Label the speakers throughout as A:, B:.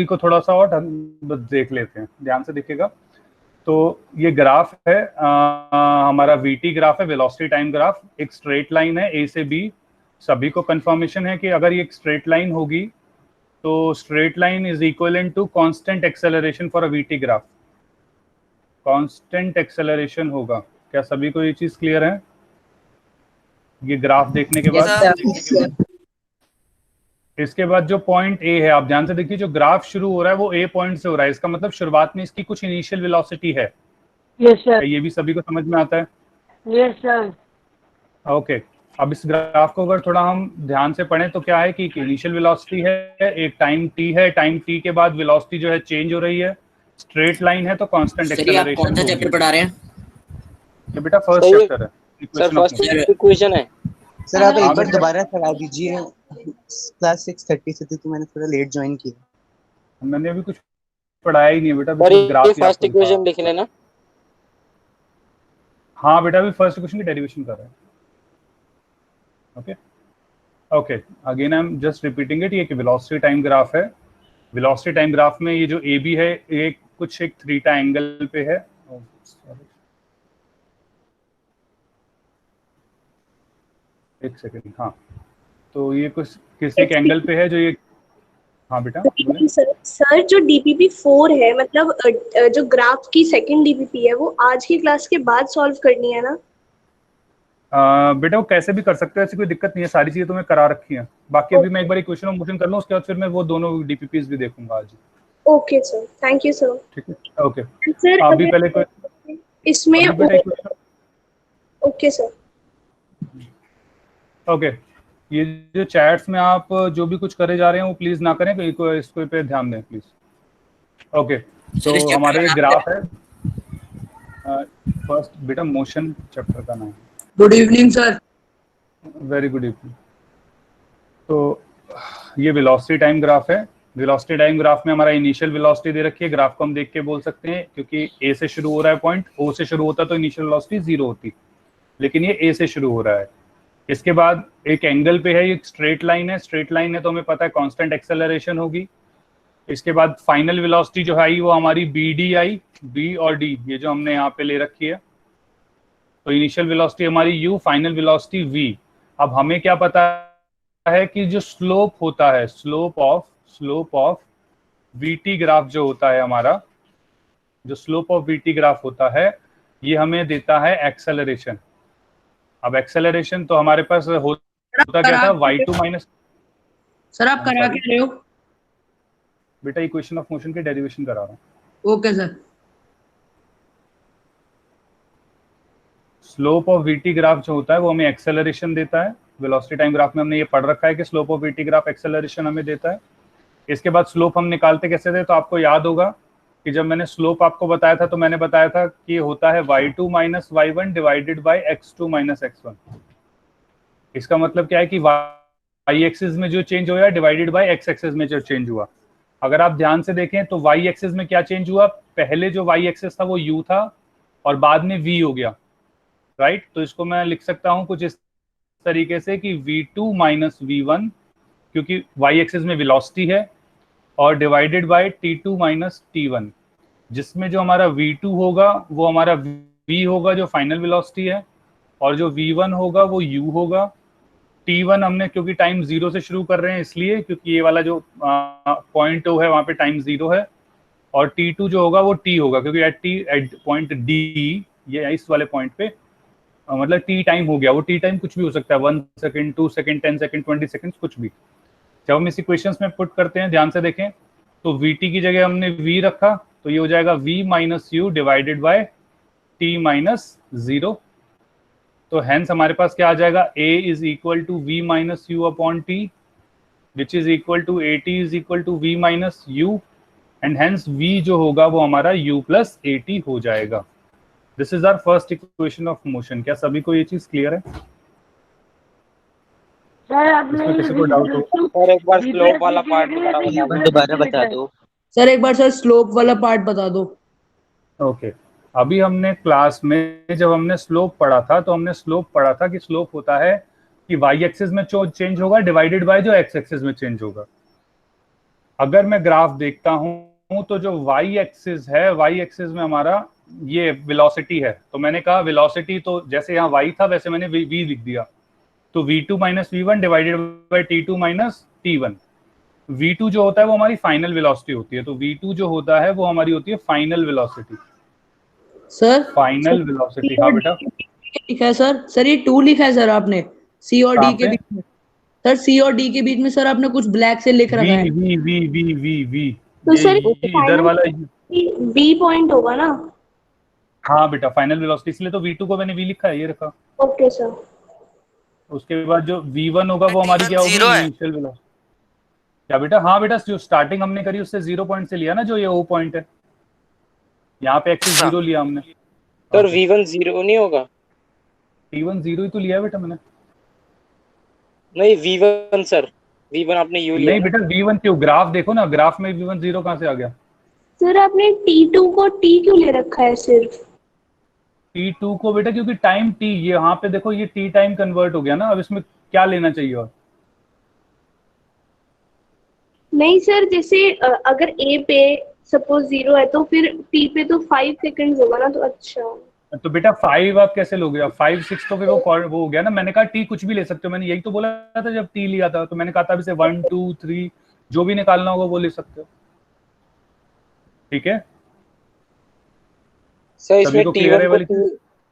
A: को थोड़ा सा और बस देख लेते हैं, ध्यान से देखिएगा। तो ये ग्राफ है हमारा वीटी ग्राफ है, वेलोसिटी टाइम ग्राफ, एक स्ट्रेट लाइन है ए से बी। सभी को कंफर्मेशन है कि अगर ये एक स्ट्रेट लाइन होगी तो straight line is equivalent to constant acceleration for a VT graph. Constant acceleration होगा, क्या सभी को ये चीज क्लियर है ये ग्राफ देखने के बाद? इसके बाद जो पॉइंट ए है, आप ध्यान से देखिए, जो ग्राफ शुरू हो रहा है वो ए पॉइंट से हो रहा है, इसका मतलब शुरुआत में इसकी कुछ इनिशियल वेलोसिटी है।
B: Yes sir.
A: ये भी सभी को समझ में आता है?
B: Yes sir.
A: ओके, अब इस ग्राफ को अगर थोड़ा हम ध्यान से पढ़ें तो क्या है कि इनिशियल वेलोसिटी है, एक टाइम टी है, टाइम टी के बाद वेलोसिटी जो है चेंज हो रही है, स्ट्रेट लाइन है तो कांस्टेंट एक्सेलरेशन।
C: कौन सा चैप्टर पढ़ा रहे हैं?
A: ये बेटा फर्स्ट चैप्टर है,
D: सर फर्स्ट इक्वेशन है।
E: सर आप एक बार दोबारा चला दीजिए, क्लास 6:30 से थी तो मैंने थोड़ा लेट ज्वाइन किया।
A: मैंने अभी कुछ पढ़ाया ही नहीं है बेटा,
D: ग्राफ फर्स्ट इक्वेशन लिख लेना।
A: हाँ बेटा, अभी फर्स्ट इक्वेशन की डेरिवेशन कर रहे हैं। Okay okay, again I am just repeating it. ये वेलोसिटी टाइम ग्राफ है। वेलोसिटी टाइम ग्राफ में ये जो ए बी है ये कुछ एक थीटा एंगल पे है। एक सेकेंड, हाँ, तो ये कुछ किसी एक एंगल पे है जो ये, हाँ बेटा
F: सर जो डीपीपी 4 है, मतलब जो ग्राफ की सेकंड डीपीपी है वो आज की क्लास के बाद सॉल्व करनी है ना?
A: बेटा वो कैसे भी कर सकते हैं, ऐसी कोई दिक्कत नहीं है, सारी चीजें तो मैं करा रखी हैं। बाकी अभी मैं एक बार इक्वेशन ऑफ मोशन कर लूँ, उसके बाद फिर मैं वो दोनों डीपीपीज भी देखूंगा आज।
F: Okay sir, thank you sir.
A: ठीक है, ओके
F: सर
A: अभी पहले कोई
F: इसमें ओके सर।
A: ओके, ये जो चैट्स में आप जो भी कुछ करे जा रहे हैं वो प्लीज ना करें, इसको पे ध्यान दें प्लीज। ओके, तो हमारा ये ग्राफ है फर्स्ट बेटा मोशन चैप्टर का नाम।
B: Good evening sir.
A: Very good evening. तो ये वेलोसिटी टाइम ग्राफ है। वेलोसिटी टाइम ग्राफ में हमारा इनिशियल वेलोसिटी दे रखी है, ग्राफ को हम देख के बोल सकते हैं, क्योंकि ए से शुरू हो रहा है पॉइंट, ओ से शुरू होता तो इनिशियल वेलोसिटी 0 होती, लेकिन ये ए से शुरू हो रहा है। इसके बाद एक एंगल पे है, ये स्ट्रेट लाइन है, स्ट्रेट लाइन है तो हमें पता है कांस्टेंट एक्सेलरेशन होगी। इसके बाद फाइनल वेलोसिटी जो है वो हमारी बी डी आई, बी और डी ये जो हमने यहाँ पे ले रखी है। तो इनिशियल वेलोसिटी हमारी यू, फाइनल वेलोसिटी वी। अब हमें क्या पता है कि जो स्लोप होता है, स्लोप ऑफ वीटी ग्राफ जो होता है हमारा, जो स्लोप ऑफ वीटी ग्राफ होता है ये हमें देता है एक्सेलरेशन। अब एक्सेलरेशन तो हमारे पास होता क्या था, y2 माइनस।
B: सर आप करा क्या रहे हो?
A: बेटा इक्वेशन ऑफ मोशन के डेरिवेशन करा रहा हूँ।
B: Okay sir.
A: Slope of VT graph जो होता है वो हमें एक्सेलरेशन देता है। वेलोसिटी टाइम ग्राफ में हमने ये पढ़ रखा है कि slope of VT graph acceleration हमें देता है। इसके बाद स्लोप हम निकालते कैसे थे, तो आपको याद होगा कि जब मैंने स्लोप आपको बताया था तो मैंने बताया था कि होता है y2 minus y1 divided by x2 minus x1। इसका मतलब क्या है कि y एक्सिस में जो चेंज हुआ डिवाइडेड बाय x एक्सिस में जो चेंज हुआ। अगर आप ध्यान से देखें तो y एक्सिस में क्या चेंज हुआ, पहले जो y एक्सिस था वो u था और बाद में v हो गया, राइट। तो इसको मैं लिख सकता हूं कुछ इस तरीके से कि v2 माइनस v1, क्योंकि y एक्सिस में वेलोसिटी है, और divided by t2 minus t1, जिसमें जो हमारा v2 होगा वो हमारा v होगा जो फाइनल वेलोसिटी है, और जो v1 होगा वो u होगा। t1 हमने क्योंकि टाइम 0 से शुरू कर रहे हैं इसलिए, क्योंकि ये वाला जो पॉइंट है वहाँ पे टाइम 0 है, और t2 जो होगा वो t होगा क्योंकि एट पॉइंट d, ये इस वाले पॉइंट पे मतलब t टाइम हो गया। वो t टाइम कुछ भी हो सकता है, 1 सेकेंड, 2 सेकेंड, 10 सेकेंड, 20 सेकेंड, कुछ भी। जब हम इस इक्वेशंस में पुट करते हैं, ध्यान से देखें तो vt की जगह हमने v रखा तो ये हो जाएगा v minus u divided by t minus 0। तो हेंस हमारे पास क्या आ जाएगा, a is equal to v minus you upon t, which is equal to at is equal to v minus u, and hence v जो होगा वो हमारा u प्लस at हो जाएगा। This is our first equation of motion. क्या सभी को ये चीज क्लियर है?
B: सर आपने
A: किसी को डाउट हो?
D: और एक बार स्लोप वाला पार्ट
E: दोबारा बता दो
B: सर, एक बार सर स्लोप वाला पार्ट बता दो।
A: ओके, अभी हमने क्लास में जब हमने स्लोप पढ़ा था तो हमने स्लोप पढ़ा था कि स्लोप होता है कि y एक्सिस में जो चेंज होगा डिवाइडेड बाय जो x एक्सिस में चेंज होगा। अगर मैं ग्राफ देखता हूं तो जो y एक्सिस है, y एक्सिस में हमारा ये वेलोसिटी है, तो मैंने कहा वेलोसिटी तो जैसे यहाँ y था वैसे मैंने v लिख दिया, तो v2 minus v1 divided by t2 minus t1। v2 जो होता है वो हमारी फाइनल वेलोसिटी होती है, तो v2 जो होता है वो हमारी होती है final velocity.
B: Sir
A: final velocity, हाँ बेटा
B: लिखा है सर ये 2 लिखा है सर आपने C और D के बीच में। सर C और D के बीच में सर आपने कुछ ब्लैक से लिख रखा है।
A: v
F: तो सर
A: इधर वाला
F: V पॉइंट होगा ना?
A: हाँ बेटा फाइनल वेलोसिटी, इसलिए तो v2 को मैंने v लिखा है, ये रखा।
F: Okay sir.
A: उसके बाद जो v1 होगा वो हमारी क्या होगी, इनिशियल वेलोसिटी। क्या बेटा? हाँ बेटा, जो स्टार्टिंग हमने करी उससे 0 पॉइंट से लिया ना, जो ये O पॉइंट है, यहाँ पे एक्सिस 0 लिया हमने।
D: सर v1 0 नहीं होगा?
A: t1 0 ही तो लिया है बेटा मैंने।
D: नहीं v1 सर, v1 आपने u लिया
A: नहीं बेटा v1 क्यों, ग्राफ देखो ना, ग्राफ में v1 0 कहाँ से आ गया?
F: सर आपने T2 को T क्यों ले रखा है सिर्फ?
A: t2 को बेटा क्योंकि टाइम t, ये यहाँ पे देखो ये t टाइम कन्वर्ट हो गया ना, अब इसमें क्या लेना चाहिए और?
F: नहीं सर, जैसे अगर A पे सपोज 0 है तो फिर T पे तो 5 सेकंड्स होगा ना, तो अच्छा।
A: तो बेटा 5 आप कैसे लोगे? अब 5 6 तो फिर वो हो गया ना, मैंने कहा t कुछ भी ले सकते हो, मैंने यही तो बोला था जब t लिया था, तो मैंने कहा था अभी से 1 2 3 जो भी निकालना होगा वो ले सकते हो, ठीक है
D: सर? इसमें
A: को clear है वाली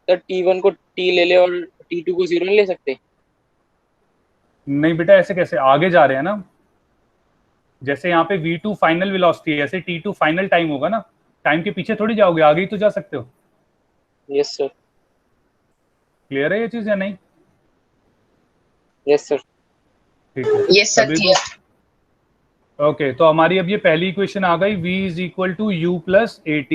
D: T1 को T ले ले और T2 को 0 नहीं ले सकते?
A: नहीं बेटा ऐसे कैसे, आगे जा रहे हैं ना, जैसे यहाँ पे v2 फाइनल वेलोसिटी है, ऐसे t2 फाइनल टाइम होगा ना, टाइम के पीछे थोड़ी जाओगे, आगे ही तो जा सकते हो।
D: Yes sir.
A: क्लियर है ये चीज या नहीं?
D: Yes sir.
A: ठीक है,
B: यस सर।
A: ओके, तो हमारी अब ये पहली इक्वेशन आ गई, v is equal to u plus at।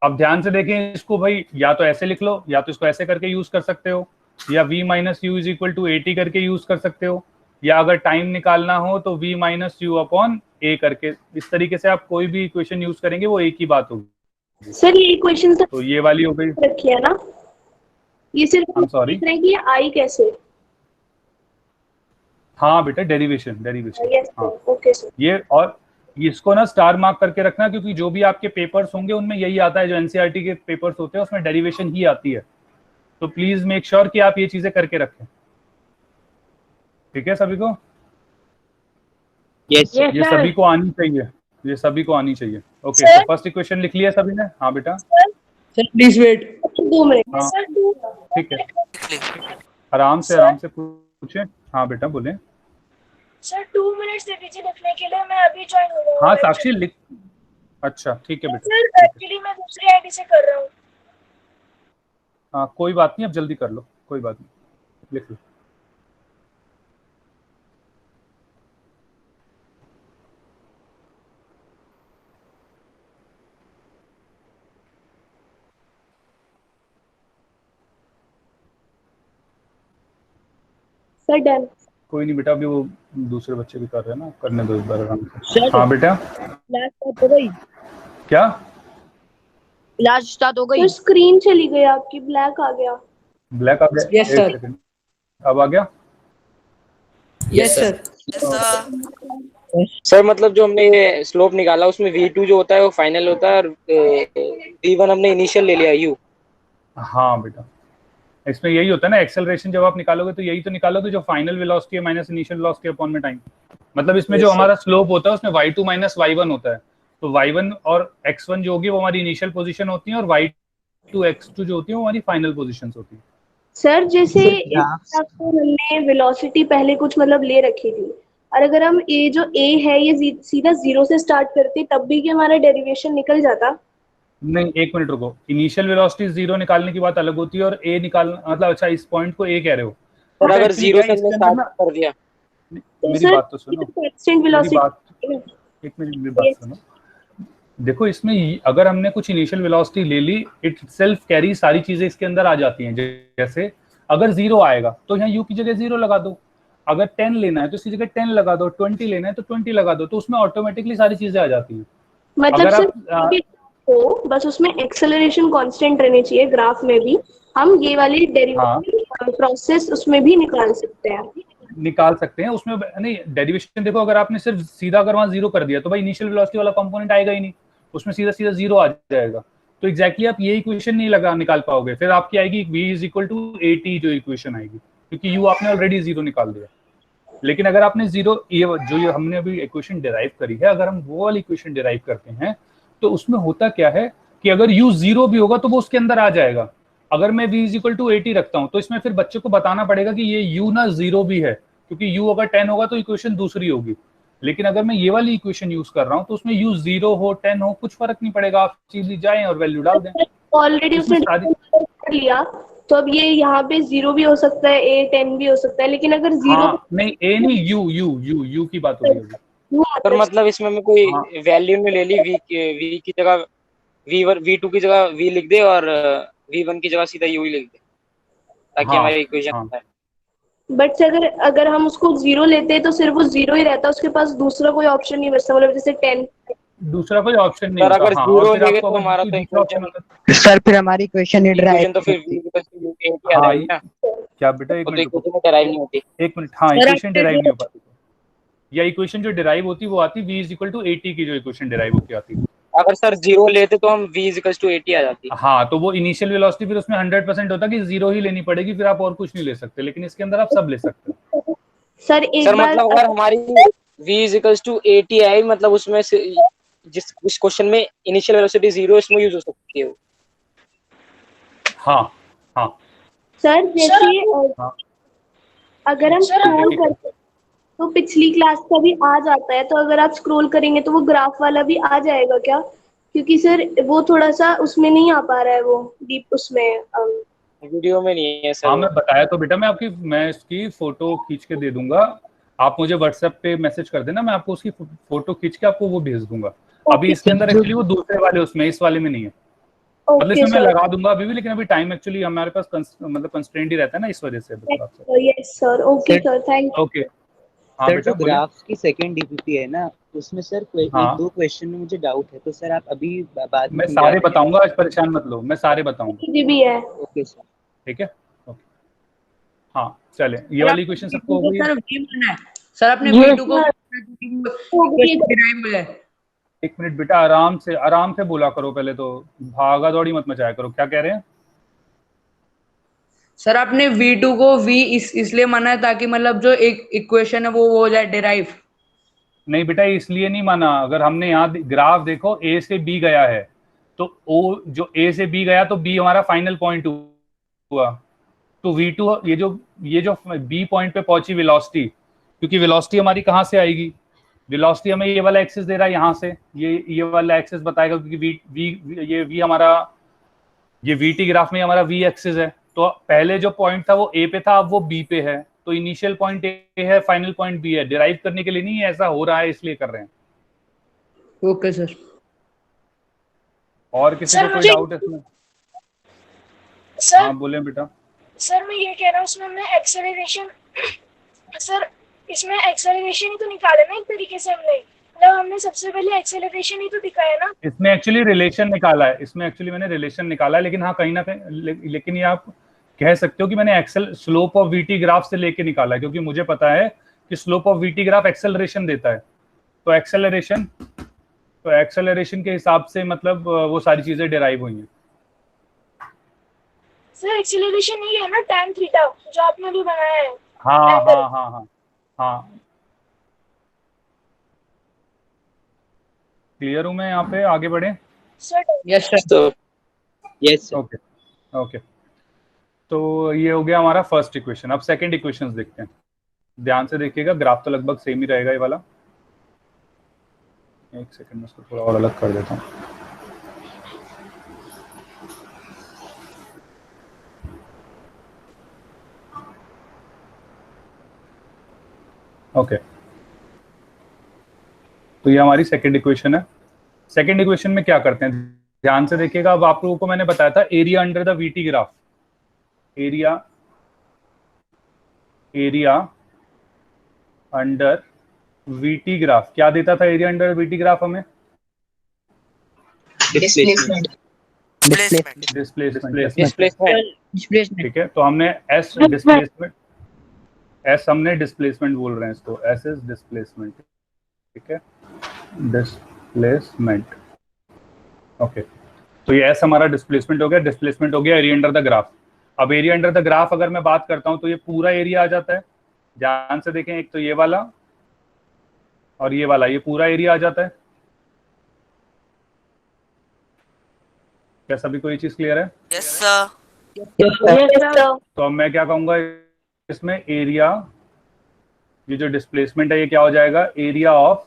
A: अब ध्यान से देखें इसको भाई, या तो ऐसे लिख लो या तो इसको ऐसे करके यूज कर सकते हो, या v minus u is equal to at करके यूज कर सकते हो, या अगर टाइम निकालना हो तो v minus you upon a करके, इस तरीके से आप कोई भी इक्वेशन यूज करेंगे वो एक ही बात होगी।
F: सर ये इक्वेशन
A: तो ये वाली हो गई,
F: रखी है ना, ये सिर्फ
A: सॉरी
F: देख रहे हैं कि ये आई कैसे।
A: हाँ बेटा डेरिवेशन
F: यस
A: हाँ
F: ओके सर।
A: ये, और इसको ना स्टार मार्क करके रखना, क्योंकि जो भी आपके पेपर्स होंगे उनमें यही आता है, जो एनसीईआरटी के पेपर्स होते हैं उसमें डेरिवेशन ही आती है, तो प्लीज मेक श्योर कि आप ये चीजें करके रखें, ठीक है सभी को?
D: यस
A: ये सभी को आनी चाहिए, ये सभी को आनी चाहिए। ओके, तो फर्स्ट इक्वेशन लिख लिया सभी ने? हाँ बेटा
B: सर प्लीज वेट
F: 2 मिनट
A: हाँ
F: सर।
A: ठीक है, आराम से पूछे। हाँ बेटा बोले।
C: सर 2 मिनट्स दे दीजिए लिखने के लिए, मैं अभी ज्वाइन हो रहा हूँ।
A: हाँ साक्षी लिख, अच्छा ठीक है बेटा।
C: सर एक्चुअली मैं दूसरी आईडी से कर रहा हूँ।
A: हाँ कोई बात नहीं, अब जल्दी कर लो, कोई बात नहीं, लिख लो।
F: Sir done.
A: कोई नहीं बेटा, अभी वो दूसरे बच्चे भी कर रहे हैं ना, करने दो एक बार आराम से। हाँ बेटा
B: क्लास स्टार्ट हो गई।
A: क्या
B: क्लास स्टार्ट हो गई।
F: तो स्क्रीन चली गई आपकी, ब्लैक आ गया।
A: ब्लैक आ गया?
B: Yes,
A: एक
B: sir.
A: सेकंड, अब आ गया?
B: Yes sir.
D: सर मतलब जो हमने ये स्लोप निकाला उसमें v2 जो होता है वो फाइनल होता है और v1 हमने इनिशियल ले लिया u।
A: हाँ बेटा इसमें यही होता है ना, एक्सेलरेशन जब आप निकालोगे तो यही तो निकालोगे, जो फाइनल वेलोसिटी है माइनस इनिशियल वेलोसिटी अपॉन में टाइम, मतलब इसमें
D: Yes,
A: जो
D: sir.
A: हमारा स्लोप होता है उसमें y2 माइनस y1 होता है, तो y1 और x1 जो होगी वो हमारी इनिशियल पोजीशन होती है, और y2 x2 जो होती है वो हमारी फाइनल पोजीशंस होती है।
F: सर जैसे
E: ग्राफ
F: आपको हमने वेलोसिटी पहले कुछ मतलब ले रखी थी, और अगर हम ये जो a है ये सीधा 0 से स्टार्ट करते तब भी कि हमारा डेरिवेशन निकल जाता।
A: नहीं एक मिनट रुको, इनिशियल वेलोसिटी 0 निकालने की बात अलग होती है, और a निकालना मतलब, अच्छा इस पॉइंट को a कह रहे हो?
D: और अगर
A: Actually
D: 0
A: क्या
D: से
A: है,
D: हमने
A: इसके अंदर
D: स्टार्ट
A: ना,
D: कर दिया
A: मेरी
F: सर,
A: बात तो सुनो,
F: कांस्टेंट
A: मेरी
F: वेलोसिटी।
A: बात, एक मिनट मेरी बात सुनो। देखो इसमें अगर हमने कुछ इनिशियल वेलोसिटी ले ली, इट सेल्फ कैरी सारी चीजें इसके अंदर आ जाती हैं, जैसे अगर 0 आएगा तो यहाँ u की जगह 0 लगा दो, अगर 10 लेना है तो इसकी जगह 10 लगा दो, 20 लेना है तो 20 लगा दो, तो उसमें ऑटोमेटिकली सारी चीजें आ जाती हैं।
F: मतलब
A: अगर
F: सिर्फ
A: आप
F: तो बस उसमें एक्सेलरेशन कांस्टेंट रहनी चाहिए, ग्राफ में भी हम ये वाली डेरिवेटिव प्रोसेस उसमें भी निकाल सकते हैं।
A: निकाल सकते हैं उसमें। नहीं डेरिवेशन देखो, अगर आपने सिर्फ सीधा अगर वहां जीरो कर दिया तो भाई इनिशियल वेलोसिटी वाला कंपोनेंट आएगा ही नहीं, उसमें सीधा सीधा जीरो आ जाएगा। तो एग्जैक्टली आप ये इक्वेशन नहीं लगा निकाल पाओगे, फिर आपकी आएगी v is equal to AT जो इक्वेशन आएगी, क्योंकि u आपने ऑलरेडी जीरो निकाल दिया। लेकिन अगर आपने जीरो ये हमने अभी इक्वेशन डिराइव करी है, अगर हम वो वाली इक्वेशन डिराइव करते हैं तो उसमें होता क्या है कि अगर u जीरो भी होगा तो वो उसके अंदर आ जाएगा। अगर मैं v इज इक्वल टू 80 रखता हूं तो इसमें फिर बच्चे को बताना पड़ेगा कि ये u ना जीरो भी है, क्योंकि u अगर 10 होगा तो इक्वेशन दूसरी होगी। लेकिन अगर मैं ये वाली इक्वेशन यूज कर रहा हूं तो उसमें u 0 हो 10 हो कुछ फर्क नहीं पड़ेगा, आप सीधे जाएं और वैल्यू डाल दें।
F: ऑलरेडी उसने कर लिया, तो अब ये यहाँ पे 0 भी हो सकता है, a 10 भी हो सकता है, लेकिन अगर 0
A: हाँ, नहीं a नहीं u की बात हो रही है।
D: सर मतलब इसमें मैं कोई
A: हाँ।
D: वैल्यू नहीं ले ली, v की जगह v2 की जगह v लिख दे और v1 की जगह सीधा u ही लिख दे, ताकि
A: हाँ,
D: हमारी इक्वेशन
A: हाँ।
D: है।
F: बट अगर हम उसको 0 लेते हैं तो सिर्फ वो 0 ही रहता, उसके पास दूसरा कोई ऑप्शन नहीं बचता, मतलब जैसे 10।
A: दूसरा कोई ऑप्शन नहीं
D: सर
A: होता।
D: अगर
A: हाँ,
D: 0
A: और फिर
D: लेंगे
A: आपको
D: तो
A: अगर
D: हमारा
A: कोई
D: तो
A: दूसरा ऑप्शन होता
E: सर फिर हमारी क्वेश्चन ही
D: इक्वेशन तो
E: ड्राइव
D: फिर v आ
A: हाँ,
D: जाएगी ना,
A: क्या बेटा एक
D: वो तो
A: मिनट रुको,
D: इक्वेशन डराइव नहीं होती।
A: एक मिनट। हाँ,
B: सर,
A: इक्वेशन
B: आपने
A: डिराइव
B: वो-
A: नहीं हो पाती, या इक्वेशन जो डिराइव होती वो आती v इज इक्वल टू 80 की जो इक्वेशन डिराइव होती आती।
D: अगर सर 0 लेते तो हम v = 80 आ जाती।
A: हाँ, तो वो इनिशियल वेलोसिटी फिर उसमें 100% होता कि जीरो ही लेनी पड़ेगी, फिर आप और कुछ नहीं ले सकते, लेकिन इसके अंदर आप सब ले सकते हो।
F: सर एक
D: सर
F: बार
D: मतलब अगर हमारी v = 80 आई, मतलब उसमें से जिस क्वेश्चन में इनिशियल वेलोसिटी 0 इसमें यूज हो सकती है वो।
A: हाँ, हाँ,
F: सर जैसे
A: हाँ।
F: अगर हम स्क्रॉल करते तो पिछली क्लास का भी आ जाता है, तो अगर आप स्क्रॉल करेंगे तो वो ग्राफ वाला भी आ जाएगा क्या? क्योंकि सर वो थोड़ा सा उसमें नहीं आ पा रहा है, वो डीप उसमें
D: वीडियो में नहीं है सर
A: हाँ,
D: वो।
A: मैं बताया तो बेटा, मैं इसकी फोटो खींच के दे दूंगा, आप मुझे व्हाट्सएप पे मैसेज कर देना, मैं आपको उसकी फोटो खींच के आपको वो भेज दूंगा। अभी इसके अंदर एक्चुअली वो दूसरे वाले उसमें, इस वाले में नहीं है, मतलब
F: ओके
A: इसमें मैं
F: सर।
A: लगा दूंगा अभी भी, लेकिन अभी टाइम एक्चुअली हमारे पास मतलब कंस्ट्रेंट ही रहता है ना, इस वजह से।
F: Yes sir, okay sir, thank you.
A: Okay. हाँ
E: सर
A: बेटा
E: जो
A: बोलिए।
E: ग्राफ्स की सेकंड डीपीपी है ना, उसमें सर
A: हाँ।
E: एक दो क्वेश्चन में मुझे डाउट है, तो सर आप अभी बाद में
A: मैं
E: समझा
A: सारे
E: देंगे।
A: बताऊंगा, आज परेशान मत लो, मैं सारे बताऊंगा।
F: जी भी है।
E: Okay sir.
A: ठीक है, ओके। हाँ चले, ये वाली क्वेश्चन सबको हो गई।
B: सर V1 है सर, आपने
F: Yes,
B: V2 को डिराइव है।
A: एक मिनट बेटा, आराम से बोला करो, पहले तो भागा दौड़ी मत मचाया करो। क्या कह रहे हैं?
B: सर आपने V2 को V इसलिए माना है ताकि मतलब जो एक इक्वेशन है वो हो जाए डिराइव।
A: नहीं बेटा, इसलिए नहीं माना। अगर हमने यहाँ ग्राफ देखो, ए से बी गया है, तो ओ जो ए से बी गया तो बी हमारा फाइनल पॉइंट हुआ, तो V2 ये जो बी पॉइंट पे पहुंची वेलोसिटी, क्योंकि वेलोसिटी हमारी कहाँ से आएगी? वेलोसिटी हमें ये वाला एक्सिस दे रहा है, यहाँ से ये वाला एक्सिस बताएगा, क्योंकि ये v हमारा, ये VT ग्राफ में हमारा v एक्सिस है। तो पहले जो पॉइंट था वो ए पे था, अब वो बी पे है, तो इनिशियल पॉइंट ए है, फाइनल पॉइंट बी है। डिराइव करने के लिए नहीं है, ऐसा हो रहा है इसलिए कर रहे हैं।
B: Okay sir.
A: और किसी
C: सर,
A: को कोई
C: मुझे-
A: डाउट है इसमें?
C: सर
A: हाँ बोले बेटा।
C: सर मैं ये कह रहा हूँ, उसमें हमने एक्सेलरेशन, सर इसमें एक्सेलरेशन ही तो निकाला ना एक तरीके से हमने, मतलब हमने सबसे पहले एक्सेलरेशन ही तो दिखाया ना।
A: इसमें एक्चुअली रिलेशन निकाला है, इसमें एक्चुअली मैंने रिलेशन निकाला है, लेकिन हाँ कहीं ना कहीं, लेकिन ये आप कह सकते हो कि मैंने excel slope of VT graph से लेके निकाला है, क्योंकि मुझे पता है कि slope of VT graph acceleration देता है, तो एक्सेलरेशन के हिसाब से मतलब वो सारी चीजें डिराइव हुई हैं।
C: सर एक्सेलरेशन ये है ना tan थीटा जो आपने भी बनाया है।
A: हाँ हाँ हाँ हाँ हाँ, क्लियर हूँ मैं, यहाँ पे आगे बढ़े।
C: Sir
B: yes sir.
D: तो यस
A: ओके ओके, तो ये हो गया हमारा फर्स्ट इक्वेशन। अब सेकंड इक्वेशंस देखते हैं, ध्यान से देखिएगा, ग्राफ तो लगभग सेम ही रहेगा ये वाला। एक सेकंड में इसको थोड़ा और अलग कर देता हूँ। ओके, तो ये हमारी सेकंड इक्वेशन है। सेकंड इक्वेशन में क्या करते हैं, ध्यान से देखिएगा। अब आप लोगों को मैंने बताया था area under the VT graph, area under VT graph क्या देता था? एरिया अंडर वीटी ग्राफ हमें
E: डिस्प्लेसमेंट।
A: डिस्प्लेसमेंट।
D: डिस्प्लेसमेंट।
B: डिस्प्लेसमेंट।
A: ठीक है, तो हमने एस डिस्प्लेसमेंट, एस हमने डिस्प्लेसमेंट बोल रहे हैं इसको, एस इज डिस्प्लेसमेंट, ठीक है, डिस्प्लेसमेंट। ओके, तो ये एस हमारा डिस्प्लेसमेंट हो गया, डिस्प्लेसमेंट हो गया एरिया अंडर द ग्राफ। अब एरिया अंडर द ग्राफ अगर मैं बात करता हूं तो ये पूरा एरिया आ जाता है, ध्यान से देखें, एक तो ये वाला और ये वाला, ये पूरा एरिया आ जाता है। क्या सभी को ये चीज क्लियर है?
G: Yes sir.
A: तो अब मैं क्या कहूंगा इसमें, एरिया, ये जो डिस्प्लेसमेंट है ये क्या हो जाएगा, area of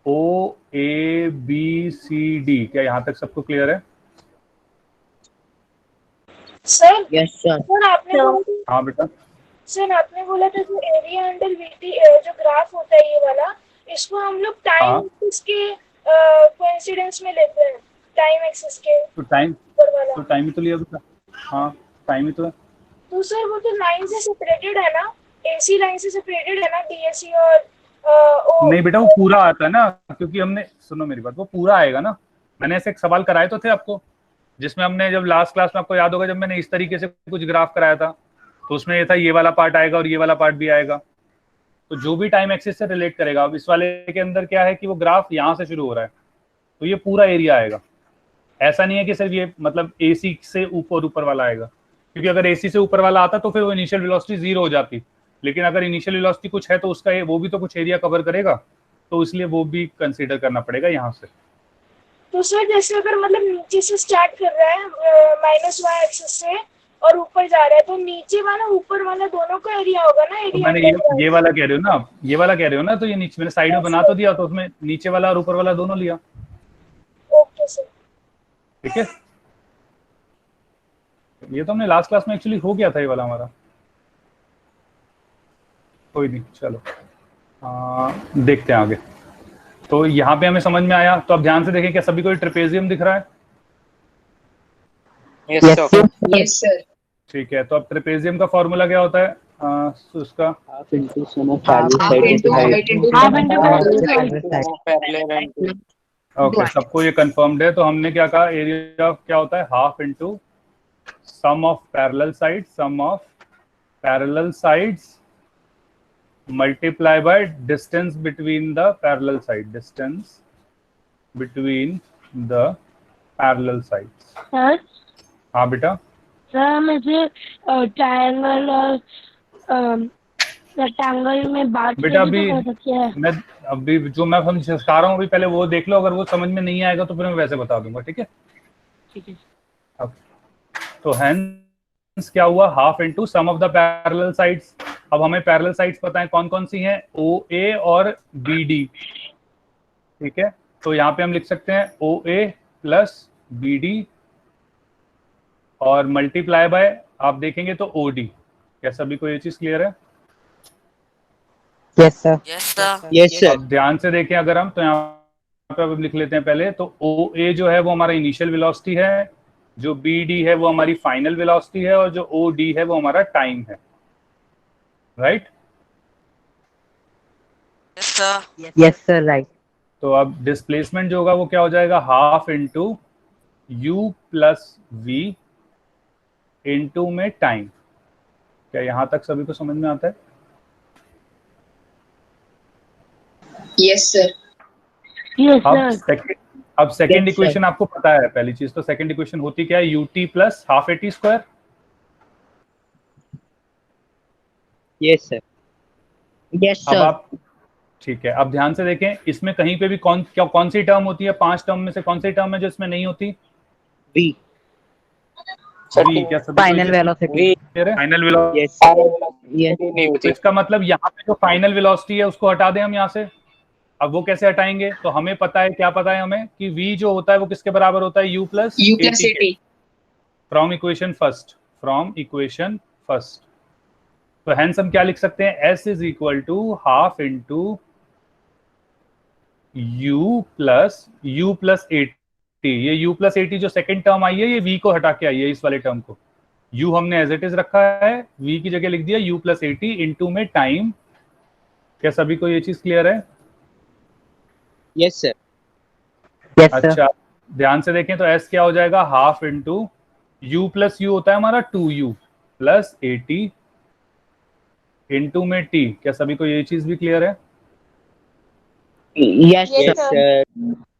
A: O A B C D. क्या यहां तक सबको क्लियर है?
C: Sir
B: yes sir.
C: सर आपने बोला,
A: हाँ बेटा,
C: सर आपने बोला था जो एरिया अंडर वीटी जो ग्राफ होता है ये वाला, इसको हम लोग टाइम
A: हाँ।
C: एक्सिस के कोइंसिडेंस में लेते हैं, टाइम एक्सिस के
A: तो टाइम,
C: ऊपर वाला।
A: तो टाइम ही तो लिया बेटा, हाँ टाइम ही तो है।
C: तो सर वो तो लाइन से सेपरेटेड है ना, एसी लाइन से सेपरेटेड है ना, डीएससी और
A: नहीं बेटा, वो पूरा आता है ना, क्योंकि हमने, सुनो मेरी बात, वो पूरा आएगा ना। मैंने ऐसे एक सवाल कराए तो थे आपको, जिसमें हमने जब लास्ट क्लास में, आपको याद होगा जब मैंने इस तरीके से कुछ ग्राफ कराया था, तो उसमें ये था ये वाला पार्ट आएगा और ये वाला पार्ट भी आएगा, तो जो भी टाइम एक्सिस से रिलेट करेगा। अब इस वाले के अंदर क्या है कि वो ग्राफ यहाँ से शुरू हो रहा है, तो ये पूरा एरिया आएगा। ऐसा नहीं है कि सिर्फ ये मतलब एसी से ऊपर वाला आएगा, क्योंकि अगर एसी से ऊपर वाला आता तो फिर वो इनिशियल वेलोसिटी 0 हो जाती, लेकिन अगर इनिशियल वेलोसिटी कुछ है तो उसका वो भी तो कुछ एरिया कवर करेगा, तो इसलिए वो भी कंसीडर करना पड़ेगा यहाँ से।
C: तो सर जैसे अगर मतलब नीचे से स्टार्ट कर रहा है -y एक्सिस से और ऊपर जा रहा है, तो नीचे वाला ऊपर वाला दोनों का एरिया होगा ना,
A: तो
C: एरिया
A: मैंने ये वाला कह रहे हो ना आप, ये वाला कह रहे हो ना, तो ये नीचे मैंने साइड में बना तो दिया, तो उसमें नीचे वाला और ऊपर वाला दोनों लिया।
C: ओके सर,
A: ठीक है, ये तो हमने लास्ट क्लास में एक्चुअली हो गया था ये वाला हमारा, कोई नहीं, चलो देखते हैं आगे। तो यहाँ पे हमें समझ में आया, तो अब ध्यान से देखें, क्या सभी को ट्रेपेजियम दिख रहा है?
D: Yes sir.
A: ठीक है, तो अब ट्रेपेजियम का फॉर्मूला क्या होता है? उसका
E: half into sum of parallel
A: okay, सबको ये कंफर्म्ड है। तो हमने क्या कहा, एरिया क्या होता है, half into sum of parallel side, sum of parallel sides multiply by distance between the parallel side, distance between the parallel sides।
H: Sir
A: हाँ बेटा,
H: सर मुझे ट्रायंगल और रेक्टेंगल में बात
A: बेटा
H: करनी तो हो सकती है।
A: मैं अभी जो मैं हम सिखा रहा हूँ अभी पहले वो देख लो, अगर वो समझ में नहीं आएगा तो फिर मैं वैसे बता दूंगा, ठीक है?
H: ठीक है।
A: अब तो हेंस क्या हुआ, half into sum of the parallel sides. अब हमें पैरेलल साइड्स पता है कौन कौन सी हैं, ओ ए और बी डी, ठीक है? तो यहाँ पे हम लिख सकते हैं ओ ए प्लस बी डी और मल्टीप्लाई बाय, आप देखेंगे तो ओ डी। क्या सभी को ये चीज क्लियर है?
E: Yes sir.
G: Yes sir.
E: Yes sir.
A: अब ध्यान से देखें, अगर हम तो यहाँ पे अब लिख लेते हैं पहले, तो ओ ए जो है वो हमारा इनिशियल वेलोसिटी है, जो बी डी है वो हमारी फाइनल वेलोसिटी है, और जो ओ डी है वो हमारा टाइम है, right?
G: Yes sir.
E: Yes sir, right.
A: तो अब डिस्प्लेसमेंट जो होगा वो क्या हो जाएगा, half into u plus v into में टाइम। क्या यहां तक सभी को समझ में आता है?
H: Yes sir.
A: अब सेकंड
E: Yes,
A: इक्वेशन आपको पता है, पहली चीज तो सेकंड इक्वेशन होती क्या है, ut plus half a t square.
E: Yes sir. Yes
A: अब
E: सर।
A: आप, ठीक है, अब ध्यान से देखें, इसमें कहीं पे भी कौन सी टर्म होती है, 5 टर्म में से कौन सी टर्म है जो इसमें नहीं होती?
E: v
A: v। क्या सभी
E: final velocity.
A: Final velocity.
E: Yes yes.
A: तो इसका मतलब यहाँ पे जो फाइनल वेलोसिटी है उसको हटा दें हम यहाँ से। अब वो कैसे हटाएंगे, तो हमें पता है, क्या पता है हमें कि v जो होता है वो किसके बराबर होता है, u plus at from equation first. तो हेंस हम क्या लिख सकते हैं, s is equal to half into u plus 80। ये u प्लस 80 जो सेकंड टर्म आई है, ये v को हटा के आई है, इस वाले टर्म को u हमने एज इट इज रखा है, v की जगह लिख दिया u प्लस 80 इंटू में टाइम। क्या सभी को ये चीज क्लियर है?
E: Yes sir. Yes sir.
A: अच्छा, ध्यान से देखें, तो s क्या हो जाएगा, half into u plus u होता है हमारा 2u प्लस 80 इनटू में टी। क्या सभी को ये चीज भी क्लियर है?
E: Yes sir.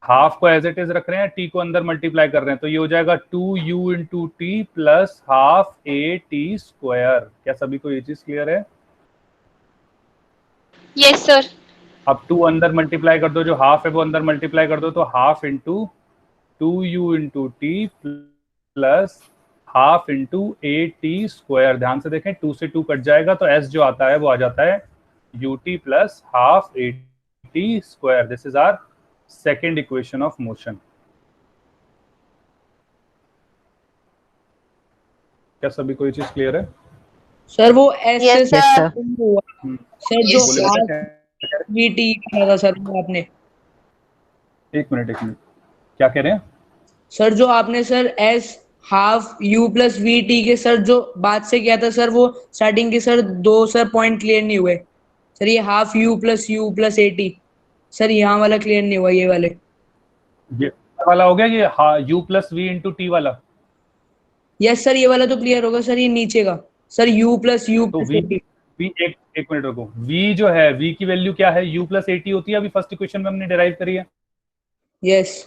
A: हाफ को एज इट इज रख रहे हैं, टी को अंदर मल्टीप्लाई कर रहे हैं, तो ये हो जाएगा 2u into T plus half a t square. क्या सभी को ये चीज क्लियर है?
I: Yes sir.
A: अब 2 अंदर मल्टीप्लाई कर दो, जो हाफ है वो अंदर मल्टीप्लाई कर दो, तो half into 2u into T plus half into ए टी स्क्वायर। ध्यान से देखें, 2 से 2 कट जाएगा तो s जो आता है वो आ जाता है ut plus half a t square. This is our second equation of motion. क्या सभी को ये चीज क्लियर है?
B: सर वो एस
F: Yes,
B: से
F: sir.
B: सर जो
A: बोले
B: हाफ
A: बेटा,
B: वी टी कहा था सर वो आपने।
A: एक मिनट क्या कह रहे हैं?
B: सर जो आपने sir S half you plus we T के सर जो बात से किया था सर, वो स्टार्टिंग के सर 2 सर पॉइंट क्लियर नहीं हुए सर। ये half you plus a T sir, यहाँ वाला क्लियर नहीं हुआ, ये वाले।
A: ये वाला हो गया, ये u plus v into t वाला।
B: यस सर, ये वाला तो क्लियर होगा सर। ये नीचे का सर u प्लस
A: तो v एक मिनट रुको, v जो है v की वैल्यू क्या है? u प्लस ए टी होती है, अभी फर्स्ट इक्वेशन में हमने डिराइव करी है।
B: यस,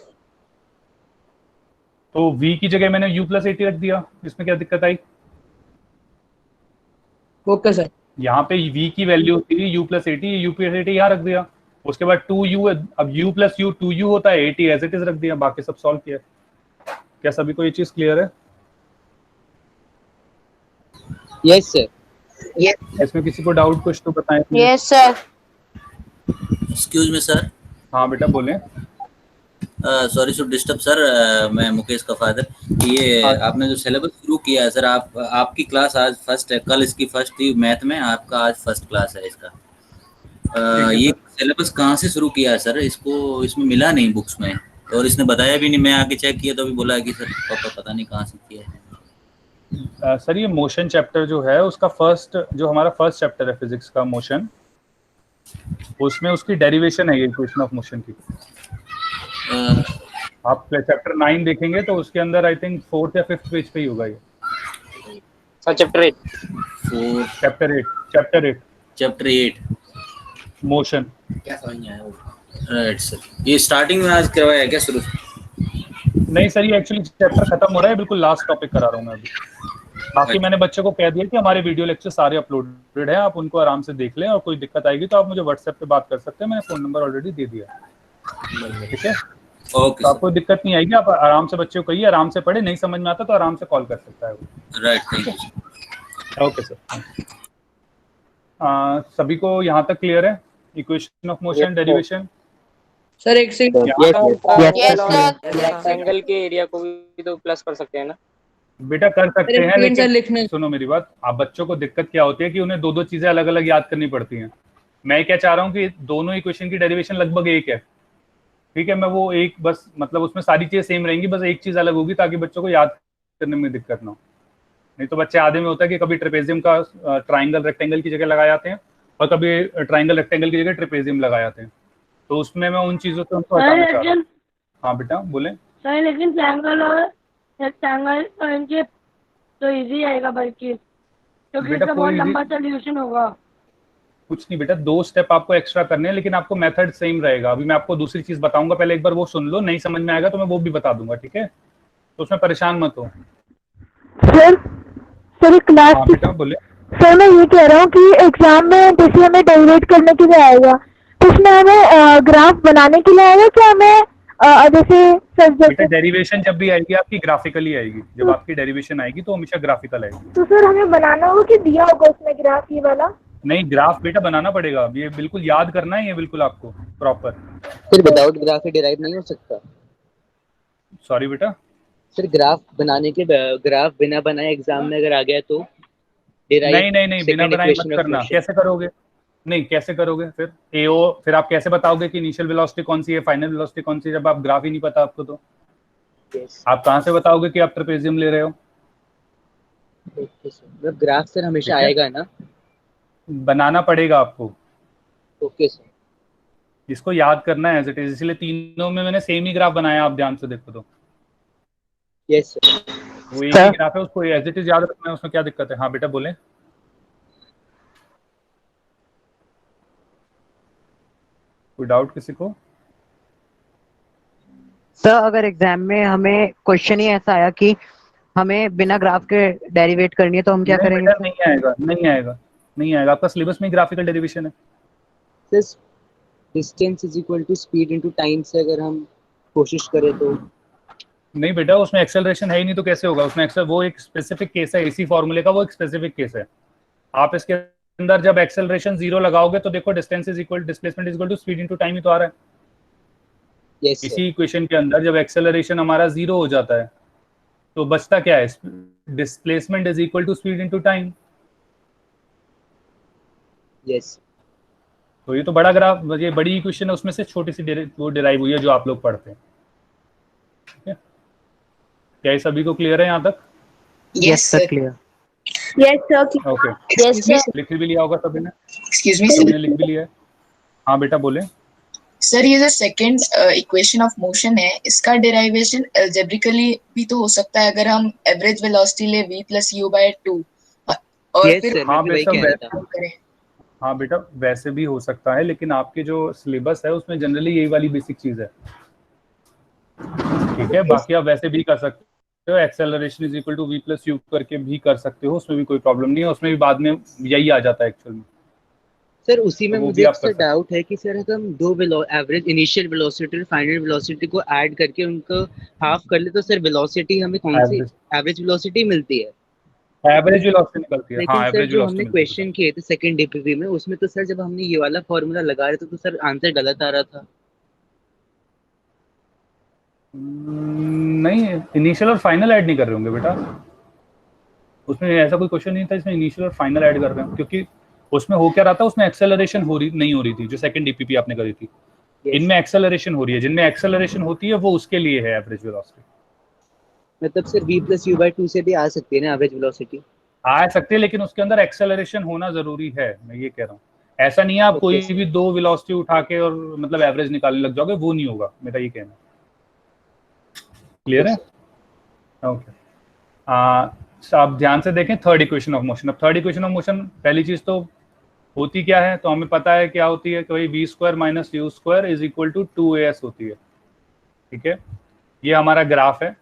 A: तो v की जगह मैंने u प्लस ए टी रख दिया, इसमें क्या दिक्कत आई?
B: Okay sir.
A: यहाँ पे v की वैल्यू थी u plus a T, u plus a T यहाँ रख दिया। उसके बाद 2u, अब u प्लस u 2u होता है, a t as it is रख दिया, बाकी सब सॉल्व किया। क्या सभी को ये चीज क्लियर है?
E: Yes sir.
A: इसमें किसी को डाउट कुछ तो बताएं।
F: Yes sir.
G: Excuse me sir.
A: हाँ बेटा बोलें।
G: सॉरी टू डिस्टर्ब सर, मैं मुकेश का फादर। ये आपने जो सिलेबस शुरू किया है सर, आपकी क्लास आज फर्स्ट है, कल इसकी फर्स्ट थी मैथ में, आपका आज फर्स्ट क्लास है इसका। ये सिलेबस कहाँ से शुरू किया है सर? इसमें मिला नहीं बुक्स में, और इसने बताया भी नहीं। मैं आके चेक किया तो अभी बोला कि सर पापा पता नहीं कहाँ से किया है।
A: सर ये मोशन चैप्टर जो है उसका जो हमारा फर्स्ट चैप्टर है फिजिक्स का, मोशन, उसमें उसकी डेरिवेशन है ये इक्वेशन ऑफ मोशन की। आप चैप्टर 9 देखेंगे तो उसके अंदर आई थिंक 4th या 5th पेज पे ही होगा ये
D: सर। Chapter
A: 8 motion.
G: क्या समझ नहीं आया? राइट सर, ये स्टार्टिंग में आज करवाया है क्या शुरू?
A: नहीं सर, ये एक्चुअली चैप्टर खत्म हो रहा है, बिल्कुल लास्ट टॉपिक करा रहा हूँ मैं अभी। बाकी मैंने बच्चे को कह दिया कि हमारे वीडियो लेक्चर सारे अपलोडेड है, आप उनको आराम से देख लें, और कोई दिक्कत आएगी तो आप मुझे व्हाट्सएप पे बात कर सकते हैं, मैंने फ़ोन नंबर ऑलरेडी दे दिया। ठीक है,
G: ओके,
A: तो आपको दिक्कत नहीं आएगी, आप आराम से बच्चे को कहिए, आराम से पढ़े, नहीं समझ में आता तो आराम से कॉल कर सकता है वो।
G: Right, thank you.
A: Okay sir. सभी को यहाँ तक क्लियर है? Equation of motion, derivation.
B: Sir एक सेकंड।
D: रेक्टेंगल के एरिया को भी तो प्लस कर सकते हैं ना
A: बेटा? कर सकते हैं, लेकिन
B: लिखने
A: सुनो मेरी बात, आप बच्चों को दिक्कत क्या होती है कि उन्हें 2-2 चीजें अलग अलग याद करनी पड़ती हैं। मैं क्या चाह रहा हूँ कि दोनों इक्वेशन की डेरिवेशन लगभग एक है, ठीक है? मैं वो एक बस, मतलब उसमें सारी चीजें सेम रहेंगी, बस एक चीज अलग होगी ताकि बच्चों को याद करने में दिक्कत ना हो। नहीं तो बच्चे आधे में होता है कि कभी ट्रेपेजियम का ट्राइंगल रेक्टेंगल की जगह लगा जाते हैं, और कभी ट्राइंगल रेक्टेंगल की जगह ट्रेपेजियम लगा जाते हैं, तो उसमें मैं उन चीजों से उनको हटाना चाह रहा हूँ। हाँ बेटा बोले।
H: सर लेकिन ट्रायंगल और रेक्टेंगल इनके तो इजी आएगा, बल्कि क्योंकि इसका बहुत लंबा सॉल्यूशन होगा।
A: कुछ नहीं बेटा, 2 स्टेप आपको एक्स्ट्रा करने हैं, लेकिन आपको मेथड सेम रहेगा। अभी मैं आपको दूसरी चीज बताऊंगा, पहले एक बार वो सुन लो, नहीं समझ में आएगा तो मैं वो भी बता दूंगा, ठीक है? तो उसमें परेशान मत हो।
F: Sir class.
A: हाँ बेटा बोले।
F: सर मैं ये कह रहा हूँ कि एग्जाम में जैसे हमें डेरिवेट करने के लिए आएगा, तो उसमें हमें ग्राफ बनाने के लिए आएगा क्या? हमें जैसे
A: बेटा डेरिवेशन जब भी आएगी आपकी ग्राफिकली आएगी, जब आपकी डेरिवेशन आएगी तो हमेशा ग्राफिकल आएगी।
F: तो सर हमें बनाना होगा कि दिया होगा उसमें ग्राफ ये वाला?
A: नहीं, ग्राफ बेटा बनाना पड़ेगा, ये बिल्कुल याद करना है, ये बिल्कुल आपको प्रॉपर।
E: फिर विदाउट ग्राफ डिराइव नहीं हो सकता?
A: सॉरी बेटा
E: सर ग्राफ बनाने के, ग्राफ बिना बनाए एग्जाम में अगर आ गया तो
A: नहीं, बिना बनाए मत करना। कैसे करोगे? नहीं, कैसे करोगे फिर? फिर आप कैसे बताओगे कि इनिशियल वेलोसिटी कौन सी है, फाइनल वेलोसिटी कौन सी है, जब आप ग्राफ ही नहीं पता आपको? तो आप कहाँ से बताओगे कि आप ट्रेपेजियम ले रहे हो?
E: ग्राफ सर हमेशा आएगा ना?
A: बनाना पड़ेगा आपको।
E: Okay sir.
A: इसको याद करना है एज इट इज, इसलिए तीनों में मैंने सेम ही ग्राफ बनाया, आप ध्यान से देखो तो।
E: Yes sir.
A: वो एक ही ग्राफ है, उसको एज इट इज याद रखना है, उसमें क्या दिक्कत है? हाँ बेटा बोले। कोई डाउट किसी को?
I: सर अगर एग्जाम में हमें क्वेश्चन ही ऐसा आया कि हमें बिना ग्राफ के डेरिवेट करनी है तो हम क्या
A: नहीं
I: करेंगे?
A: बेटा, नहीं आएगा, नहीं आएगा, नहीं आएगा। आपका सिलेबस में ग्राफिकल डेरिवेशन है।
E: Sir distance is equal to speed into time से अगर हम कोशिश करें तो
A: नहीं बेटा, उसमें एक्सेलरेशन है ही नहीं तो कैसे होगा? उसमें वो एक स्पेसिफिक केस है, इसी फॉर्मूले का वो एक स्पेसिफिक केस है। आप इसके अंदर जब एक्सेलरेशन 0 लगाओगे तो देखो distance is equal displacement is equal to speed into time ही तो आ रहा है।
E: यस
A: इसी इक्वेशन के अंदर जब एक्सेलरेशन हमारा 0 हो जाता है तो बचता क्या है? Displacement is equal to speed into time.
E: Yes.
A: तो ये तो बड़ा ग्राफ, ये बड़ी इक्वेशन है, उसमें से छोटी सी वो डिराइव हुई है जो आप लोग पढ़ते हैं। ठीक है, क्या ये सभी को क्लियर है यहाँ तक?
I: Yes sir, clear.
F: Yes sir.
A: Okay,
F: yes sir.
A: लिख भी लिया होगा सभी ने?
J: एक्सक्यूज मी
A: सभी
J: सर।
A: ने लिख भी लिया है? हाँ बेटा बोले।
J: सर ये जो सेकंड इक्वेशन ऑफ मोशन है, इसका डेरिवेशन अलजेब्रिकली भी तो हो सकता है अगर हम एवरेज वेलोसिटी ले v plus u by 2 और
E: Yes,
J: फिर
E: sir, मैं भी वही कह रहा था।
J: करें।
A: हाँ बेटा, वैसे भी हो सकता है, लेकिन आपके जो सिलेबस है उसमें जनरली यही वाली बेसिक चीज है। ठीक है, बाकी आप वैसे भी कर सकते हो, acceleration is equal to v plus u करके भी कर सकते हो, उसमें भी कोई प्रॉब्लम नहीं है। उसमें भी बाद में यही आ जाता है एक्चुअल में।
E: सर उसी में
A: तो वो
E: मुझे
A: भी आप
E: आपसे
A: कर सकते
E: डाउट है कि सर अगर हम दो एवरेज इनिशियल वेलोसिटी और फाइनल वेलोसिटी को ऐड करके उनको हाफ कर ले तो सर वेलोसिटी हमें कौन सी एवरेज वेलोसिटी मिलती है?
A: एवरेज वेलोसिटी निकलती है।
E: लेकिन
A: हाँ,
E: सर
A: एवरेज
E: जो
A: वेलोसिटी
E: हमने क्वेश्चन किए थे सेकंड डीपीपी में, उसमें तो सर जब हमने ये वाला फॉर्मूला लगा रहे थे तो सर आंसर गलत आ रहा था।
A: नहीं, इनिशियल और फाइनल ऐड नहीं कर रहे होंगे बेटा। उसमें ऐसा कोई क्वेश्चन नहीं था इसमें इनिशियल और फाइनल ऐड कर रहे हैं, क्योंकि उसमें हो क्या रहा था, उसमें एक्सेलरेशन नहीं हो रही थी जो सेकंड डीपीपी आपने करी थी। इनमें एक्सेलरेशन हो रही है, जिनमें एक्सेलरेशन होती है वो उसके लिए है एवरेज वेलोसिटी।
E: मतलब sir v plus u by 2 से भी आ सकती है ना एवरेज वेलोसिटी?
A: आ सकते हैं, लेकिन उसके अंदर एक्सेलरेशन होना जरूरी है, मैं ये कह रहा हूँ। ऐसा नहीं है आप कोई भी दो वेलोसिटी उठा के और मतलब एवरेज निकालने लग जाओगे, वो नहीं होगा, मेरा ये कहना है। क्लियर है? ओके। आप ध्यान से देखें थर्ड इक्वेशन ऑफ मोशन। अब थर्ड इक्वेशन ऑफ मोशन पहली चीज तो होती क्या है, तो हमें पता है क्या होती है कि भाई v square minus u square is equal to 2as होती है। ठीक है, ये हमारा ग्राफ है।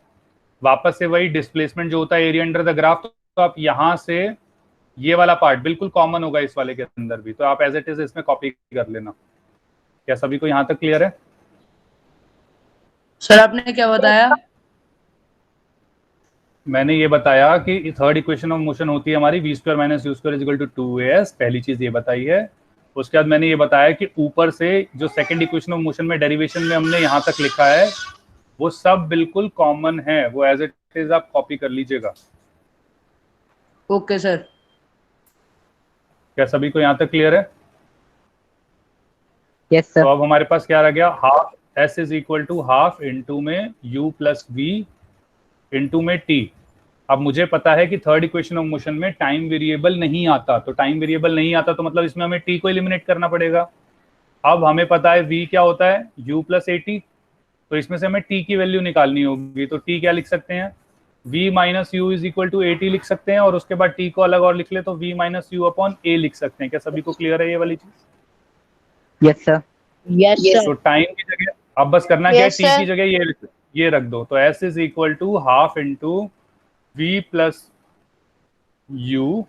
A: वापस से वही डिस्प्लेसमेंट जो होता है एरिया अंडर द ग्राफ, तो आप यहाँ से ये वाला पार्ट बिल्कुल कॉमन होगा इस वाले के अंदर भी, तो आप एज इट इज इसमें कॉपी कर लेना। क्या सभी को यहाँ तक क्लियर है?
B: सर आपने क्या बताया?
A: मैंने ये बताया कि थर्ड इक्वेशन ऑफ मोशन होती है हमारी v square minus u square is equal to 2as। पहली चीज ये बताई है। उसके बाद मैंने ये बताया कि ऊपर से जो सेकंड इक्वेशन ऑफ मोशन में डेरिवेशन में हमने यहाँ तक लिखा है वो सब बिल्कुल कॉमन है, वो एज इट इज आप कॉपी कर लीजिएगा।
B: Okay sir.
A: क्या सभी को यहाँ तक क्लियर है?
I: Yes sir.
A: तो अब हमारे पास क्या रह गया, half s is equal to half into में u प्लस v इंटू में t। अब मुझे पता है कि थर्ड इक्वेशन ऑफ मोशन में टाइम वेरिएबल नहीं आता, तो टाइम वेरिएबल नहीं आता तो मतलब इसमें हमें t को एलिमिनेट करना पड़ेगा। अब हमें पता है v क्या होता है, u प्लस at, तो इसमें से हमें t की वैल्यू निकालनी होगी। तो t क्या लिख सकते हैं, v minus u is equal to at लिख सकते हैं, और उसके बाद t को अलग और लिख ले तो v minus you upon a लिख सकते हैं। क्या सभी को क्लियर है ये वाली चीज?
I: Yes sir.
F: Yes sir.
A: तो टाइम की जगह अब बस करना क्या है, t की जगह ये रख दो, तो s is equal to half into v plus u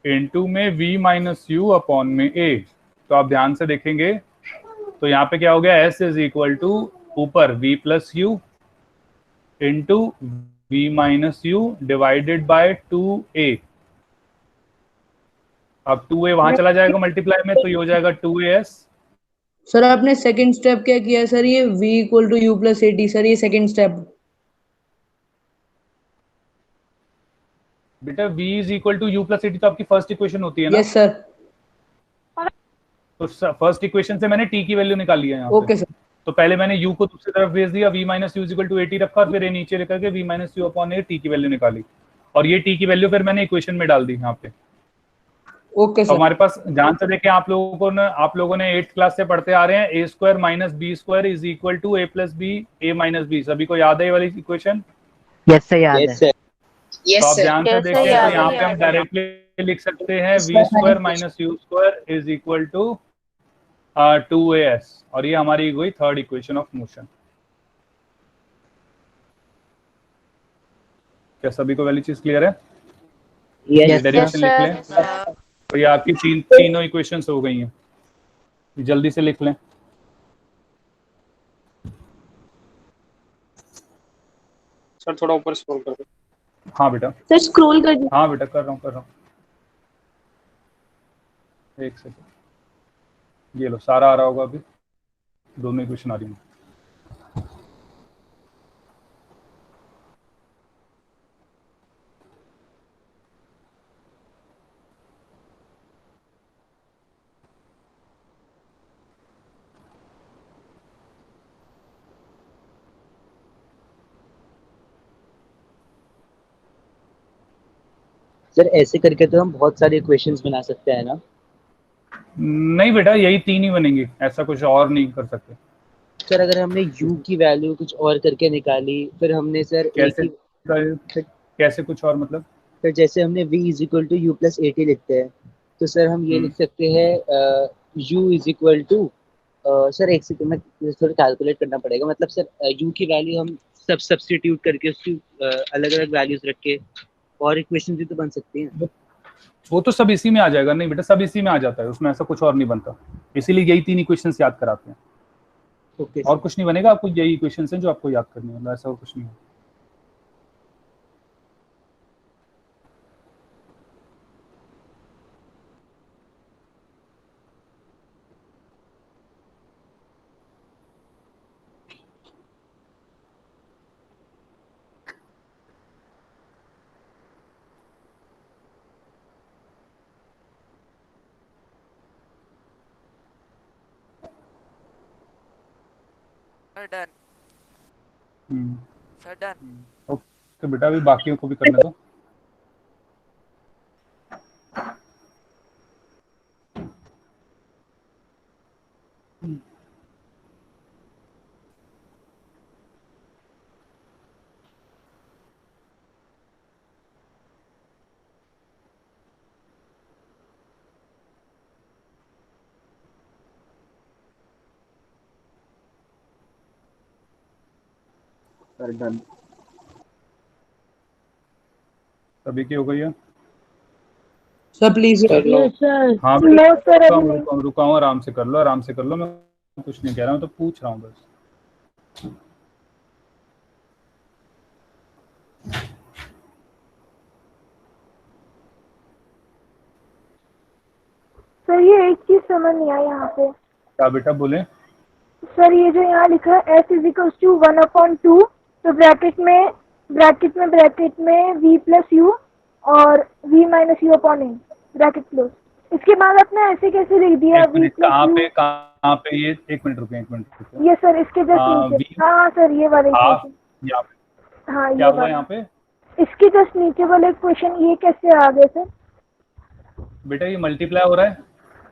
A: into में v माइनस यू अपॉन में a। तो आप ध्यान से देखेंगे तो यहाँ पे क्या हो गया, s इज इक्वल टू ऊपर v plus you into v minus u divided bye 2a। अब 2a वहां चला जाएगा मल्टीप्लाई में, तो ये हो जाएगा 2as।
B: सर आपने सेकंड स्टेप क्या किया सर, ये v equal to u plus a t, sir ये सेकंड स्टेप।
A: बेटा v is equal to u plus a t तो आपकी फर्स्ट इक्वेशन होती है ना?
B: Yes sir.
A: तो फर्स्ट इक्वेशन से मैंने t की वैल्यू निकाली है यहाँ पे।
B: Okay sir.
A: तो पहले मैंने u को दूसरी तरफ भेज दिया, v minus u is equal to 80 रखा, और फिर ये नीचे लिखा के v minus you upon a t की वैल्यू निकाली, और ये t की वैल्यू फिर मैंने इक्वेशन में डाल दी यहाँ पे।
B: ओके
A: तो
B: सर।
A: हमारे पास ध्यान से देखें, आप लोगों ने 8th क्लास से पढ़ते आ रहे हैं a square minus b square is equal to a plus b a minus b. सभी को याद है ये वाली इक्वेशन?
I: यस सर, याद है।
A: तो आप ध्यान से देखें तो यहाँ पे हम डायरेक्टली लिख सकते हैं v square minus u square is equal to 2as, और ये हमारी हुई थर्ड इक्वेशन ऑफ मोशन। क्या सभी को वाली चीज क्लियर है?
I: Yes,
A: डेरिवेशन लिख लें, तो ये आपकी तीनों इक्वेशंस हो गई हैं, जल्दी से लिख लें।
D: सर थोड़ा ऊपर स्क्रॉल कर दो।
A: हाँ बेटा,
F: सर स्क्रॉल कर दीजिए।
A: हाँ बेटा, कर रहा हूँ। एक सेकंड, ये लो, सारा आ रहा होगा अभी, दोनों इक्वेशन आ रही हैं।
E: सर ऐसे करके तो हम बहुत सारे इक्वेशंस बना सकते हैं ना?
A: नहीं बेटा, यही तीन ही बनेंगी, ऐसा कुछ और नहीं कर सकते।
E: सर अगर हमने u की वैल्यू कुछ और करके निकाली, फिर हमने सर
A: कैसे कुछ और मतलब?
E: सर जैसे हमने v is equal to u plus a t लिखते हैं, तो सर हम ये लिख सकते हैं u is equal to, sir एक सेकंड में थोड़ा कैलकुलेट करना पड़ेगा, मतलब सर u की वैल्यू हम सब सब्स्टिट्यूट करके उसकी अलग अलग वैल्यूज रख के और इक्वेशन भी तो बन सकती हैं।
A: वो तो सब इसी में आ जाएगा। नहीं बेटा, सब इसी में आ जाता है, उसमें ऐसा कुछ और नहीं बनता, इसीलिए यही तीन इक्वेशंस याद कराते हैं।
E: ओके,
A: और कुछ नहीं बनेगा, आपको यही इक्वेशंस हैं जो आपको याद करनी है, ऐसा और कुछ नहीं है।
K: Done sir, done.
A: ओके बेटा, अभी बाकियों को भी करने दो।
E: डन।
A: सभी की हो गई है?
B: Sir please.
A: हाँ बेटा, रुका हूँ, आराम से कर लो, आराम से कर लो, मैं कुछ नहीं कह रहा हूँ, तो पूछ रहा हूँ बस।
C: सर ये एक चीज समझ नहीं आई यहाँ पे।
A: क्या बेटा, बोले?
C: सर ये जो यहाँ लिखा है s इज इक्वल टू 1/2, तो ब्रैकेट में v प्लस यू और v minus you upon A, bracket close. इसके बाद आपने ऐसे कैसे लिख दिया?
A: कहाँ पे ये? एक मिनट रुके।
C: ये सर इसके जस्ट नीचे। हाँ सर, ये वाले इक्वेशन। हाँ
A: क्या हुआ यहाँ पे?
C: इसके जस्ट नीचे वाले इक्वेशन ये कैसे आ गए सर?
A: बेटा ये मल्टीप्लाई हो रहा है,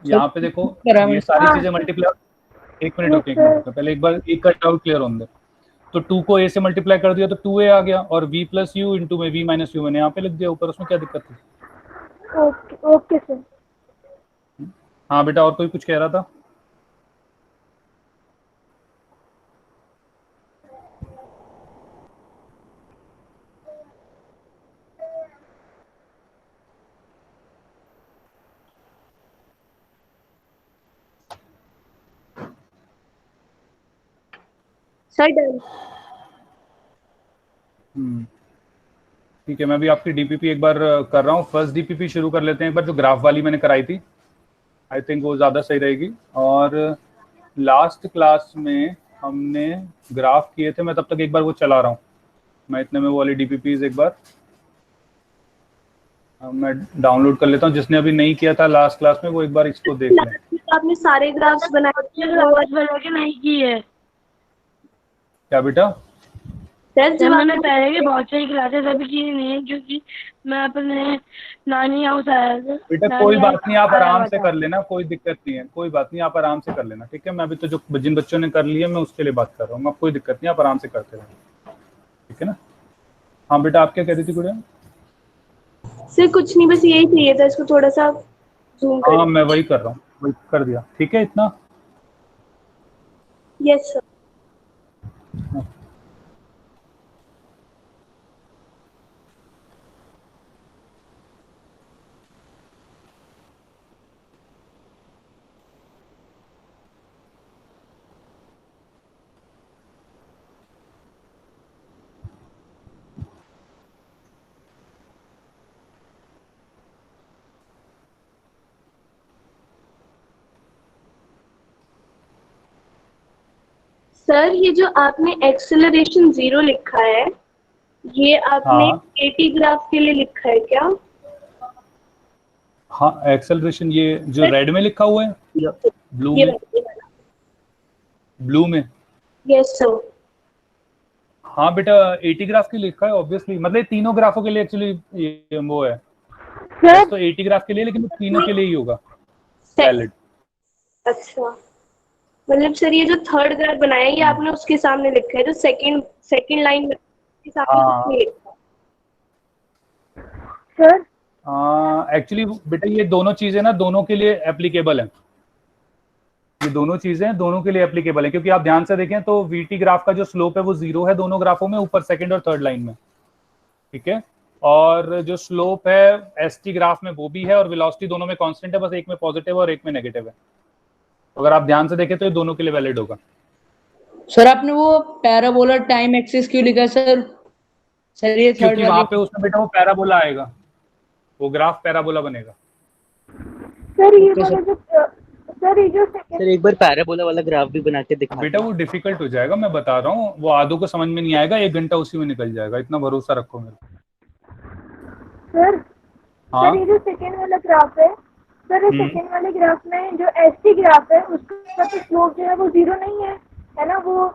A: यहाँ पे देखो, ये सारी चीजें मल्टीप्लाई। एक मिनट रुके, पहले एक बार एक का डाउट क्लियर होने दे। तो 2 को a से मल्टीप्लाई कर दिया तो 2a आ गया, और v प्लस यू इंटू में v माइनस यू मैंने यहाँ पे लिख दिया ऊपर, उसमें क्या दिक्कत थी?
C: Okay sir.
A: हाँ बेटा, और कोई कुछ कह रहा था?
F: Sir done.
A: ठीक है, मैं भी आपकी डीपीपी एक बार कर रहा हूँ। फर्स्ट डीपीपी शुरू कर लेते हैं एक बार, जो ग्राफ वाली मैंने कराई थी, आई थिंक वो ज़्यादा सही रहेगी। और लास्ट क्लास में हमने ग्राफ किए थे, मैं तब तक एक बार वो चला रहा हूँ, मैं इतने में वो वाली डीपीपीज एक बार मैं डाउनलोड कर लेता हूँ। जिसने अभी नहीं किया था लास्ट क्लास में, वो एक बार इसको देख लें।
F: आपने सारे ग्राफ्स बनाए
H: नहीं की है
A: क्या बेटा?
F: सर जब
H: मैंने पहले के बहुत सारी क्लासेस अभी की नहीं है, क्योंकि मैं अपने नानी हाउस आया था।
A: बेटा कोई बात नहीं, आप आराम से कर लेना, कोई दिक्कत नहीं है, कोई बात नहीं, आप आराम से कर लेना, ठीक है। मैं अभी तो जो जिन बच्चों ने कर लिया मैं उसके लिए बात कर रहा हूँ, आप कोई दिक्कत नहीं, आप आराम से करते रहें, ठीक है ना। हाँ बेटा, आप क्या कह रही थी गुड़िया?
F: सर कुछ नहीं, बस यही चाहिए था, इसको थोड़ा सा जूम कर।
A: हाँ मैं वही कर रहा हूँ, वही कर दिया, ठीक है। इतना
F: यस सर। सर ये जो आपने एक्सेलरेशन 0 लिखा है, ये आपने
A: हाँ।
F: एटी ग्राफ के लिए लिखा है क्या?
A: हाँ, एक्सेलरेशन ये जो रेड में लिखा हुआ है या ब्लू
F: ये
A: में? ब्लू में।
F: Yes sir.
A: हाँ बेटा, 80 ग्राफ के लिए लिखा है ऑब्वियसली, मतलब ये तीनों ग्राफों के लिए एक्चुअली वो है तो 80 ग्राफ के लिए, लेकिन तीनों के लिए ही होगा वैलिड।
F: अच्छा, मतलब सर ये जो थर्ड ग्राफ बनाया है ये आपने उसके सामने लिखा है, जो सेकंड लाइन के सामने
A: हाँ।
F: उसमें लिखा है।
H: सर
A: एक्चुअली बेटा ये दोनों चीजें ना दोनों के लिए एप्लीकेबल है, ये दोनों चीजें दोनों के लिए एप्लीकेबल है, क्योंकि आप ध्यान से देखें तो वीटी ग्राफ का जो स्लोप है वो 0 है दोनों ग्राफों में, ऊपर सेकंड और थर्ड लाइन में, ठीक है। और जो स्लोप है एसटी ग्राफ में वो भी है, और वेलोसिटी दोनों में कांस्टेंट है, बस एक में पॉजिटिव और एक में नेगेटिव है। अगर आप ध्यान से देखें तो ये दोनों के लिए वैलिड होगा।
B: सर आपने वो पैराबोला टाइम एक्सिस क्यों लिखा सर? सर ये थर्ड
A: क्योंकि वहां पे उसमें बेटा वो पैराबोला आएगा, वो ग्राफ पैराबोला बनेगा।
H: सर ये वाला जो सर ये जो सेकंड
E: सर एक बार पैराबोला वाला ग्राफ भी बना के दिखा।
A: बेटा वो डिफिकल्ट हो जाएगा, मैं बता रहा हूँ, वो आदों को समझ में नहीं आएगा, 1 घंटा उसी में निकल जाएगा, इतना भरोसा रखो मेरे को।
H: सर
A: हाँ?
H: सर ये जो सेकंड वाला ग्राफ है सर, ये सेकंड वाले ग्राफ में जो एसटी ग्राफ है उसका तो स्लोप जो है वो 0 नहीं है ना, वो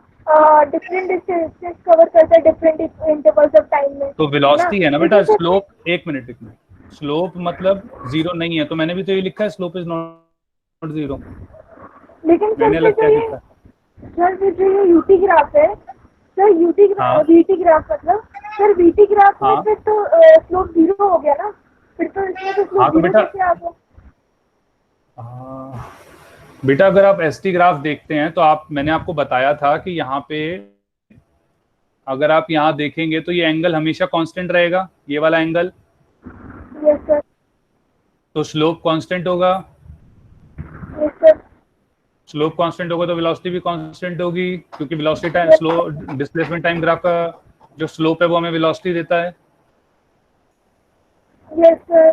H: डिफरेंट डिस्टेंस कवर करता है डिफरेंट इंटरवल्स ऑफ टाइम में।
A: तो वेलोसिटी है ना बेटा, स्लोप एक मिनट स्लोप मतलब 0 नहीं है, तो मैंने भी तो ये लिखा है स्लोप इज नॉट 0,
H: लेकिन
A: मैंने
H: सर
A: क्या लिखा है?
H: सर जो ये यूटी ग्राफ है सर,
A: हाँ।
H: वीटी ग्राफ मतलब सर वीटी ग्राफ में
A: हाँ।
H: फिर तो स्लोप 0 हो गया ना, फिर तो इसमें तो स्लोप
A: हाँ, तो
H: 0
A: बेटा
H: कैसे आ गया?
A: बेटा अगर आप एसटी ग्राफ देखते हैं तो मैंने आपको बताया था कि यहाँ पे अगर आप यहाँ देखेंगे तो ये एंगल हमेशा कांस्टेंट रहेगा, ये वाला एंगल।
H: Yes sir.
A: तो स्लोप कांस्टेंट होगा,
H: यस सर।
A: स्लोप कांस्टेंट होगा तो वेलोसिटी भी कांस्टेंट होगी, क्योंकि velocity time slow displacement time graph का जो स्लोप है वो हमें वेलोसिटी देता है।
H: Yes sir.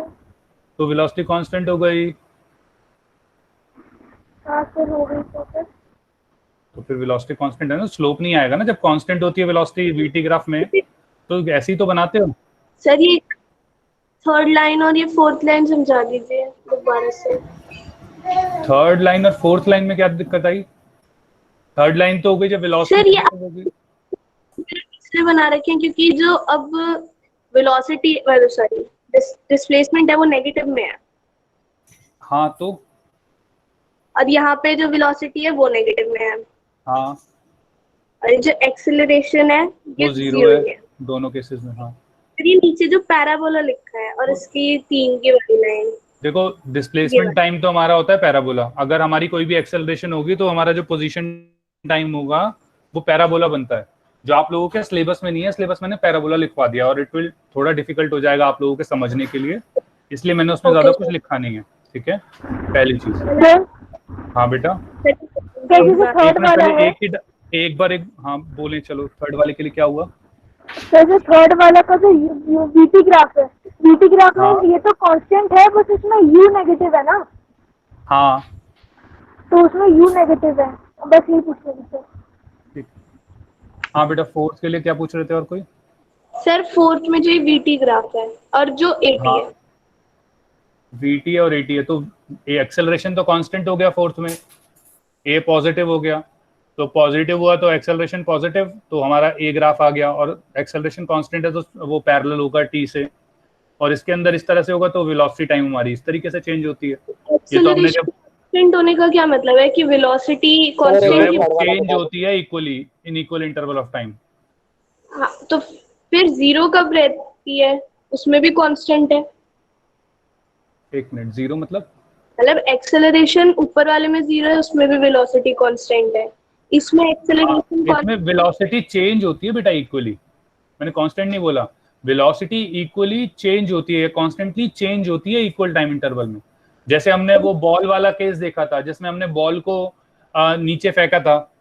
A: तो वेलोसिटी कांस्टेंट हो गई,
H: हाँ सर हो गई सर।
A: तो फिर वेलोसिटी कांस्टेंट है ना, स्लोप नहीं आएगा ना जब कांस्टेंट होती है वेलोसिटी वीटी ग्राफ में, तो ऐसे ही तो बनाते हो।
F: सर ये थर्ड लाइन और ये फोर्थ लाइन समझा दीजिए दोबारा से।
A: थर्ड लाइन और फोर्थ लाइन में क्या दिक्कत आई? थर्ड लाइन तो हो गई जब वेलोसिटी
F: सर ये इसलिए बना रखे हैं क्योंकि जो अब वेलोसिटी सॉरी डिस्प्लेसमेंट है वो नेगेटिव में है,
A: हाँ तो
F: और यहाँ पे जो वेलोसिटी है वो नेगेटिव में है,
A: हाँ
F: और जो एक्सेलरेशन है ये
A: वो 0
F: 0
A: है दोनों केसेस में। हाँ
F: फिर ये नीचे जो पैराबोला लिखा है और इसकी 3 की वाली लाइन,
A: देखो डिस्प्लेसमेंट टाइम तो हमारा होता है पैराबोला, अगर हमारी कोई भी एक्सेलरेशन होगी तो हमारा जो पोजीशन टाइम होगा वो पैराबोला बनता है, जो आप लोगों के सिलेबस में नहीं है। सिलेबस मैंने पैराबोला लिखवा दिया और इट विल थोड़ा डिफिकल्ट हो जाएगा आप लोगों के समझने के लिए, इसलिए मैंने उसमें ज्यादा कुछ लिखा नहीं है, ठीक है। पहली चीज। हाँ बेटा हाँ बोले, चलो थर्ड वाले के लिए क्या हुआ?
H: सर जो थर्ड वाला का जो वीटी ग्राफ है, वीटी ग्राफ
A: हाँ।
H: में ये तो कांस्टेंट है, बस इसमें यू नेगेटिव है ना।
A: हाँ
H: तो उसमें यू नेगेटिव है, बस यही पूछ रही थी।
A: ठीक। हाँ बेटा फोर्थ के लिए क्या पूछ रहे थे और कोई?
F: सर फोर्थ में जो ये वीटी ग्राफ है और जो 80
A: हाँ।
F: है,
A: वीटी और 80 है तो ए एक्सेलरेशन तो कांस्टेंट हो गया फोर्थ में, ए पॉजिटिव हो गया, तो पॉजिटिव हुआ तो एक्सेलरेशन पॉजिटिव, तो हमारा ए ग्राफ आ गया, और एक्सेलरेशन कांस्टेंट है तो वो पैरेलल होगा टी से, और इसके अंदर इस तरह से होगा तो वेलोसिटी टाइम हमारी इस तरीके से चेंज होती है। ये तो हमने जब
F: कांस्टेंट होने का क्या मतलब है कि वेलोसिटी कांस्टेंट
A: चेंज होती है equally in equal interval of time.
F: हाँ, तो फिर 0 कब रहती है? उसमें भी कांस्टेंट है।
A: एक मिनट, 0 मतलब
F: एक्सेलरेशन ऊपर वाले में 0 है, उसमें भी वेलोसिटी कांस्टेंट है। इसमें एक्सेलरेशन
A: इसमें वेलोसिटी चेंज होती है बेटा इक्वली, मैंने कांस्टेंट नहीं बोला, वेलोसिटी इक्वली चेंज होती है, कॉन्स्टेंटली चेंज होती है इक्वल टाइम इंटरवल में। जैसे हमने वो बॉल वाला केस देखा था जिसमें हमने बॉल को नीचे फेंका था,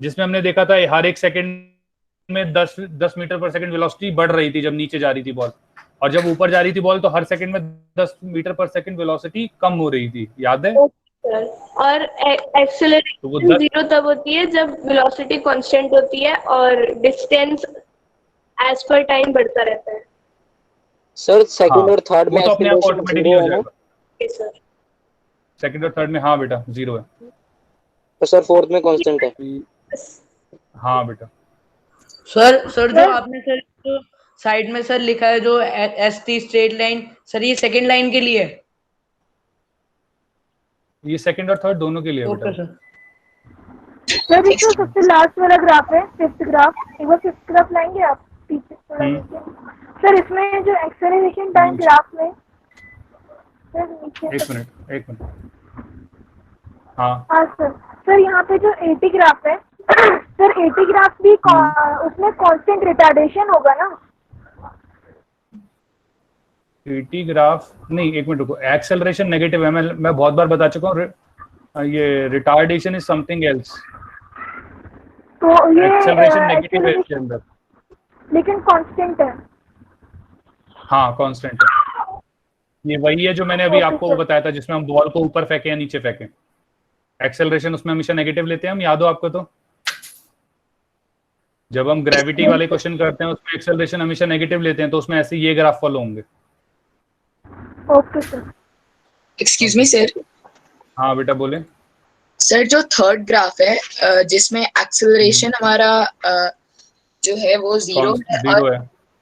A: जिसमें हमने देखा था हर एक सेकंड में 10 मीटर पर सेकंड वेलोसिटी बढ़ रही थी जब नीचे जा रही थी बॉल, और जब ऊपर जा रही थी बॉल तो हर सेकंड में 10 मीटर पर सेकंड वेलोसिटी कम हो रही थी, याद है?
F: और एक्सेलरेशन जीरो तब होती है जब वेलोसिटी कांस्टेंट होती है और डिस्टेंस एज पर टाइम बढ़ता रहता है।
L: सर सेकंड और थर्ड में
A: वो तो अपने आप
L: एक्सेलरेशन
A: ऑटोमेटिकली
L: जीरो
A: हो
L: है ना?
A: जाएगा।
F: सर
A: सेकंड और थर्ड में हाँ बेटा जीरो है।
L: तो सर फोर्थ में कांस्टेंट है।
A: हाँ बेटा।
B: सर जो आपने सर जो साइड में सर लिखा है जो एसटी स्ट्रेट लाइन, सर ये सेकंड लाइन के लिए है?
A: ये सेकंड और थर्ड दोनों के लिए बेटा।
H: सर ये तो सबसे लास्ट वाला ग्राफ है, फिफ्थ ग्राफ, एक बार फिफ्थ ग्राफ लाएंगे आप पीछे थोड़ा नीचे। सर इसमें जो एक्सेलरेशन टाइम ग्राफ में सर नीचे
A: एक मिनट
H: हाँ सर यहाँ पे जो 80 ग्राफ है सर 80 ग्राफ भी उसमें कांस्टेंट रिटार्डेशन होगा ना?
A: 80 ग्राफ नहीं, एक मिनट रुको, एक्सेलरेशन नेगेटिव है, मैं बहुत बार बता चुका हूँ, ये रिटार्डेशन इज समथिंग एल्स।
H: तो ये
A: एक्सेलरेशन नेगेटिव है इसके अंदर,
H: लेकिन कांस्टेंट है।
A: हाँ कांस्टेंट है, ये वही है जो मैंने अभी आपको बताया था जिसमें हम बॉल को ऊपर फेंके या नीचे फेंके। एक्सेलरेशन उसमें हमेशा नेगेटिव लेते हैं हम, याद हो आपको? तो जब हम ग्रेविटी वाले क्वेश्चन करते हैं उसमें एक्सेलरेशन हमेशा नेगेटिव लेते हैं, तो उसमें ऐसे ये ग्राफ फॉलो होंगे।
H: Okay sir.
J: Excuse me sir.
A: हाँ बेटा बोले।
J: सर जो थर्ड ग्राफ है जिसमें एक्सेलरेशन हमारा जो है वो जीरो है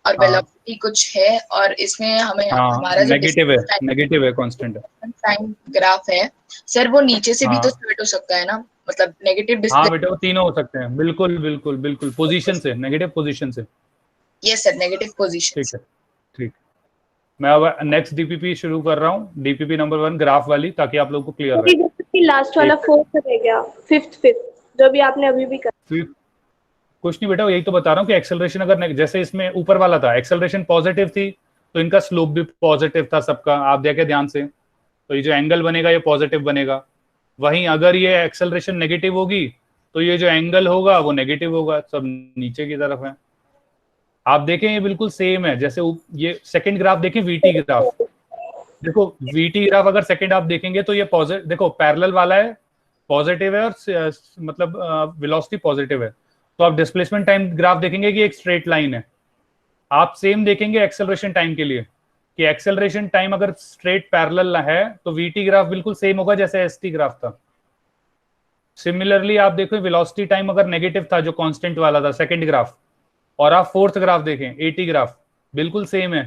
J: और वेलोसिटी कुछ है, और इसमें हमें हमारा जो
A: नेगेटिव है कांस्टेंट है
J: टाइम ग्राफ है सर, वो नीचे से भी तो स्टार्ट हो सकता है ना, मतलब नेगेटिव
A: हाँ बेटा वो तीनों हो सकते हैं, बिल्कुल बिल्कुल बिल्कुल, पोजीशन से, नेगेटिव पोजीशन से।
J: Yes sir, negative position.
A: ठीक है ठीक। मैं अब नेक्स्ट डीपीपी शुरू कर रहा हूँ, डीपीपी नंबर 1 ग्राफ वाली, ताकि आप लोगों को क्लियर रहे।
F: लास्ट वाला फोर्थ रह गया, फिफ्थ जो भी आपने अभी भी कहा।
A: कुछ नहीं बेटा, यही तो बता रहा हूँ कि एक्सेलरेशन अगर जैसे इसमें ऊपर वाला था एक्सेलरेशन पॉजिटिव थी तो इनका स्लोप भी पॉजिटिव था सबका, आप देखें ध्यान से, तो ये जो एंगल बनेगा ये पॉजिटिव बनेगा। वहीं अगर ये एक्सेलरेशन नेगेटिव होगी तो ये जो एंगल होगा वो नेगेटिव होगा, सब नीचे की तरफ है। आप देखें ये बिल्कुल सेम है, जैसे ये सेकंड ग्राफ देखें वीटी ग्राफ, देखो वीटी ग्राफ अगर सेकंड आप देखेंगे तो ये पॉजिटिव, देखो पैरेलल वाला है, पॉजिटिव है और मतलब वेलोसिटी पॉजिटिव है। तो आप डिस्प्लेसमेंट टाइम ग्राफ देखेंगे कि एक स्ट्रेट लाइन है। आप सेम देखेंगे एक्सेलरेशन टाइम के लिए कि एक्सेलरेशन टाइम अगर स्ट्रेट पैरेलल है तो वीटी ग्राफ बिल्कुल सेम होगा जैसे एसटी ग्राफ था। सिमिलरली आप देखो वेलोसिटी टाइम अगर नेगेटिव था जो कांस्टेंट वाला था सेकंड ग्राफ, और आप फोर्थ ग्राफ देखें एटी ग्राफ बिल्कुल सेम है,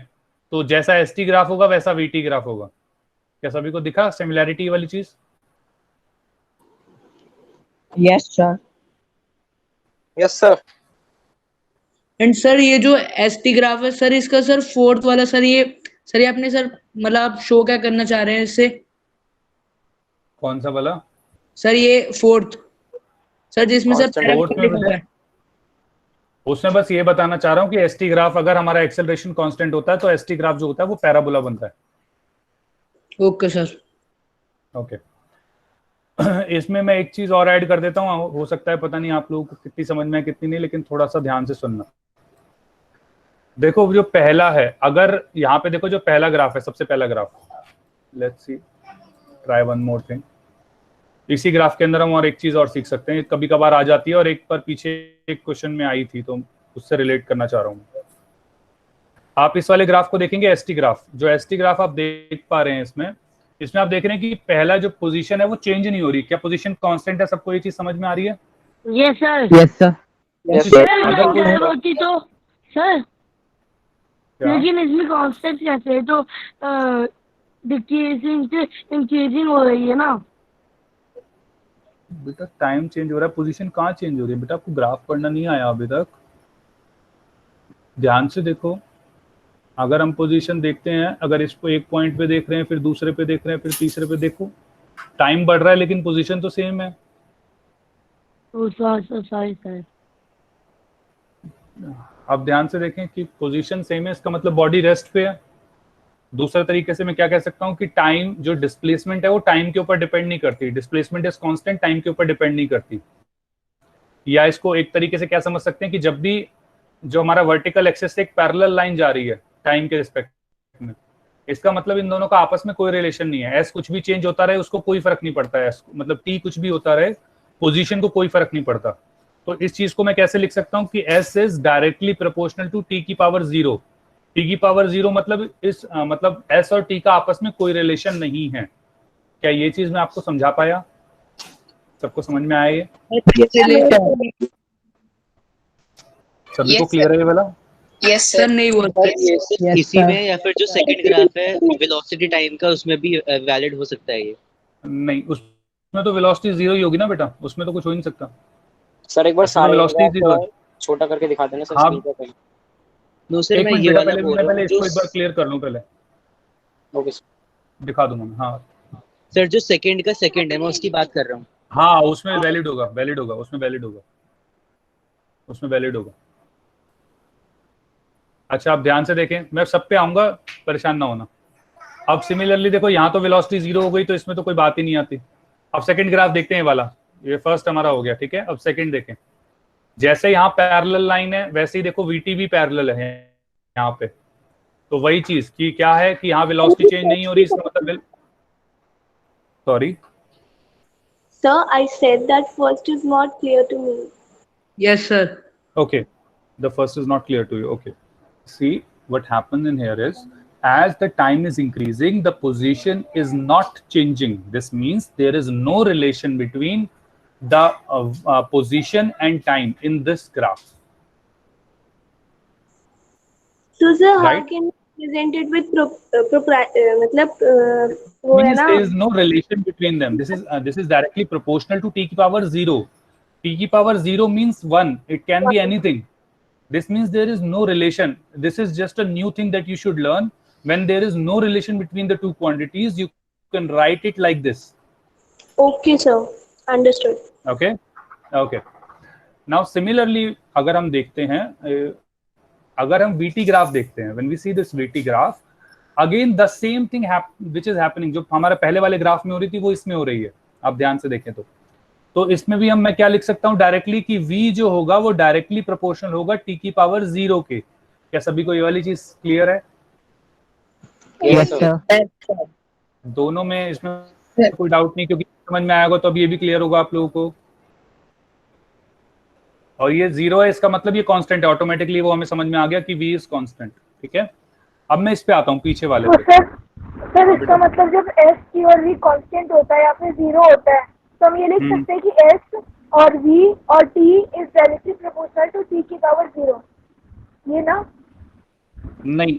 A: तो जैसा एसटी ग्राफ होगा वैसा वीटी ग्राफ होगा। क्या सभी को दिखा सिमिलैरिटी वाली चीज?
I: Yes sir.
L: Yes sir.
B: And sir ये जो एसटी ग्राफ है सर, इसका सर फोर्थ वाला सर ये आपने सर मतलब आप शो क्या करना चाह रहे हैं इससे?
A: कौन सा वाला
B: सर? ये फोर्थ सर जिसमें सर
A: लिखा है, उसमें बस ये बताना चाह रहा हूँ कि एसटी ग्राफ अगर हमारा एक्सेलरेशन कांस्टेंट होता है तो एसटी ग्राफ जो होता है वो पैराबोला बनता है।
B: Okay sir.
A: ओके इसमें मैं एक चीज और ऐड कर देता हूँ, हो सकता है पता नहीं आप लोगों को कितनी समझ में है कितनी नहीं, लेकिन थोड़ा सा ध्यान से सुनना। देखो जो पहला है, अगर यहाँ पे देखो जो पहला ग्राफ है, सबसे पहला graph, let's see try one more thing. इसी ग्राफ के अंदर हम और एक चीज और सीख सकते हैं, कभी कभार आ जाती है और एक बार पीछे एक क्वेश्चन में आई थी तो उससे रिलेट करना चाह रहा हूँ। आप इस वाले ग्राफ को देखेंगे एसटी ग्राफ, जो एसटी ग्राफ आप देख पा रहे हैं इसमें आप देख रहे हैं कि पहला जो पोजीशन है वो चेंज नहीं हो रही। क्या पोजीशन कांस्टेंट है? सबको ये चीज समझ में आ रही है?
M: Yes sir.
I: Yes sir.
A: अगर कोई
M: होती तो सर, लेकिन इसमें कांस्टेंट कैसे है? तो डिक्रीजिंग से इंक्रीजिंग हो रही है ना
A: बेटा। टाइम चेंज हो रहा है, पोजीशन कहाँ चेंज हो रही है बेटा? आपको ग्राफ पढ़ना नहीं आया अभी तक? ध्यान से देखो, अगर हम पोजीशन देखते हैं, अगर इसको एक पॉइंट पे देख रहे हैं, फिर दूसरे पे देख रहे हैं, फिर तीसरे पे, देखो टाइम बढ़ रहा है लेकिन पोजीशन तो सेम है।
M: Sorry sir.
A: अब ध्यान से देखें कि पोजीशन सेम है, इसका मतलब बॉडी रेस्ट पे है। दूसरे तरीके से मैं क्या कह सकता हूँ कि टाइम जो डिस्प्लेसमेंट है वो टाइम के ऊपर डिपेंड नहीं करती, डिस्प्लेसमेंट इज कांस्टेंट, टाइम के ऊपर डिपेंड नहीं करती। या इसको एक तरीके से क्या समझ सकते हैं कि जब भी जो हमारा वर्टिकल एक्सिस से एक पैरेलल लाइन जा रही है टाइम के रिस्पेक्ट में, इसका मतलब इन दोनों का आपस में कोई रिलेशन नहीं है। एस कुछ भी चेंज होता रहे उसको कोई फर्क नहीं पड़ता है, मतलब टी कुछ भी होता रहे पोजीशन को कोई फर्क नहीं पड़ता। तो इस चीज को मैं कैसे लिख सकता हूँ कि s is directly proportional to t की पावर 0। टी की पावर 0 मतलब मतलब एस और टी का आपस में कोई रिलेशन नहीं है। क्या ये चीज मैं आपको समझा पाया? सबको समझ में आया ये? सभी को क्लियर है ये वाला?
J: Yes sir.
B: नहीं हुआ
E: इसी में या फिर जो सेकंड ग्राफ है वेलोसिटी टाइम का, उसमें भी वैलिड हो सकता है ये?
A: नहीं, उसमें तो वेलोसिटी 0 ही होगी ना बेटा, उसमें तो कुछ हो ही नहीं सकता।
L: सर एक बार सारे
A: वेलोसिटी 0
L: छोटा करके दिखा देना सर
A: हाँ।
L: स्क्रीन पे।
E: नो सर, मैं
A: एक
E: ये
A: मिनट
E: वाला
A: पहले
E: बोल
A: मैं
E: रहा
A: पहले
E: हूँ
A: इसको एक बार क्लियर कर लूं पहले।
L: Okay sir.
A: दिखा दूंगा मैं। हाँ
E: सर, जो सेकंड का सेकंड है मैं उसकी बात कर रहा हूँ।
A: हाँ, उसमें वैलिड होगा, वैलिड होगा, उसमें वैलिड होगा, उसमें वैलिड होगा। अच्छा, आप ध्यान से देखें, मैं सब पे आऊंगा, परेशान ना होना। अब सिमिलरली देखो, यहाँ तो वेलोसिटी 0 हो गई तो इसमें तो कोई बात ही नहीं आती। अब सेकंड ग्राफ देखते हैं वाला, ये फर्स्ट हमारा हो गया, ठीक है। अब सेकंड देखें, जैसे यहाँ पैरेलल लाइन है वैसे ही देखो वीटी भी पैरेलल है यहाँ पे। तो वही चीज कि क्या है कि यहाँ वेलोसिटी चेंज नहीं हो रही, इसका मतलब sorry
F: Sir, I said that first is not clear to me.
B: Yes, sir.
A: Okay, the first is not clear to you. Okay, see what happens in here is, as the time is increasing, the position is not changing. This means there is no relation between the position and time in this graph.
F: So, sir, how
A: Right?
F: can we present it with
A: Means there is no relation between them. This is directly proportional to t की power 0. t की power 0 means 1. It can be anything. This means there is no relation. This is just a new thing that you should learn. When there is no relation between the two quantities, you can write it like this.
F: Okay, sir. Understood.
A: Okay. Okay. Now similarly, अगर हम देखते हैं, अगर हम VT graph देखते हैं, when we see this VT graph, again the same thing which is happening, जो हमारे पहले वाले ग्राफ में हो रही थी वो इसमें हो रही है। आप ध्यान से देखें तो इसमें भी मैं क्या लिख सकता हूँ डायरेक्टली कि V जो होगा वो डायरेक्टली प्रोपोर्शनल होगा टी की पावर 0 के। क्या सभी को ये वाली चीज क्लियर है?
I: Yes sir.
A: दोनों में इसमें कोई डाउट नहीं, क्योंकि समझ में आएगा तो अब ये भी क्लियर होगा आप लोगों को। और ये 0 है, इसका मतलब ये कांस्टेंट है, ऑटोमेटिकली वो हमें समझ में आ गया कि V इज कांस्टेंट। ठीक है, अब मैं इस पे आता हूँ पीछे वाले पे।
H: सर इसका मतलब जब एस टी और वी कांस्टेंट होता है या फिर 0 होता है तो हम ये लिख सकते हैं कि एस और वी और t is directly proportional to t की पावर 0, ये ना?
A: नहीं,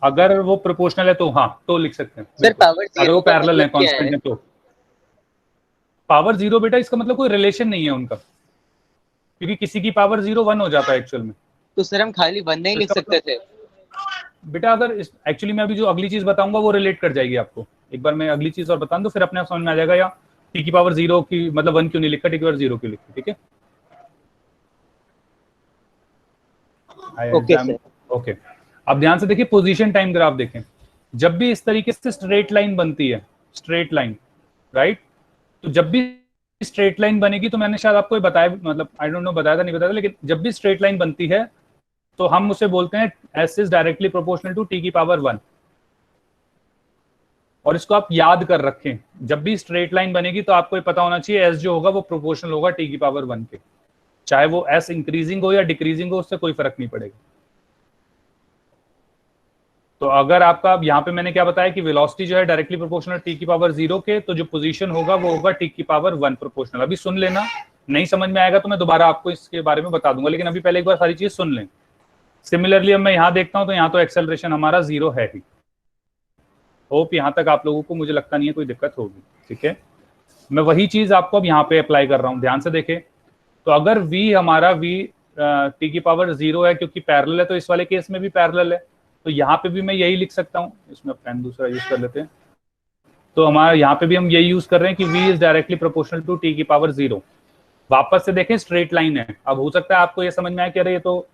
A: अगर वो प्रोपोर्शनल है तो हाँ, तो लिख सकते हैं
E: सर। पावर 0
A: अगर वो पैरेलल है, कांस्टेंट है तो पावर 0 बेटा, इसका मतलब कोई रिलेशन नहीं है उनका, क्योंकि किसी की पावर 0 1 हो जाता है एक्चुअल में।
E: तो सर हम खाली 1 नहीं लिख सकते थे
A: बेटा? अगर एक्चुअली मैं अभी जो अगली चीज बताऊंगा वो रिलेट कर जाएगी आपको। एक बार मैं अगली चीज और बता दूं, फिर अपने आप समझ में आ जाएगा, या टी की पावर 0 की मतलब 1 क्यों नहीं लिखा, टी की पावर 0 क्यों लिखा। ठीक है, ओके। अब ध्यान से देखिए, पोजीशन टाइम ग्राफ देखें। जब भी इस तरीके से स्ट्रेट लाइन बनती है, स्ट्रेट लाइन, राइट, तो जब भी स्ट्रेट लाइन बनेगी, तो मैंने शायद आपको ये बताया, मतलब आई डोंट नो बताया था नहीं बताया था, लेकिन जब भी स्ट्रेट लाइन बनती है तो हम उसे बोलते हैं s is directly proportional to t की पावर 1। और इसको आप याद कर रखें, जब भी स्ट्रेट लाइन बनेगी तो आपको ये पता होना चाहिए एस जो होगा वो प्रोपोर्शनल होगा टी की पावर 1 के, चाहे वो एस इंक्रीजिंग हो या डिक्रीजिंग हो, उससे कोई फर्क नहीं पड़ेगा। तो अगर आपका यहाँ पे मैंने क्या बताया कि वेलोसिटी जो है डायरेक्टली प्रोपोर्शनल टी की पावर 0 के, तो जो पोजीशन होगा वो होगा टी की पावर 1 प्रोपोर्शनल। अभी सुन लेना, नहीं समझ में आएगा तो मैं दोबारा आपको इसके बारे में बता दूंगा, लेकिन अभी पहले एक बार सारी चीज सुन लें। सिमिलरली अब मैं यहाँ देखता हूँ तो यहाँ तो एक्सेलरेशन हमारा 0 है ही। होप यहाँ तक आप लोगों को मुझे लगता नहीं है कोई दिक्कत होगी। ठीक है, मैं वही चीज आपको अब यहाँ पे अप्लाई कर रहा हूँ, ध्यान से देखें। तो अगर v हमारा v टी की पावर 0 है, क्योंकि पैरेलल है, तो इस वाले केस में भी पैरेलल है, तो यहाँ पे भी मैं यही लिख सकता हूँ। इसमें पेन दूसरा यूज कर लेते हैं। तो हमारा यहाँ पे भी हम यही यूज कर रहे हैं कि v is directly proportional to t की पावर 0। वापस से देखें स्ट्रेट लाइन है। अब हो सकता है आपको ये समझ में आए कि अरे ये तो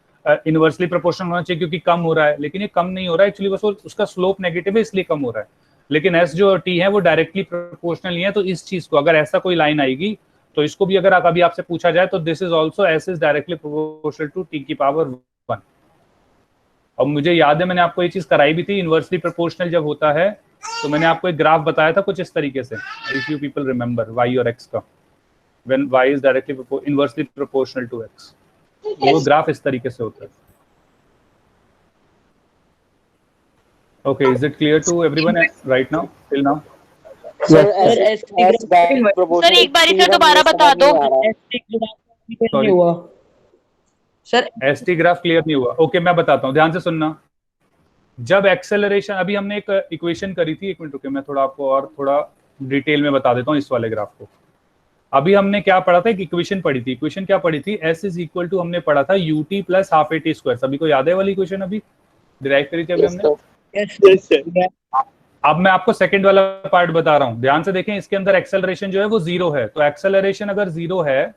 A: इनवर्सली प्रोपोर्शनल होना चाहिए क्योंकि कम हो रहा है, लेकिन ये कम नहीं हो रहा है एक्चुअली, बस उसका स्लोप नेगेटिव है इसलिए कम हो रहा है। लेकिन एस जो टी है वो डायरेक्टली प्रोपोर्शनल नहीं है। तो इस चीज को अगर ऐसा कोई लाइन आएगी तो इसको भी अगर कभी आपसे पूछा जाए तो this is also s is directly proportional to t की पावर 1। और मुझे याद है मैंने आपको ये चीज कराई भी थी, इनवर्सली प्रोपोर्शनल जब होता है तो मैंने आपको एक ग्राफ बताया था कुछ इस तरीके से, if you people remember, y और एक्स का, when y is directly inversely proportional to x, वो ग्राफ इस तरीके से होता है। Okay, is it clear to everyone right now, till now?
M: Sir एक बार इसे दोबारा बता दो।
B: सर
A: एसटी ग्राफ क्लियर नहीं हुआ। ओके मैं बताता हूँ, ध्यान से सुनना। जब एक्सेलरेशन, अभी हमने एक इक्वेशन करी थी, एक मिनट रुके मैं थोड़ा आपको और थोड़ा डिटेल में बता देता हूँ इस वाले ग्राफ को। अभी हमने क्या पढ़ा था, एक इक्वेशन पढ़ी थी। इक्वेशन क्या पढ़ी थी, एस इज इक्वल टू हमने पढ़ा था UT plus half a t square. सभी को याद है वाली इक्वेशन अभी डिराइव करी थी अभी हमने? अब मैं आपको सेकंड वाला पार्ट बता रहा हूं, ध्यान से देखें। इसके अंदर एक्सेलरेशन जो है वो 0 है, तो एक्सेलरेशन अगर 0 है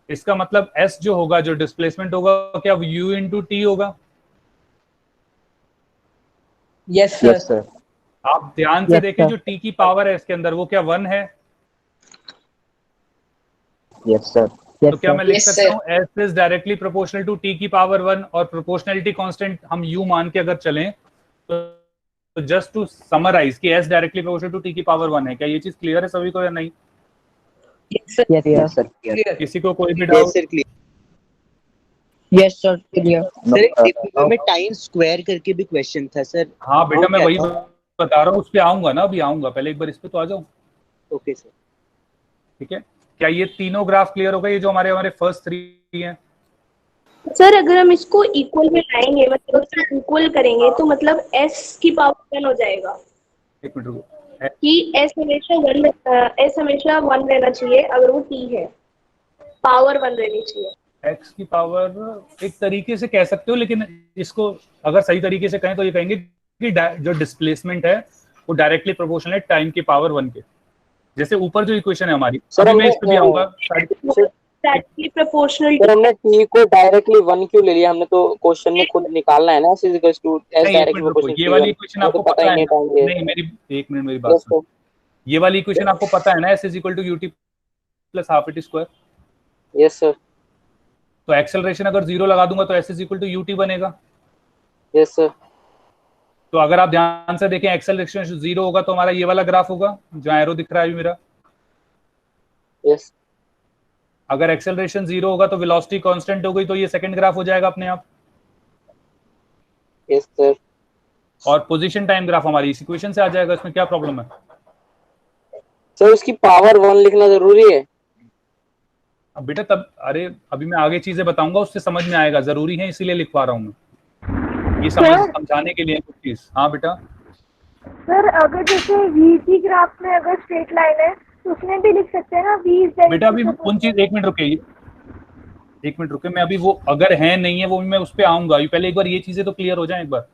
A: इसका मतलब s जो होगा, जो डिस्प्लेसमेंट होगा, क्या u इंटू टी होगा?
B: Yes sir.
A: आप ध्यान से देखें जो t की पावर है इसके अंदर वो क्या 1 है?
E: Yes sir.
A: तो क्या मैं लिख सकता हूँ s is directly proportional to t की पावर 1 और प्रोपोर्शनलिटी कांस्टेंट हम u मान के अगर चलें तो जस्ट टू समराइज कि s directly proportional to t की पावर 1 है। क्या ये चीज क्लियर है सभी को या नहीं?
E: Yes sir.
A: किसी को कोई भी doubt?
B: Yes sir clear.
E: Sir में टाइम स्क्वायर करके भी क्वेश्चन था सर।
A: हाँ बेटा मैं वही बता रहा हूँ, उस पे आऊंगा ना, अभी आऊंगा, पहले एक बार इस पे तो आ जाऊं।
E: Okay sir.
A: ठीक है, क्या ये तीनों ग्राफ क्लियर हो गए, ये जो हमारे फर्स्ट 3 हैं?
F: सर अगर हम इसको इक्वल में लाएंगे, मतलब इक्वल करेंगे तो मतलब s की पावर 1 हो जाएगा।
A: एक मिनट रुको,
F: कि s हमेशा 1 रहना चाहिए अगर वो t है, पावर 1 रहनी चाहिए।
A: x की पावर एक तरीके से कह सकते हो, लेकिन इसको अगर सही तरीके से कहें तो ये कहेंगे कि जो डिस्प्लेसमेंट है वो डायरेक्टली प्रोपोर्शनल है टाइम की पावर 1 के। जैसे ऊपर जो इक्वेशन है हमारी,
L: सर
A: मैं इस पे भी आऊंगा।
F: Directly proportional.
L: सर हमने t को डायरेक्टली 1 क्यों ले लिया? हमने तो क्वेश्चन में खुद निकालना है ना, s equals to s directly proportional.
A: ये वाली इक्वेशन आपको पता है? नहीं मेरी एक मिनट मेरी बात सुनो। ये वाली इक्वेशन आपको पता है ना, s is equal to ut plus half a t square.
L: Yes sir.
A: तो एक्सेलरेशन अगर 0 लगा दूंगा तो s is equal to ut बनेगा।
L: Yes sir.
A: तो अगर आप ध्यान से देखें एक्सेलरेशन 0 होगा तो हमारा ये वाला ग्राफ होगा जो एरो दिख रहा है मेरा।
L: यस।
A: अगर एक्सेलरेशन 0 होगा तो वेलोसिटी कांस्टेंट हो गई, तो ये सेकंड ग्राफ हो जाएगा अपने आप।
L: Yes sir.
A: और पोजीशन टाइम ग्राफ हमारी इस इक्वेशन से आ जाएगा, इसमें क्या प्रॉब्लम है?
L: सर उसकी पावर 1 लिखना जरूरी है?
A: अब बेटा तब, अरे अभी मैं आगे चीजें बताऊंगा उससे समझ में आएगा, जरूरी है इसीलिए लिखवा रहा हूँ मैं, ये समझाने के लिए कुछ चीज। हाँ बेटा।
H: सर अगर जैसे v की ग्राफ में अगर स्ट्रेट लाइन है तो उसमें भी लिख सकते हैं ना v।
A: बेटा अभी उन चीज, एक मिनट रुके, मैं अभी वो अगर है नहीं है वो भी मैं उस पर आऊंगा। अभी पहले एक बार ये चीजें तो क्लियर हो जाए एक बार।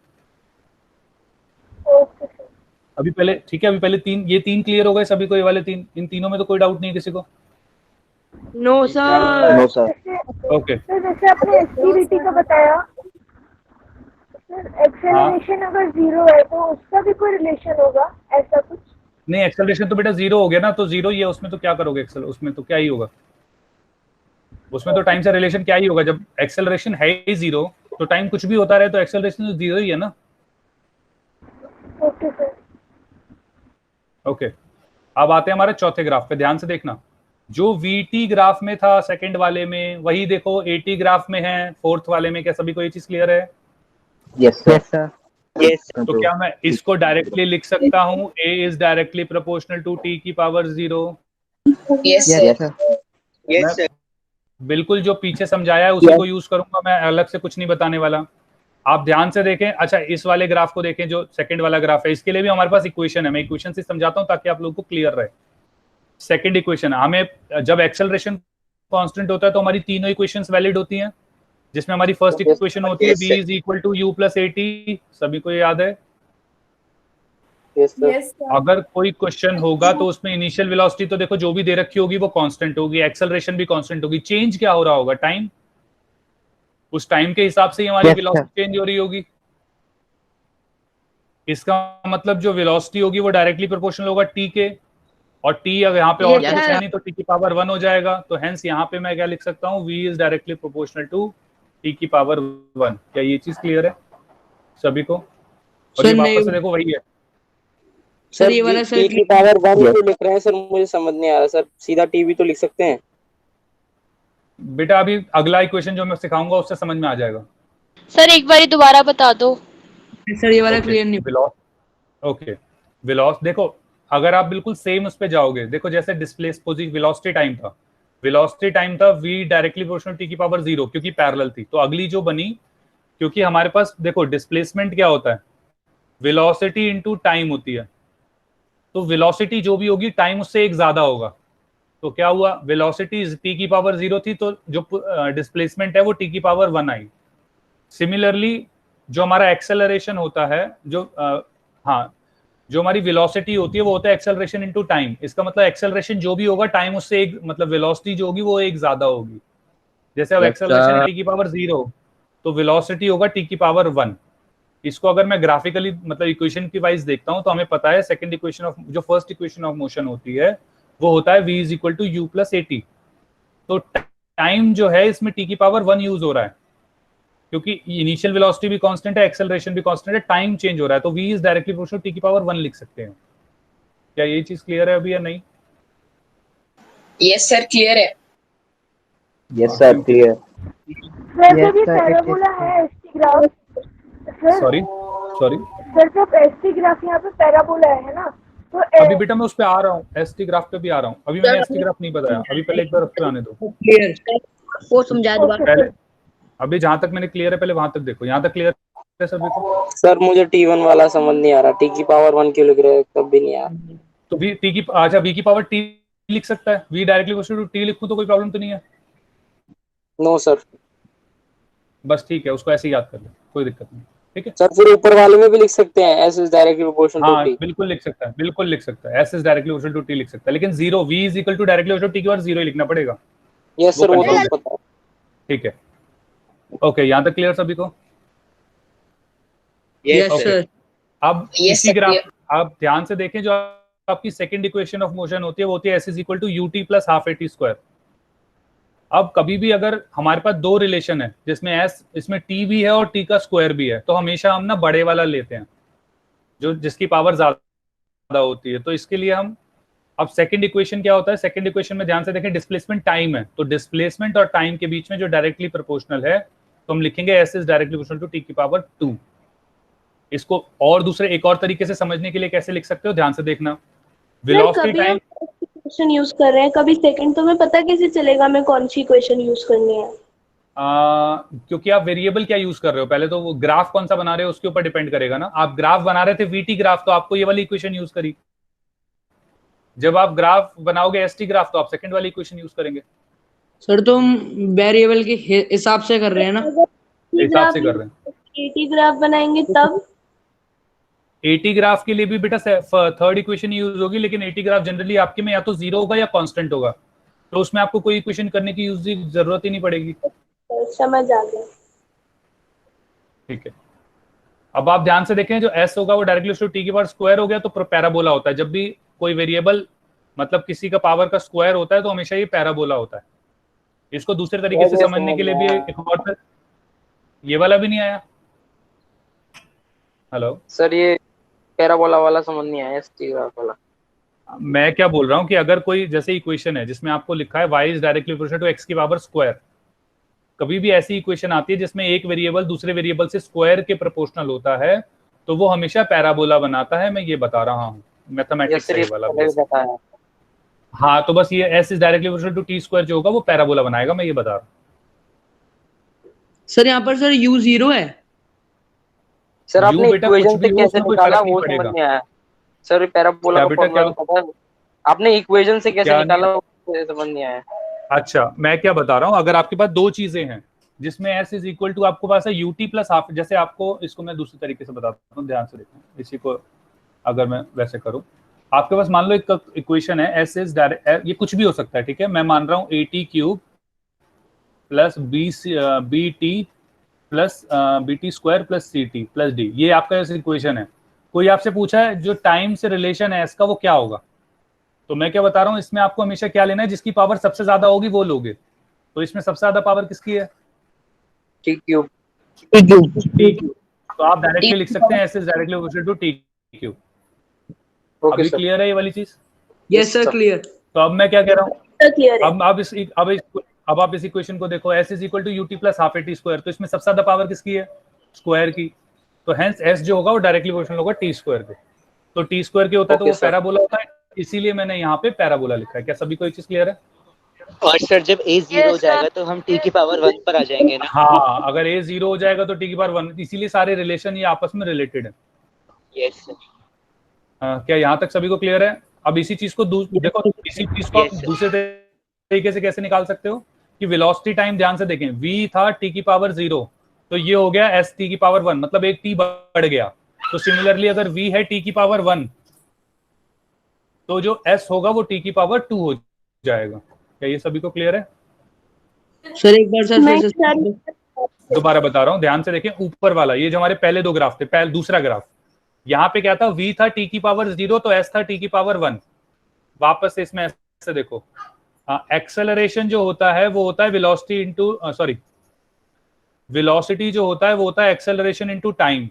H: Okay sir.
A: अभी पहले ठीक है, अभी पहले ये तीन क्लियर हो गए सभी को, ये वाले 3, इन तीनों में तो कोई डाउट नहीं है किसी को?
B: No sir.
E: No sir.
A: Okay
H: sir जैसे आपने एसटीवीटी का बताया, सर एक्सेलरेशन अगर 0 है तो उसका भी कोई रिलेशन होगा ऐसा कुछ?
A: नहीं, एक्सेलरेशन तो बेटा 0 हो गया ना, तो 0 ही है उसमें, तो क्या करोगे एक्सेल, उसमें तो क्या ही होगा, उसमें तो टाइम से रिलेशन क्या ही होगा। जब एक्सेलरेशन है ही 0 तो टाइम कुछ भी होता रहे तो एक्सेलरेशन तो 0 ही है ना।
H: Okay sir.
A: ओके अब आते हैं हमारे चौथे ग्राफ पे, ध्यान से देखना। जो वीटी ग्राफ में था सेकंड वाले में, वही देखो एटी ग्राफ में है फोर्थ वाले में। क्या सभी को ये चीज क्लियर है?
E: Yes sir. यस।
A: तो क्या मैं इसको डायरेक्टली लिख सकता हूँ a is directly proportional to t की power 0?
J: Yes sir.
E: Yes sir.
A: बिल्कुल जो पीछे समझाया है उसी को यूज करूंगा मैं, अलग से कुछ नहीं बताने वाला। आप ध्यान से देखें। अच्छा इस वाले ग्राफ को देखें, जो सेकंड वाला ग्राफ है, इसके लिए भी हमारे पास इक्वेशन है। मैं इक्वेशन से समझाता हूं ताकि आप लोगों को क्लियर रहे। सेकंड इक्वेशन, हमें जब एक्सेलरेशन कांस्टेंट होता है तो हमारी तीनों इक्वेशंस वैलिड होती हैं, जिसमें हमारी फर्स्ट इक्वेशन होती है v is equal to u plus at। सभी को याद है? अगर कोई क्वेश्चन होगा तो उसमें इनिशियल वेलोसिटी तो देखो जो भी दे रखी होगी वो कांस्टेंट होगी, एक्सेलरेशन भी कांस्टेंट होगी, चेंज क्या हो रहा होगा, टाइम, उस टाइम के हिसाब से ही हमारी वेलोसिटी चेंज हो रही होगी। इसका मतलब जो वेलोसिटी होगी वो डायरेक्टली प्रोपोर्शनल होगा टी के, और टी अगर यहाँ पे और कुछ है नहीं तो टी की पावर 1 हो जाएगा। तो हेंस यहाँ पे मैं क्या लिख सकता हूँ, v is directly proportional to t की पावर 1। क्या ये चीज क्लियर है सभी को? और ये वापस से देखो वही है
B: सर, ये वाला सर
L: टी की पावर 1 क्यों लिख रहे हैं सर, मुझे समझ नहीं आ रहा सर। सीधा टी भी तो लिख सकते हैं
A: बेटा। अभी अगला इक्वेशन जो मैं सिखाऊंगा उससे समझ में आ जाएगा।
N: सर एक बार दोबारा बता दो
B: सर, ये वाला क्लियर नहीं।
A: ओके, वेलोस देखो, अगर आप बिल्कुल सेम उस पे जाओगे, देखो जैसे डिस्प्लेस पोजीशन वेलोसिटी टाइम था, वेलोसिटी टाइम था v डायरेक्टली प्रोपोर्शनल टी की पावर 0 क्योंकि पैरेलल थी। तो अगली जो बनी, क्योंकि हमारे पास देखो डिस्प्लेसमेंट क्या होता है, वेलोसिटी इनटू टाइम होती है। तो वेलोसिटी जो भी होगी टाइम उससे एक ज्यादा होगा। तो क्या हुआ, वेलोसिटी टी की पावर 0 थी तो जो डिस्प्लेसमेंट है वो टी की पावर 1 आई। सिमिलरली जो हमारा एक्सेलरेशन होता है, जो हमारी वेलोसिटी होती है वो होता है एक्सेलरेशन इनटू टाइम। इसका मतलब एक्सेलरेशन जो भी होगा टाइम उससे एक, मतलब वेलोसिटी जो होगी वो एक ज्यादा होगी। जैसे अब एक्सेलरेशन टी की पावर 0 तो वेलोसिटी होगा टी की पावर 1। इसको अगर मैं ग्राफिकली मतलब इक्वेशन की वाइज देखता हूं तो हमें पता है सेकंड इक्वेशन ऑफ, जो फर्स्ट इक्वेशन ऑफ मोशन होती है वो होता है v is equal to u plus at। तो टाइम जो है इसमें t की पावर 1 यूज हो रहा है क्योंकि इनिशियल वेलोसिटी भी कांस्टेंट है, एक्सेलरेशन भी कांस्टेंट है, टाइम चेंज हो रहा है। तो v is directly proportional t की पावर 1 लिख सकते हैं। क्या ये चीज क्लियर है अभी या नहीं?
J: यस सर क्लियर है।
E: Yes sir clear.
H: वैसे भी पैराबोला है ST graph sir.
A: Sorry
H: sir जब एसटी ग्राफ यहाँ पे पैराबोला है ना, तो
A: अभी बेटा मैं उस पे आ रहा हूँ, एसटी ग्राफ पे भी आ रहा हूँ। अभी मैंने एसटी ग्राफ नहीं बताया, अभी पहले एक बार उस पे आने दो।
B: क्लियर वो समझा दो
A: पहले अभी जहां तक मैंने क्लियर है पहले वहां तक देखो। यहाँ तक क्लियर है सभी को?
L: सर मुझे t1 वाला समझ नहीं आ रहा, टी की पावर 1 क्यों लिख रहे हैं, तब भी नहीं आ रहा।
A: तो v टी की, अच्छा v की पावर t लिख सकता है, v directly equal to t लिखूं तो कोई प्रॉब्लम तो नहीं है?
L: No sir.
A: बस ठीक है, उसको ऐसे ही याद कर ले, कोई दिक्कत नहीं। ठीक है
L: सर फिर ऊपर वाले में भी लिख सकते हैं s is directly proportional to t।
A: बिल्कुल लिख सकता है, बिल्कुल लिख सकता है, s is directly proportional to t लिख सकता है, लेकिन 0 v is equal to directly proportional to t के बाद 0 ही लिखना पड़ेगा।
L: यस सर, वो तो पता है।
A: ठीक है, ओके, यहाँ तक क्लियर सभी को?
B: Yes sir.
A: अब इसी ग्राफ आप ध्यान से देखें, जो आपकी सेकंड इक्वेशन ऑफ मोशन होती है वो होती है s is equal to ut plus half at square. अब कभी भी अगर हमारे पास दो रिलेशन है जिसमें s, इसमें t भी है और t का स्क्वायर भी है, तो हमेशा हम ना बड़े वाला लेते हैं जो जिसकी पावर ज्यादा होती है। तो इसके लिए हम, अब सेकंड इक्वेशन क्या होता है, सेकंड इक्वेशन में ध्यान से देखें डिस्प्लेसमेंट टाइम है, तो डिस्प्लेसमेंट और टाइम के बीच में जो डायरेक्टली प्रोपोर्शनल है तो हम लिखेंगे s is directly proportional to t की पावर 2। इसको और दूसरे एक और तरीके से समझने के लिए कैसे लिख सकते हो, ध्यान से देखना। वेलोसिटी टाइम
F: इक्वेशन यूज कर रहे हैं, कभी सेकंड, तो मैं पता कैसे चलेगा मैं कौन सी इक्वेशन यूज करनी है?
A: क्योंकि आप वेरिएबल क्या यूज कर रहे हो, पहले तो वो ग्राफ कौन सा बना रहे हो उसके ऊपर डिपेंड करेगा ना। आप ग्राफ बना रहे थे वीटी ग्राफ, तो आपको ये वाली इक्वेशन यूज करी। जब आप ग्राफ बनाओगे एसटी ग्राफ तो आप सेकंड वाली इक्वेशन यूज करेंगे।
B: सर तुम वेरिएबल के हिसाब से कर रहे हैं ना?
A: हिसाब से कर रहे हैं।
F: एटी ग्राफ बनाएंगे तब?
A: एटी ग्राफ के लिए भी बेटा थर्ड इक्वेशन यूज होगी, लेकिन एटी ग्राफ जनरली आपके में या तो 0 होगा या कांस्टेंट होगा, तो उसमें आपको कोई इक्वेशन करने की जरूरत ही नहीं पड़ेगी।
F: समझ आ गया।
A: ठीक है, अब आप ध्यान से देखें, जो s होगा वो डायरेक्टली टी की पावर स्क्वायर हो गया, तो पैराबोला होता है। जब भी कोई वेरिएबल मतलब किसी का पावर का स्क्वायर होता है तो हमेशा ये पैराबोला होता है। इसको दूसरे तरीके से समझने के लिए भी एक और, ये वाला भी नहीं आया? हेलो
L: सर, ये पैराबोला वाला समझ नहीं आया, एसटी ग्राफ वाला।
A: मैं क्या बोल रहा हूँ कि अगर कोई जैसे इक्वेशन है जिसमें आपको लिखा है y is directly proportional to x की पावर स्क्वायर, कभी भी ऐसी इक्वेशन आती है जिसमें एक वेरिएबल दूसरे वेरिएबल से स्क्वायर के प्रोपोर्शनल होता है तो वो हमेशा पैराबोला बनाता है। मैं ये बता रहा हूँ, मैथमेटिक्स से वाला बताया। हाँ, तो बस ये s is directly proportional to t square जो होगा वो पैराबोला बनाएगा, मैं ये बता रहा हूँ।
B: सर यहाँ पर सर u 0 है।
L: सर आपने इक्वेशन से कैसे निकाला वो समझ नहीं आया। सर पैराबोला का फॉर्मूला पता है? आपने इक्वेशन से कैसे निकाला वो समझ नहीं आया।
A: अच्छा, मैं क्या बता रहा हूँ, अगर आपके पास दो चीजें हैं जिसमें s इज इक्वल टू आपको पास है ut प्लस हाफ, जैसे आपको इसको मैं दूसरे तरीके से बताता हूँ, ध्यान से देखो, इसी को अगर मैं वैसे करूं, आपके पास मान लो एक इक्वेशन है एस इज डायरेक्ट, ये कुछ भी हो सकता है, ठीक है, मैं मान रहा हूं AT³ plus BT plus BT square plus CT plus D, ये आपका इक्वेशन है। कोई आपसे पूछा है जो टाइम से रिलेशन है इसका वो क्या होगा, तो मैं क्या बता रहा हूँ, इसमें आपको हमेशा क्या लेना है, जिसकी पावर सबसे ज्यादा होगी वो लोगे। तो इसमें सबसे ज्यादा पावर किसकी है?
L: T³।
A: तो आप डायरेक्टली लिख सकते हैं s is directly equal to T³। अभी क्लियर है ये वाली चीज?
B: Yes sir, clear.
A: तो अब मैं क्या कह रहा हूँ,
F: क्लियर है।
A: अब आप इस इक्वेशन को देखो, s is equal to UT plus half AT square, तो इसमें सबसे ज्यादा पावर किसकी है? स्क्वायर की। तो हेंस s जो होगा वो डायरेक्टली प्रोपोर्शनल होगा T स्क्वायर के। तो T स्क्वायर के होता है तो वो पैराबोला होता है, इसीलिए मैंने यहाँ पे पैराबोला लिखा है। क्या सभी को एक चीज क्लियर है?
E: और सर जब a 0 हो जाएगा तो हम t की पावर 1 पर आ जाएंगे ना?
A: हाँ, अगर a 0 हो जाएगा तो t की पावर 1, इसीलिए सारे रिलेशन ये आपस में रिलेटेड है।
E: Yes sir.
A: क्या यहाँ तक सभी को क्लियर है? अब इसी चीज को देखो, इसी चीज को आप दूसरे तरीके से कैसे निकाल सकते हो कि वेलोसिटी टाइम ध्यान से देखें, v था t की पावर 0, तो ये हो गया s t की पावर 1, मतलब एक t बढ़ गया। तो सिमिलरली अगर v है t की पावर 1, तो जो s होगा वो t की पावर 2 हो जाएगा। क्या ये सभी को क्लियर है?
B: सर एक बार सर
A: दोबारा बता रहा हूँ, ध्यान से देखें, ऊपर वाला ये जो हमारे पहले दो ग्राफ थे, दूसरा ग्राफ, यहाँ पे क्या था, v था t की पावर 0, तो s था t की पावर 1। वापस से इसमें ऐसे देखो, एक्सेलरेशन जो होता है वो होता है वेलोसिटी इनटू वेलोसिटी जो होता है वो होता है acceleration into time,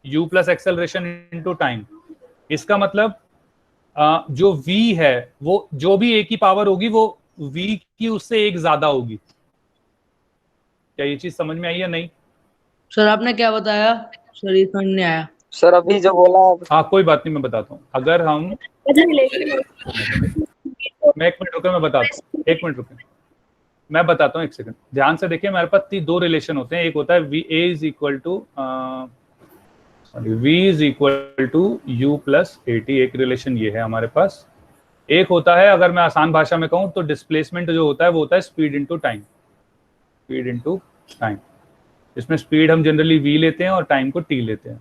A: u plus acceleration into time. इसका मतलब जो v है वो जो भी a की पावर होगी वो v की उससे एक ज्यादा होगी। क्या ये चीज समझ में आई या नहीं?
B: सर आपने क्या बताया? सर ये समझ नहीं आया।
L: सर अभी जो बोला,
A: हाँ कोई बात नहीं, मैं बताता हूँ। अगर हम मैं एक मिनट रुके, मैं बताता हूँ, एक मिनट रुके, मैं बताता हूँ, एक सेकंड ध्यान से देखिए। हमारे पास दो रिलेशन होते हैं, एक होता है a is equal to v is equal to u plus AT, एक रिलेशन ये है हमारे पास। एक होता है, अगर मैं आसान भाषा में कहूँ तो डिस्प्लेसमेंट जो होता है वो होता है speed into time, speed into time. इसमें स्पीड हम जनरली v लेते हैं और टाइम को t लेते हैं,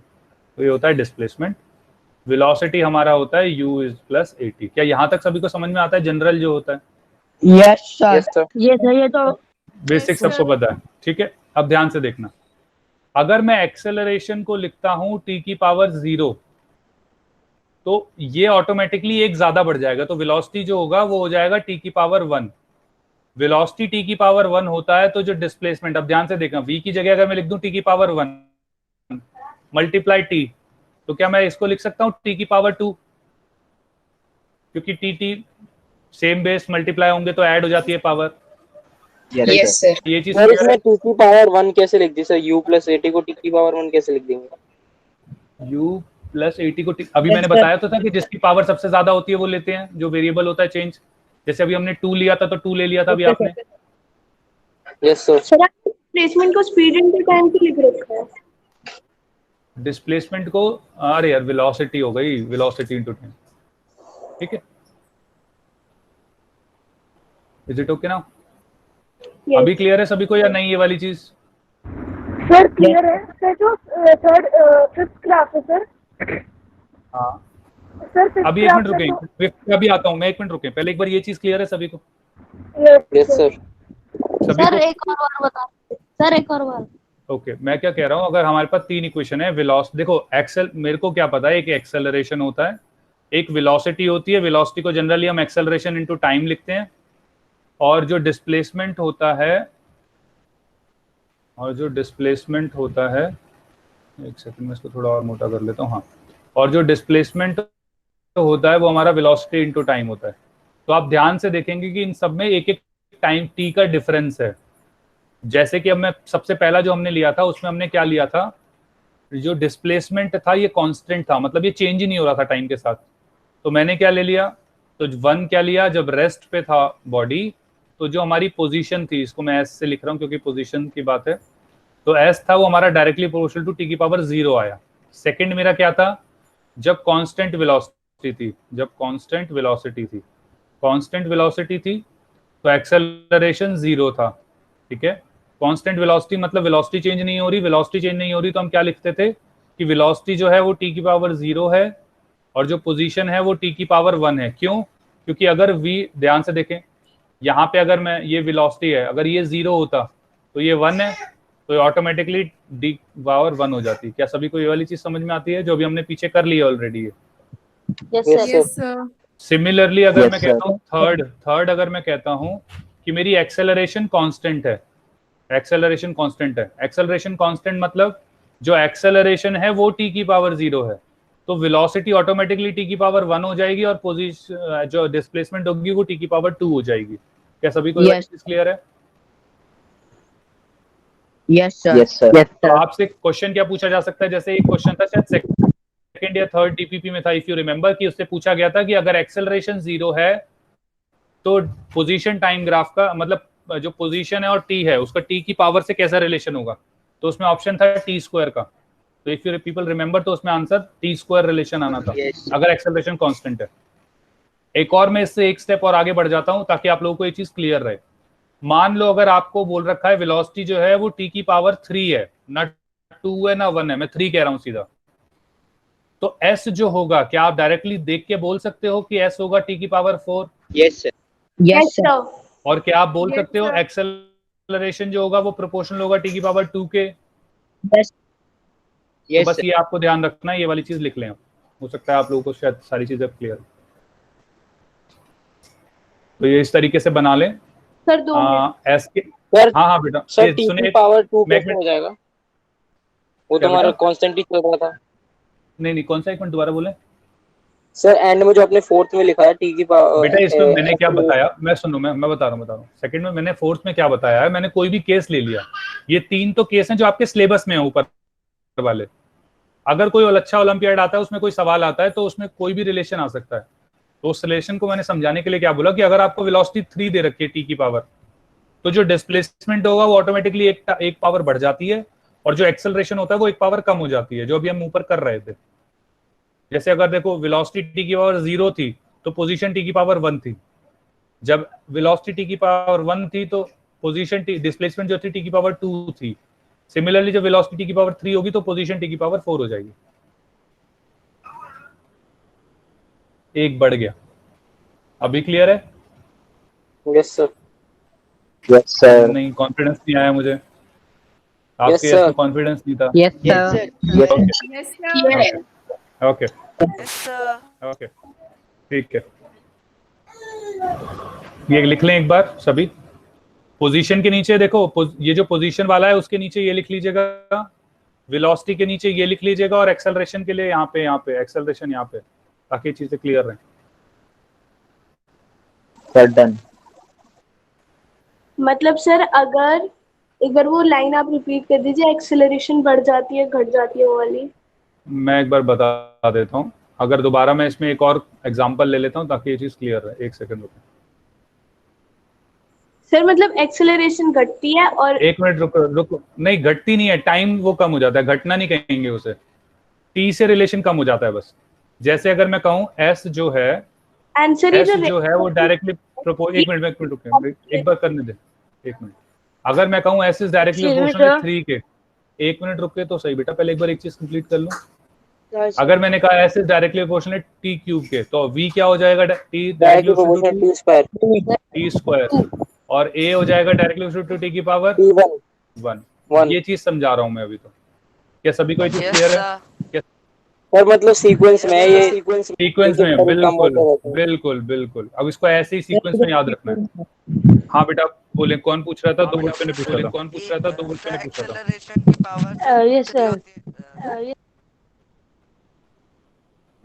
A: तो ये होता है डिस्प्लेसमेंट। वेलोसिटी हमारा होता है u इज प्लस AT। क्या यहाँ तक सभी को समझ में आता है जनरल जो होता है?
M: Yes sir. ये तो
A: बेसिक सबको पता है, ठीक है। अब ध्यान से देखना, अगर मैं एक्सेलरेशन को लिखता हूं t की पावर 0, तो ये ऑटोमेटिकली एक ज्यादा बढ़ जाएगा, तो वेलोसिटी जो होगा वो हो जाएगा t की पावर 1। वेलोसिटी t की पावर 1 होता है, तो जो डिस्प्लेसमेंट, अब ध्यान से देखना, v की जगह अगर मैं लिख दूं t की पावर 1 मल्टीप्लाई t, तो क्या मैं इसको लिख सकता हूं t की पावर 2? क्योंकि t सेम बेस मल्टीप्लाई होंगे तो ऐड हो जाती है पावर।
J: Yes sir.
A: ये चीज
L: सर इसमें t की पावर 1 कैसे लिख दी सर? u प्लस AT को t की पावर 1 कैसे लिख देंगे?
A: u प्लस AT को अभी मैंने बताया तो था कि जिसकी पावर सबसे ज्यादा होती है वो लेते हैं, जो वेरिएबल होता है चेंज। जैसे अभी हमने 2 लिया था तो 2 ले लिया था अभी आपने।
L: Yes sir.
F: सर डिस्प्लेसमेंट को स्पीड इनटू टाइम पे लिख रखा है।
A: डिस्प्लेसमेंट को, अरे यार वेलोसिटी हो गई, वेलोसिटी इनटू टाइम, ठीक है। Is it okay now? अभी क्लियर है सभी को या नहीं ये वाली चीज?
H: सर क्लियर है सर। जो थर्ड फिफ्थ ग्राफ है सर।
A: हाँ
H: सर
A: अभी एक मिनट रुके, अभी आता हूँ मैं, एक मिनट रुके, पहले एक बार ये चीज क्लियर है सभी को?
L: Yes sir.
N: सर एक और बार बता सर, एक और बार।
A: ओके मैं क्या कह रहा हूँ, अगर हमारे पास 3 इक्वेशन है, वेलोसिटी देखो, एक्सेल मेरे को क्या पता है, एक एक्सेलरेशन होता है, एक वेलोसिटी होती है, वेलोसिटी को जनरली हम एक्सेलरेशन इनटू टाइम लिखते हैं, और जो डिस्प्लेसमेंट होता है, एक सेकंड में इसको थोड़ा और मोटा कर लेता हूँ, हाँ, और जो डिस्प्लेसमेंट होता है वो हमारा वेलोसिटी इनटू टाइम होता है। तो आप ध्यान से देखेंगे कि इन सब में एक एक टाइम t का डिफरेंस है। जैसे कि अब मैं सबसे पहला जो हमने लिया था उसमें हमने क्या लिया था, जो डिस्प्लेसमेंट था ये कांस्टेंट था, मतलब ये चेंज ही नहीं हो रहा था टाइम के साथ। तो मैंने क्या ले लिया, तो 1 क्या लिया, जब रेस्ट पे था बॉडी, तो जो हमारी पोजीशन थी, इसको मैं s से लिख रहा हूँ क्योंकि पोजीशन की बात है, तो s था वो हमारा डायरेक्टली प्रोपोर्शनल टू t की पावर 0 आया। सेकंड मेरा क्या था, जब कांस्टेंट वेलोसिटी थी, तो एक्सेलरेशन 0 था, ठीक है। कांस्टेंट वेलोसिटी मतलब वेलोसिटी चेंज नहीं हो रही, तो हम क्या लिखते थे कि वेलोसिटी जो है वो t की पावर 0 है, और जो पोजीशन है वो t की पावर 1 है। क्यों? क्योंकि अगर v, ध्यान से देखें यहाँ पे, अगर मैं ये वेलोसिटी है, अगर ये 0 होता तो ये 1 है, तो ऑटोमेटिकली d पावर 1 हो जाती। क्या सभी को ये वाली चीज समझ में आती है जो अभी हमने पीछे कर ली है ऑलरेडी?
N: Yes sir.
A: सिमिलरली अगर मैं कहता हूँ थर्ड अगर मैं कहता हूँ कि मेरी एक्सेलरेशन कांस्टेंट है, एक्सेलरेशन कांस्टेंट मतलब जो एक्सेलरेशन है वो t की पावर 0 है, तो वेलोसिटी ऑटोमेटिकली t की पावर 1 हो जाएगी और पोजीशन जो डिस्प्लेसमेंट होगी वो t की पावर 2 हो जाएगी। क्या सभी को ये चीज क्लियर है?
E: Yes sir.
A: तो आपसे क्वेश्चन क्या पूछा जा सकता है? जैसे एक क्वेश्चन था शायद सेकंड या थर्ड टीपीपी में था, इफ यू रिमेंबर, कि उससे पूछा गया था कि अगर एक्सेलरेशन 0 है तो पोजीशन टाइम ग्राफ का मतलब जो पोजीशन है और t है उसका t की पावर से कैसा रिलेशन होगा? तो उसमें ऑप्शन था t स्क्वायर का। तो इफ यू पीपल रिमेंबर तो उसमें आंसर t स्क्वायर रिलेशन आना था अगर एक्सेलरेशन कांस्टेंट है। एक और मैं इससे एक स्टेप और आगे बढ़ जाता हूं ताकि आप लोगों को ये चीज क्लियर रहे। मान लो अगर आपको बोल रखा है वेलोसिटी जो है वो t की पावर 3 है, ना 2 है ना 1 है, मैं 3 कह रहा हूं सीधा, तो s जो होगा, क्या आप डायरेक्टली देख के बोल सकते हो कि s होगा t की power 4?
E: Yes sir.
F: Yes sir.
A: और क्या आप बोल सकते हो एक्सेलरेशन जो होगा वो प्रोपोर्शनल होगा t की पावर 2 के?
E: यस।
A: तो बस ये आपको ध्यान रखना है, ये वाली चीज लिख लें। हो सकता है आप लोगों को शायद सारी चीजें क्लियर, तो ये इस तरीके से बना लें
F: सर। 2 मिनट
A: एस के। हाँ बेटा
L: सर t की पावर 2 कैसे हो जाएगा? वो तो हमारा कांस्टेंट ही चल रहा था।
A: नहीं कौन सा, एक मिनट दोबारा बोले
L: सर। एंड में जो आपने फोर्थ में लिखा है t की पावर,
A: बेटा इसमें मैंने क्या बताया, मैं सुनो, मैं बता रहा हूँ सेकंड में मैंने फोर्थ में क्या बताया है। मैंने कोई भी केस ले लिया, ये 3 तो केस हैं जो आपके सिलेबस में है ऊपर वाले। अगर कोई अच्छा ओलंपियाड आता है उसमें कोई सवाल आता है तो उसमें कोई भी रिलेशन आ सकता है। तो उस रिलेशन को मैंने समझाने के लिए क्या बोला कि अगर आपको वेलोसिटी 3 दे रखी है t की पावर, तो जो डिस्प्लेसमेंट होगा वो ऑटोमेटिकली एक पावर बढ़ जाती है और जो एक्सेलरेशन होता है वो एक पावर कम हो जाती है, जो अभी हम ऊपर कर रहे थे। जैसे अगर देखो वेलोसिटी t की पावर 0 थी तो पोजीशन t की पावर 1 थी, जब वेलोसिटी t की पावर 1 थी तो पोजीशन डिस्प्लेसमेंट जो थी t की पावर 2 थी। सिमिलरली जब वेलोसिटी t की पावर 3 होगी तो पोजीशन t की पावर 4 हो जाएगी। एक बढ़ गया, अभी क्लियर है?
L: Yes sir.
E: Yes sir.
A: नहीं, कॉन्फिडेंस नहीं आया मुझे, आपके इसमें कॉन्फिडेंस नहीं था।
I: Yes sir.
A: ओके ओके ठीक है, ये लिख लें एक बार सभी। पोजीशन के नीचे देखो, ये जो पोजीशन वाला है उसके नीचे ये लिख लीजिएगा, वेलोसिटी के नीचे ये लिख लीजिएगा, और एक्सेलरेशन के लिए यहाँ पे एक्सेलरेशन यहाँ पे, ताकि चीजें क्लियर रहें।
E: Sir done.
F: मतलब सर अगर एक बार वो लाइन आप रिपीट कर दीजिए, एक्सेलरेशन बढ़ जाती है घट जाती है वो वाली।
A: मैं एक बार बता देता हूँ, अगर दोबारा मैं इसमें एक और एग्जांपल ले लेता हूँ ताकि ये चीज क्लियर रहे। एक सेकंड रुको
F: सर, मतलब एक्सेलरेशन घटती है और
A: एक मिनट रुको, नहीं घटती नहीं है, टाइम वो कम हो जाता है, घटना नहीं कहेंगे उसे, टी से रिलेशन कम हो जाता है बस। जैसे अगर मैं कहूँ एस जो है,
F: आंसर
A: एस जो है वो डायरेक्टली प्रोपोर्शनल, एक मिनट रुके, एक बार करने दे, एक मिनट। अगर मैं कहूँ एस इज डायरेक्टली प्रोपोर्शनल 3 के, एक मिनट रुके तो सही बेटा, पहले एक बार एक चीज कंप्लीट कर लूं। अगर मैंने कहा S is directly proportional T cube के, तो वी क्या हो जाएगा? टी स्क्वायर, और ए हो जाएगा डायरेक्टली प्रोपोर्शनल टू टी की पावर 1। ये चीज समझा रहा हूं मैं अभी। तो क्या सभी को ये चीज क्लियर है?
L: और मतलब सीक्वेंस में ये
A: सीक्वेंस में बिल्कुल। अब इसको ऐसे ही सीक्वेंस में याद रखना है। हाँ बेटा बोले, कौन पूछ रहा था? दो बच्चों ने पूछा था।
M: Yes sir.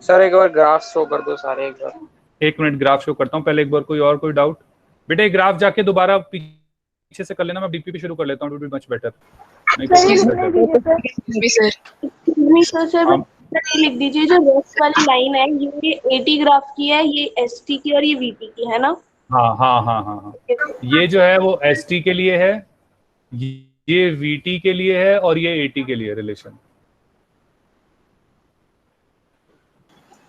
L: सर एक बार ग्राफ शो कर दो सारे एक बार।
A: एक मिनट ग्राफ शो करता हूँ पहले एक बार। कोई डाउट बेटा? एक ग्राफ जाके दोबारा पीछे से कर लेना, मैं डीपी पे शुरू कर लेता हूँ, it will be much better.
F: Sir लिख दीजिए, जो रेस्ट वाली लाइन है ये एटी ग्राफ की है, ये एसटी की और ये वीटी की है ना?
A: हाँ। ये जो है वो एसटी के लिए है, ये वीटी के लिए है, और ये एटी के लिए रिलेशन।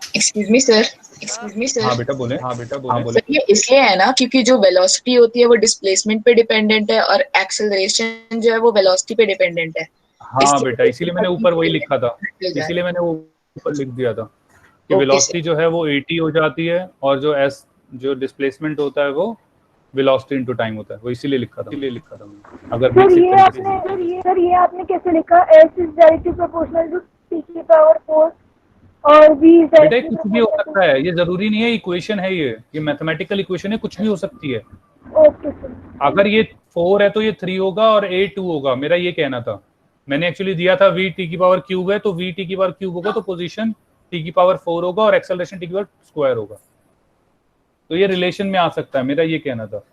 J: Excuse me sir.
A: हाँ बेटा बोले।
J: सर ये इसलिए है ना क्योंकि जो वेलोसिटी होती है वो डिस्प्लेसमेंट पे डिपेंडेंट है और एक्सेलरेशन जो है वो वेलोसिटी पे डिपेंडेंट है।
A: हाँ बेटा, इसीलिए मैंने ऊपर वही लिखा था, इसीलिए मैंने वो ऊपर लिख दिया था कि वेलोसिटी जो है वो 80 हो जाती है और जो एस जो डिस्प्लेसमेंट होता है वो वेलोसिटी इनटू टाइम होता है, वो इसीलिए लिखा था मैंने। अगर
H: सर ये आपने कैसे लिखा? S is directly proportional to t की पावर 4 और v इज
A: बेटा कुछ भी हो सकता है, ये जरूरी नहीं है इक्वेशन है, ये मैथमेटिकल इक्वेशन है, कुछ भी हो सकती है।
H: Okay sir.
A: अगर ये 4 है तो ये 3 होगा और a 2 होगा, मेरा ये कहना था। मैंने एक्चुअली दिया था v t की पावर क्यूब है तो v t की पावर क्यूब होगा तो पोजीशन t की पावर 4 होगा और एक्सेलरेशन t की पावर स्क्वायर होगा, तो ये रिलेशन में आ सकता है, मेरा ये कहना था।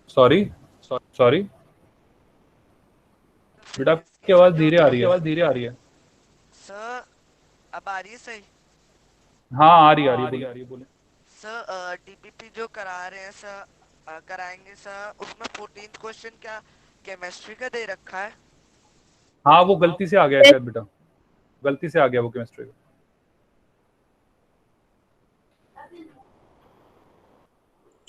A: सॉरी बेटा आपकी आवाज धीरे आ रही है।
K: सर अब आ रही है सही?
A: हाँ आ रही है बोले।
K: सर डीपीपी जो करा रहे हैं सर, कराएंगे सर, उसमें 14th क्वेश्चन क्या केमिस्ट्री का दे रखा है?
A: हाँ वो गलती से आ गया शायद बेटा, गलती से आ गया वो केमिस्ट्री का।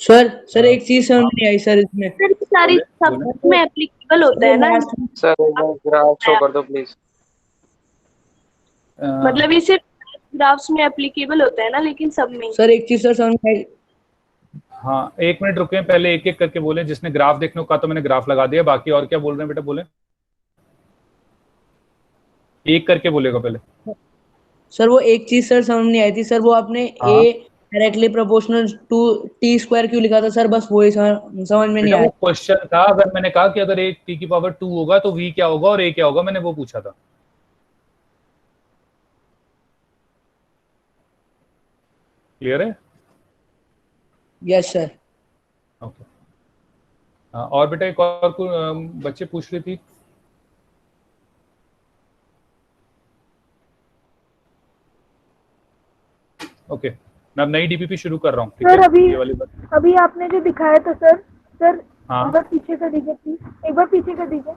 B: सर एक चीज समझ नहीं आई सर इसमें।
F: सर सारी सब्जेक्ट में एप्लीकेबल होता है ना?
L: सर ग्राफ शो कर दो प्लीज।
F: मतलब ये सिर्फ ग्राफ्स में एप्लीकेबल होता है ना, लेकिन सब में।
B: सर एक चीज सर समझ नहीं आई।
A: हाँ एक मिनट रुके, पहले एक एक करके बोले। जिसने ग्राफ देखने को कहा तो मैंने ग्राफ लगा दिया, बाकी और क्या बोल रहे हैं बेटा बोले, एक करके बोलेगा पहले।
B: सर वो एक चीज सर समझ नहीं आई थी सर, वो आपने a directly proportional to t square क्यों लिखा था सर, बस वही समझ में नहीं आया।
A: क्वेश्चन था, अगर मैंने कहा कि अगर एक t की पावर 2 होगा तो v क्या होगा और a क्या होगा, मैंने वो पूछा था। क्लियर है?
B: Yes sir.
A: ओके और बेटा एक और बच्चे पूछ रही थी। ओके मैं अब नई डीपीपी शुरू कर रहा हूँ।
H: सर अभी आपने जो दिखाया था सर एक बार पीछे कर दीजिए प्लीज, एक बार पीछे कर दीजिए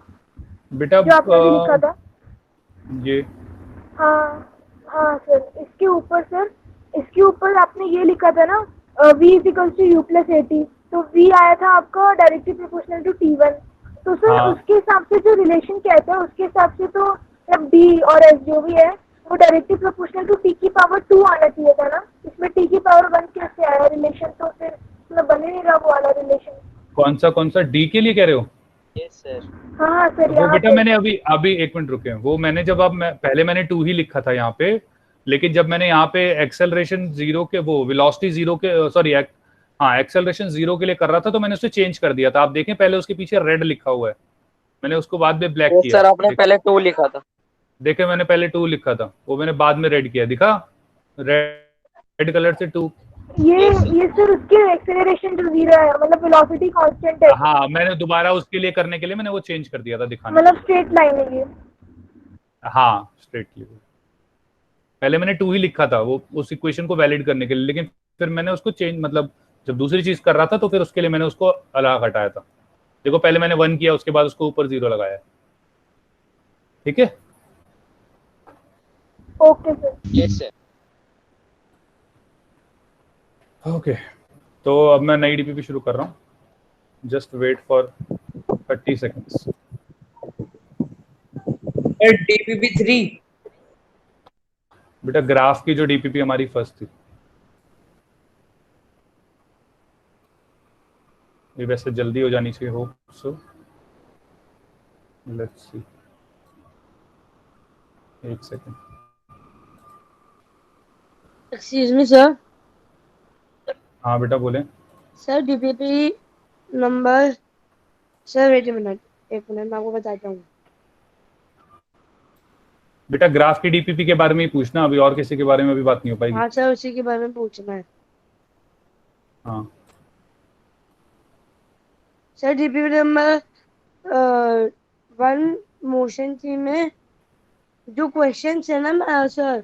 A: बेटा
H: जो आपने लिखा था
A: ये।
H: हाँ सर इसके ऊपर आपने ये लिखा था ना v = u + at, तो v आया था आपका डायरेक्टली प्रोपोर्शनल टू t1, तो सर उसके हिसाब से जो रिलेशन कहता है उसके हिसाब से तो मतलब d और s जो भी है वो डायरेक्टली प्रोपोर्शनल टू t की पावर 2 आना चाहिए था ना, इसमें t की पावर 1 कैसे आया रिलेशन? तो फिर मतलब बन ही नहीं रहा वो वाला रिलेशन। कौन सा d के लिए कह रहे हो?
E: Yes sir.
H: हाँ सर
A: वो बेटा मैंने अभी एक मिनट रुके, वो मैंने जब पहले मैंने 2 ही लिखा था यहाँ पे, लेकिन जब मैंने यहाँ पे एक्सेलरेशन 0 के वो वेलोसिटी 0 के सॉरी एक्सेलरेशन 0 के लिए कर रहा था तो मैंने उसे चेंज कर दिया था। आप देखें पहले उसके पीछे रेड लिखा हुआ है, मैंने उसको बाद में ब्लैक किया।
L: सर आपने पहले 2 लिखा था।
A: देखे मैंने पहले 2 लिखा था, वो मैंने बाद में रेड किया, दिखा रेड कलर से 2।
H: ये सर उसके एक्सेलरेशन जो 0 है मतलब वेलोसिटी कांस्टेंट है।
A: हाँ मैंने दोबारा उसके लिए करने के लिए मैंने वो चेंज कर दिया था दिखाने,
H: मतलब स्ट्रेट लाइन है ये।
A: हाँ स्ट्रेट की, पहले मैंने 2 ही लिखा था वो उस इक्वेशन को वैलिड करने के लिए, लेकिन फिर मैंने उसको चेंज मतलब जब दूसरी चीज कर रहा था तो फिर उसके लिए मैंने उसको अलग हटाया था। देखो पहले मैंने 1 किया, उसके बाद उसको ऊपर 0 लगाया। ठीक है?
H: Okay sir.
E: Yes sir.
A: Okay तो अब मैं नई डीपीपी शुरू कर रहा हूँ, just wait for 30 seconds.
B: DPP 3
A: बेटा ग्राफ की जो डीपीपी हमारी फर्स्ट थी, ये वैसे जल्दी हो जानी चाहिए, हो सो लेट्स सी। एक सेकेंड।
M: Excuse me sir.
A: हाँ बेटा बोले।
M: Sir DPP number, sir wait minute, एक मिनट मैं आपको बताता हूँ।
A: बेटा ग्राफ की डीपीपी के बारे में ही पूछना, अभी और किसी के बारे में अभी बात नहीं हो पाएगी।
M: हाँ सर उसी के बारे में पूछना है।
A: हाँ
M: सर डीपीपी नंबर 1 मोशन थी में जो क्वेश्चन है ना सर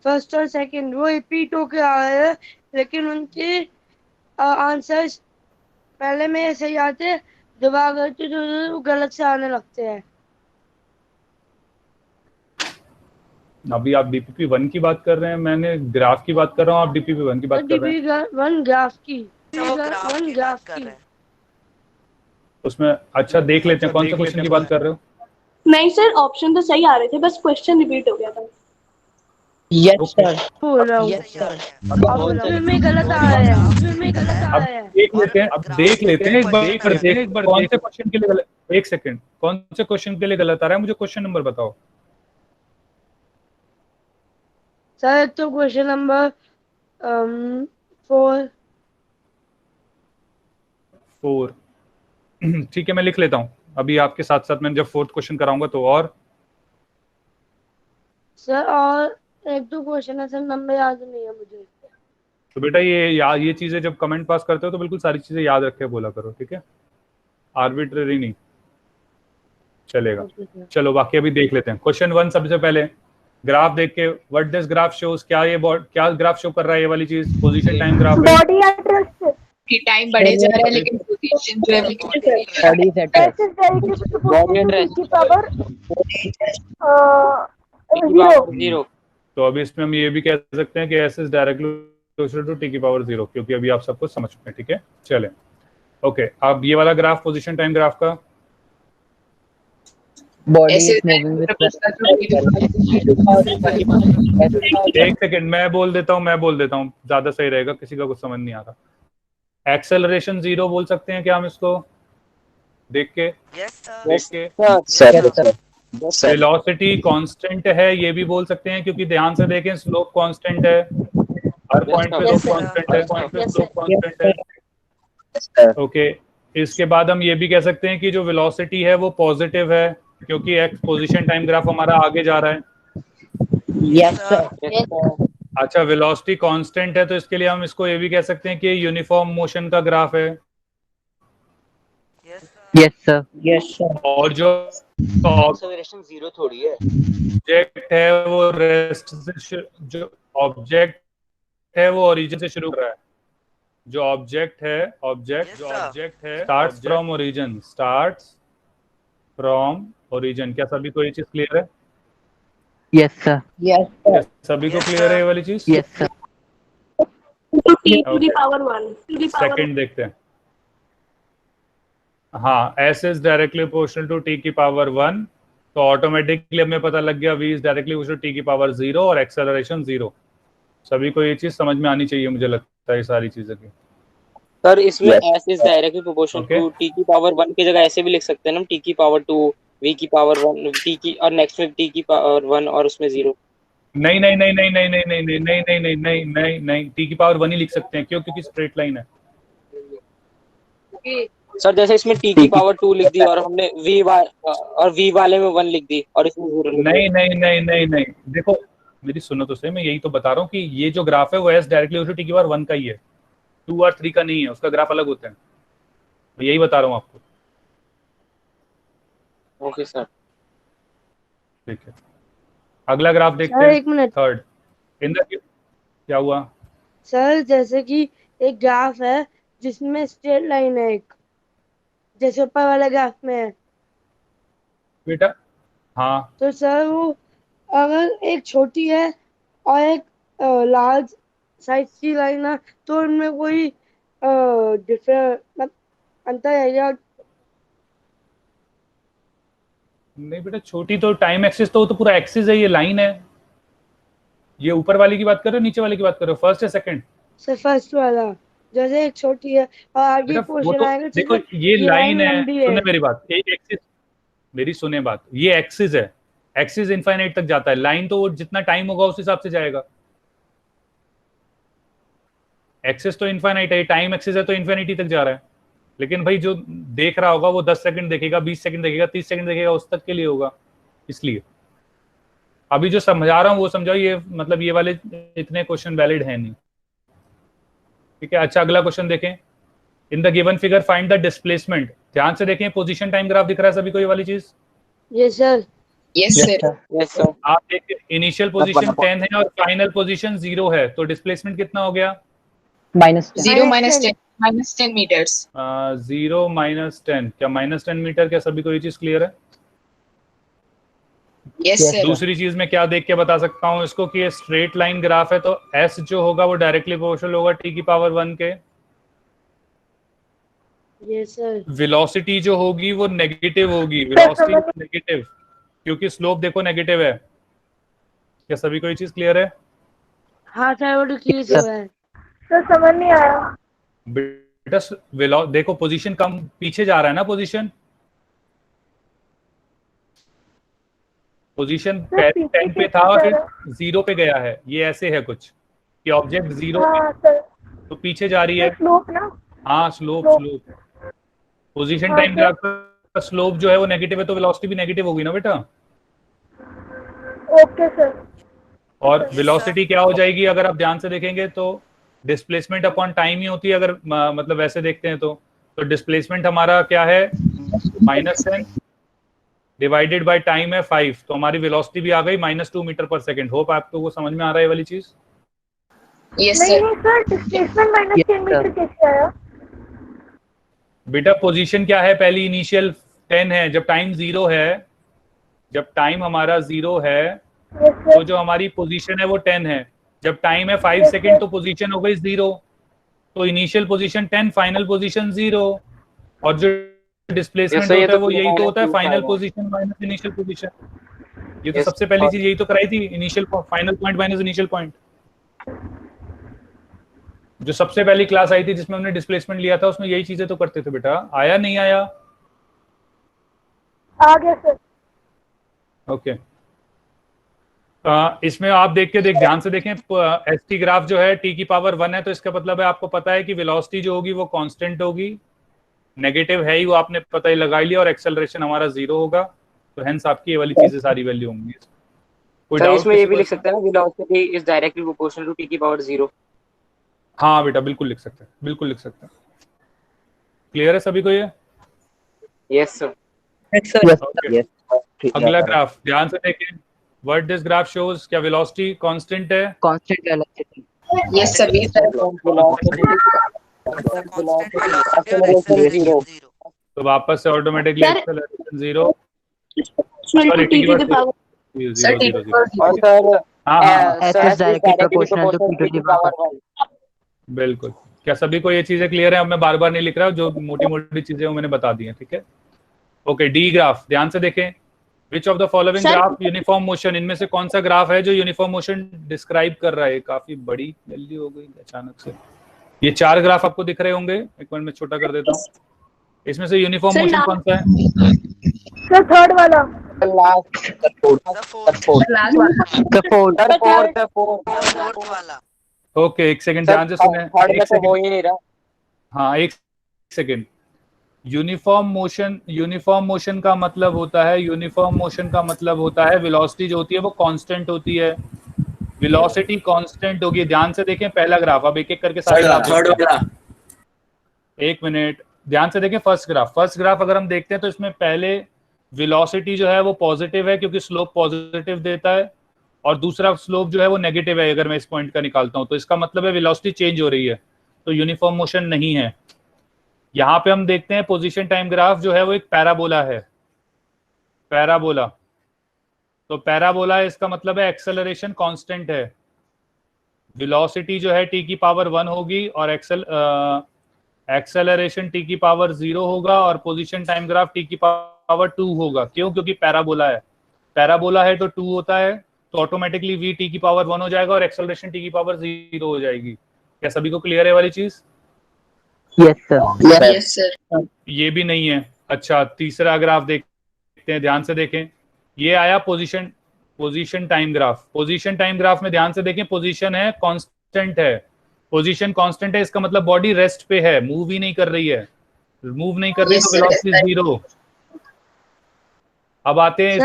M: फर्स्ट और सेकंड वो रिपीट होके आ रहे हैं, लेकिन उनके आंसर्स पहले में सही आते हैं, जब आगे तो गलत से आने लगते हैं।
A: अभी आप डीपीपी 1 की बात कर रहे हैं, मैंने ग्राफ की बात कर रहा हूँ, आप डीपीपी 1 की बात कर रहे हैं।
M: डीपीपी 1 ग्राफ की
A: उसमें अच्छा देख लेते हैं कौन सा क्वेश्चन की बात कर रहे हो।
F: नहीं सर, ऑप्शन तो सही आ रहे थे, बस क्वेश्चन रिपीट हो गया था।
E: Yes sir.
M: बोल रहा हूँ ऑप्शन में गलत आ रहा है, ऑप्शन में गलत आ
A: अब
M: रहा है।
A: देख लेते हैं, अब देख लेते हैं एक बार कौन से क्वेश्चन के लिए गलत, एक सेकंड, कौन से क्वेश्चन के लिए गलत आ रहा है, मुझे क्वेश्चन नंबर बताओ।
M: सर तो क्वेश्चन नंबर 4
A: ठीक है, मैं लिख लेता हूँ अभी आपके साथ साथ, मैं जब फोर्थ क्वेश्चन कराऊंगा तो। और
M: सर और एक दो क्वेश्चन है सर, नंबर याद नहीं है मुझे।
A: तो बेटा ये चीजें जब कमेंट पास करते हो तो बिल्कुल सारी चीजें याद रख के बोला करो, ठीक है, आर्बिट्ररी नहीं चलेगा। चलो बाकी अभी देख लेते हैं। क्वेश्चन 1 सबसे पहले ग्राफ देख के, व्हाट दिस ग्राफ शोज, क्या ग्राफ शो कर रहा है ये वाली चीज, पोजीशन टाइम ग्राफ है।
H: बॉडी एट रेस्ट
J: कि टाइम बढ़े जा रहा है लेकिन पोजीशन जो है
H: जीरो।
A: तो अभी इसमें हम ये भी कह सकते हैं कि s is directly closer to t की पावर 0, क्योंकि अभी आप सबको समझ में, ठीक है। चले ओके, अब ये वाला ग्राफ पोजीशन टाइम ग्राफ का,
E: बॉडी इज मूविंग विद
A: एक सेकंड मैं बोल देता हूँ ज्यादा सही रहेगा, किसी का कुछ समझ नहीं आ रहा। एक्सेलरेशन 0 बोल सकते हैं क्या हम इसको देख के? वेलोसिटी कांस्टेंट है ये भी बोल सकते हैं, क्योंकि ध्यान से देखें स्लोप कांस्टेंट है, हर पॉइंट पे स्लोप कांस्टेंट है। ओके, इसके बाद हम ये भी कह सकते हैं कि जो वेलोसिटी है वो पॉजिटिव है, क्योंकि एक्स पोजीशन टाइम ग्राफ हमारा आगे जा रहा है।
E: Yes sir.
A: अच्छा, वेलोसिटी कांस्टेंट है तो इसके लिए हम इसको ये भी कह सकते हैं कि यूनिफॉर्म मोशन का ग्राफ है।
E: Yes sir. Yes sir.
A: और जो
E: एक्सेलरेशन 0 थोड़ी है,
A: ऑब्जेक्ट है वो रेस्ट से, जो ऑब्जेक्ट है वो ओरिजिन से शुरू कर रहा है। जो ऑब्जेक्ट है स्टार्ट्स फ्रॉम ओरिजिन। क्या सभी को ये चीज क्लियर है?
E: Yes sir. Yes sir.
A: सभी को क्लियर है ये वाली चीज?
E: Yes sir.
F: To the power 1
A: second देखते हैं। हाँ, s is directly proportional to t की पावर 1, तो ऑटोमेटिकली हमें पता लग गया v is directly proportional to t की पावर 0 और एक्सेलरेशन 0। सभी को ये चीज समझ में आनी चाहिए, मुझे लगता है ये सारी चीजें की।
L: सर इसमें s is directly proportional to t की पावर 1 की जगह ऐसे भी लिख सकते हैं ना, t की पावर 2, v की पावर 1, t की, और नेक्स्ट में t की पावर 1 और उसमें 0।
A: नहीं, t की पावर 1 ही लिख सकते हैं। क्यों? क्योंकि स्ट्रेट लाइन है।
L: सर जैसे इसमें t की पावर 2 लिख दी और हमने v वाले में 1 लिख दी और इसमें 0
A: नहीं, देखो मेरी सुनो तो सही, मैं यही तो बता रहा हूँ कि ये जो ग्राफ है वो s डायरेक्टली टी की पावर 1 का ही है, 2 और 3 का नहीं है, उसका ग्राफ अलग होता है। मैं यही बता रहा हूँ आपको।
L: ओके सर,
A: ठीक है, अगला ग्राफ देखते हैं।
M: 1 मिनट
A: थर्ड इन द, क्या हुआ
M: सर? जैसे कि एक ग्राफ है जिसमें स्ट्रेट लाइन है एक, जैसे ऊपर वाले ग्राफ में है
A: बेटा? हाँ,
M: तो सर वो अगर एक छोटी है और एक लार्ज साइज की लाइन है तो उनमें कोई अंतर है या
A: नहीं बेटा, छोटी तो टाइम एक्सिस तो पूरा एक्सिस है, ये लाइन है। ये ऊपर वाली की बात कर रहे हो, नीचे वाली की बात कर रहे हो, फर्स्ट या सेकंड?
M: सर फर्स्ट वाला, जैसे एक छोटी है और आगे पोर्शन आएगा।
A: देखो ये लाइन है, सुने मेरी बात, एक एक्सिस, मेरी सुने बात, ये एक्सिस है, एक्सिस इनफाइनाइट तक जाता है, लाइन तो जितना टाइम होगा उस हिसाब से जाएगा। एक्सिस तो इनफाइनाइट है, टाइम एक्सिस है तो इनफिनिटी तक जा रहा है। लेकिन भाई जो देख रहा होगा वो 10 सेकंड देखेगा, 20 सेकंड देखेगा, 30 सेकंड देखेगा, उस तक के लिए होगा। इसलिए अभी जो समझा रहा हूँ वो समझाओ, ये मतलब ये वाले इतने क्वेश्चन वैलिड है नहीं, ठीक है। अच्छा, अगला क्वेश्चन देखें। इन the given figure find the displacement. ध्यान से देखें, पोजीशन टाइम ग्राफ दिख रहा है सभी को ये वाली चीज?
M: Yes sir.
J: Yes sir.
A: आप देखिए, इनिशियल पोजीशन 10 है और फाइनल पोजीशन 0 है, तो डिस्प्लेसमेंट कितना हो गया?
J: -0 -10 मीटर्स।
A: 0 -10, क्या -10 मीटर? क्या सभी को ये चीज क्लियर है?
J: Yes sir.
A: दूसरी चीज मैं क्या देख के बता सकता हूँ इसको कि ये स्ट्रेट लाइन ग्राफ है, तो s जो होगा वो डायरेक्टली प्रोपोर्शनल होगा t की पावर 1 के।
M: Yes sir.
A: वेलोसिटी जो होगी वो नेगेटिव होगी, वेलोसिटी नेगेटिव, क्योंकि स्लोप देखो नेगेटिव है। क्या सभी को ये चीज क्लियर है?
M: हाँ सर वो तो क्लियर हुआ है।
H: सर समझ नहीं आया।
A: बेटा देखो पोजीशन कम पीछे जा रहा है ना, पोजीशन पहले 10 पे था फिर 0 पे गया है। ये ऐसे है कुछ कि ऑब्जेक्ट 0 तो पीछे जा रही है।
H: स्लोप ना?
A: हाँ स्लोप। पोजीशन टाइम ग्राफ का स्लोप जो है वो नेगेटिव है, तो वेलोसिटी भी नेगेटिव होगी ना बेटा।
H: Okay sir.
A: और वेलोसिटी क्या हो जाएगी अगर आप ध्यान से देखेंगे तो डिस्प्लेसमेंट अपॉन टाइम ही होती है। अगर मतलब वैसे देखते हैं तो डिस्प्लेसमेंट हमारा क्या है, -10 डिवाइडेड बाय टाइम है 5, तो हमारी वेलोसिटी भी आ गई -2 मीटर पर सेकंड। होप आपको वो समझ में आ रहा है वाली चीज?
H: नहीं सर, डिस्प्लेसमेंट -10 मीटर कैसे आया?
A: बेटा पोजीशन क्या है, पहली इनिशियल 10 है, जब टाइम 0 है, जब टाइम हमारा 0 है तो जो हमारी पोजीशन है वो 10 है। जब टाइम है 5 सेकंड तो पोजीशन हो गई 0, तो इनिशियल पोजीशन 10, फाइनल पोजीशन 0। और जो डिस्प्लेसमेंट होता है वो यही तो होता है, final position minus initial position. ये तो सबसे पहली चीज यही तो कराई थी, initial final point minus initial point. जो सबसे पहली क्लास आई थी जिसमें हमने डिस्प्लेसमेंट लिया था उसमें यही चीजें तो करते थे बेटा। आया नहीं आया?
H: आ गया सर।
A: ओके। इसमें आप ध्यान से देखें, एसटी ग्राफ जो है t की पावर 1 है, तो इसका मतलब है आपको पता है कि वेलोसिटी जो होगी वो कांस्टेंट होगी, नेगेटिव है ही वो आपने पता ही लगा लिया, और एक्सेलरेशन हमारा 0 होगा। तो हेंस आपकी ये वाली चीजें सारी वैल्यू होंगी। कोई डाउट?
L: इसमें ये भी लिख सकते हैं ना, velocity is directly proportional to t की पावर 0।
A: हाँ बेटा बिल्कुल लिख सकते हैं, बिल्कुल लिख सकते हैं। क्लियर है सभी को ये?
L: Yes sir.
A: अगला ग्राफ ध्यान से देखें, व्हाट दिस ग्राफ शोज। क्या वेलोसिटी कांस्टेंट है?
I: Constant velocity.
J: यस सर,
A: तो वापस से ऑटोमेटिकली एक्सेलरेशन 0। बिल्कुल। क्या सभी को ये चीजें क्लियर है? अब मैं बार बार नहीं लिख रहा, जो मोटी मोटी चीजें वो मैंने बता दी हैं, ठीक है। ओके, डी ग्राफ ध्यान से देखें, विच of the following graph uniform motion, इनमें से कौन सा ग्राफ है जो यूनिफॉर्म मोशन डिस्क्राइब कर रहा है? काफी बड़ी वैल्यू हो गई अचानक से। ये 4 ग्राफ आपको दिख रहे होंगे, एक मिनट में छोटा कर देता हूँ। इसमें से यूनिफॉर्म मोशन कौन सा है?
H: सर थर्ड वाला।
A: ओके, एक सेकंड ध्यान से सुने। हाँ एक सेकंड। यूनिफॉर्म मोशन का मतलब होता है, वेलोसिटी जो होती है वो कांस्टेंट होती है। वेलोसिटी कांस्टेंट होगी। ध्यान से देखें पहला ग्राफ, अब एक एक करके सारे ग्राफ। एक मिनट ध्यान से देखें फर्स्ट ग्राफ अगर हम देखते हैं तो इसमें पहले वेलोसिटी जो है वो पॉजिटिव है क्योंकि स्लोप पॉजिटिव देता है, और दूसरा स्लोप जो है वो नेगेटिव है। अगर मैं इस पॉइंट का निकालता हूं तो इसका मतलब है वेलोसिटी चेंज हो रही है, तो यूनिफॉर्म मोशन नहीं है। यहाँ पे हम देखते हैं पोजीशन टाइम ग्राफ जो है वो एक पैराबोला है। तो पैराबोला है, इसका मतलब है एक्सेलरेशन कांस्टेंट है। वेलोसिटी जो है t की पावर 1 होगी और एक्सेलरेशन t की पावर 0 होगा, और पोजीशन टाइम ग्राफ t की पावर 2 होगा। क्यों? क्योंकि पैराबोला है तो 2 होता है, तो ऑटोमेटिकली v t की पावर 1 हो जाएगा और एक्सेलरेशन t की पावर 0 हो जाएगी। क्या सभी को क्लियर है वाली चीज?
I: Yes sir.
A: ये भी नहीं है। अच्छा, तीसरा ग्राफ देखते हैं, ध्यान से देखें। ये आया पोजीशन टाइम ग्राफ में ध्यान से देखें, पोजीशन है कांस्टेंट है। पोजीशन कांस्टेंट है, इसका मतलब बॉडी रेस्ट पे है, मूव ही नहीं कर रही है। तो वेलोसिटी 0। अब आते हैं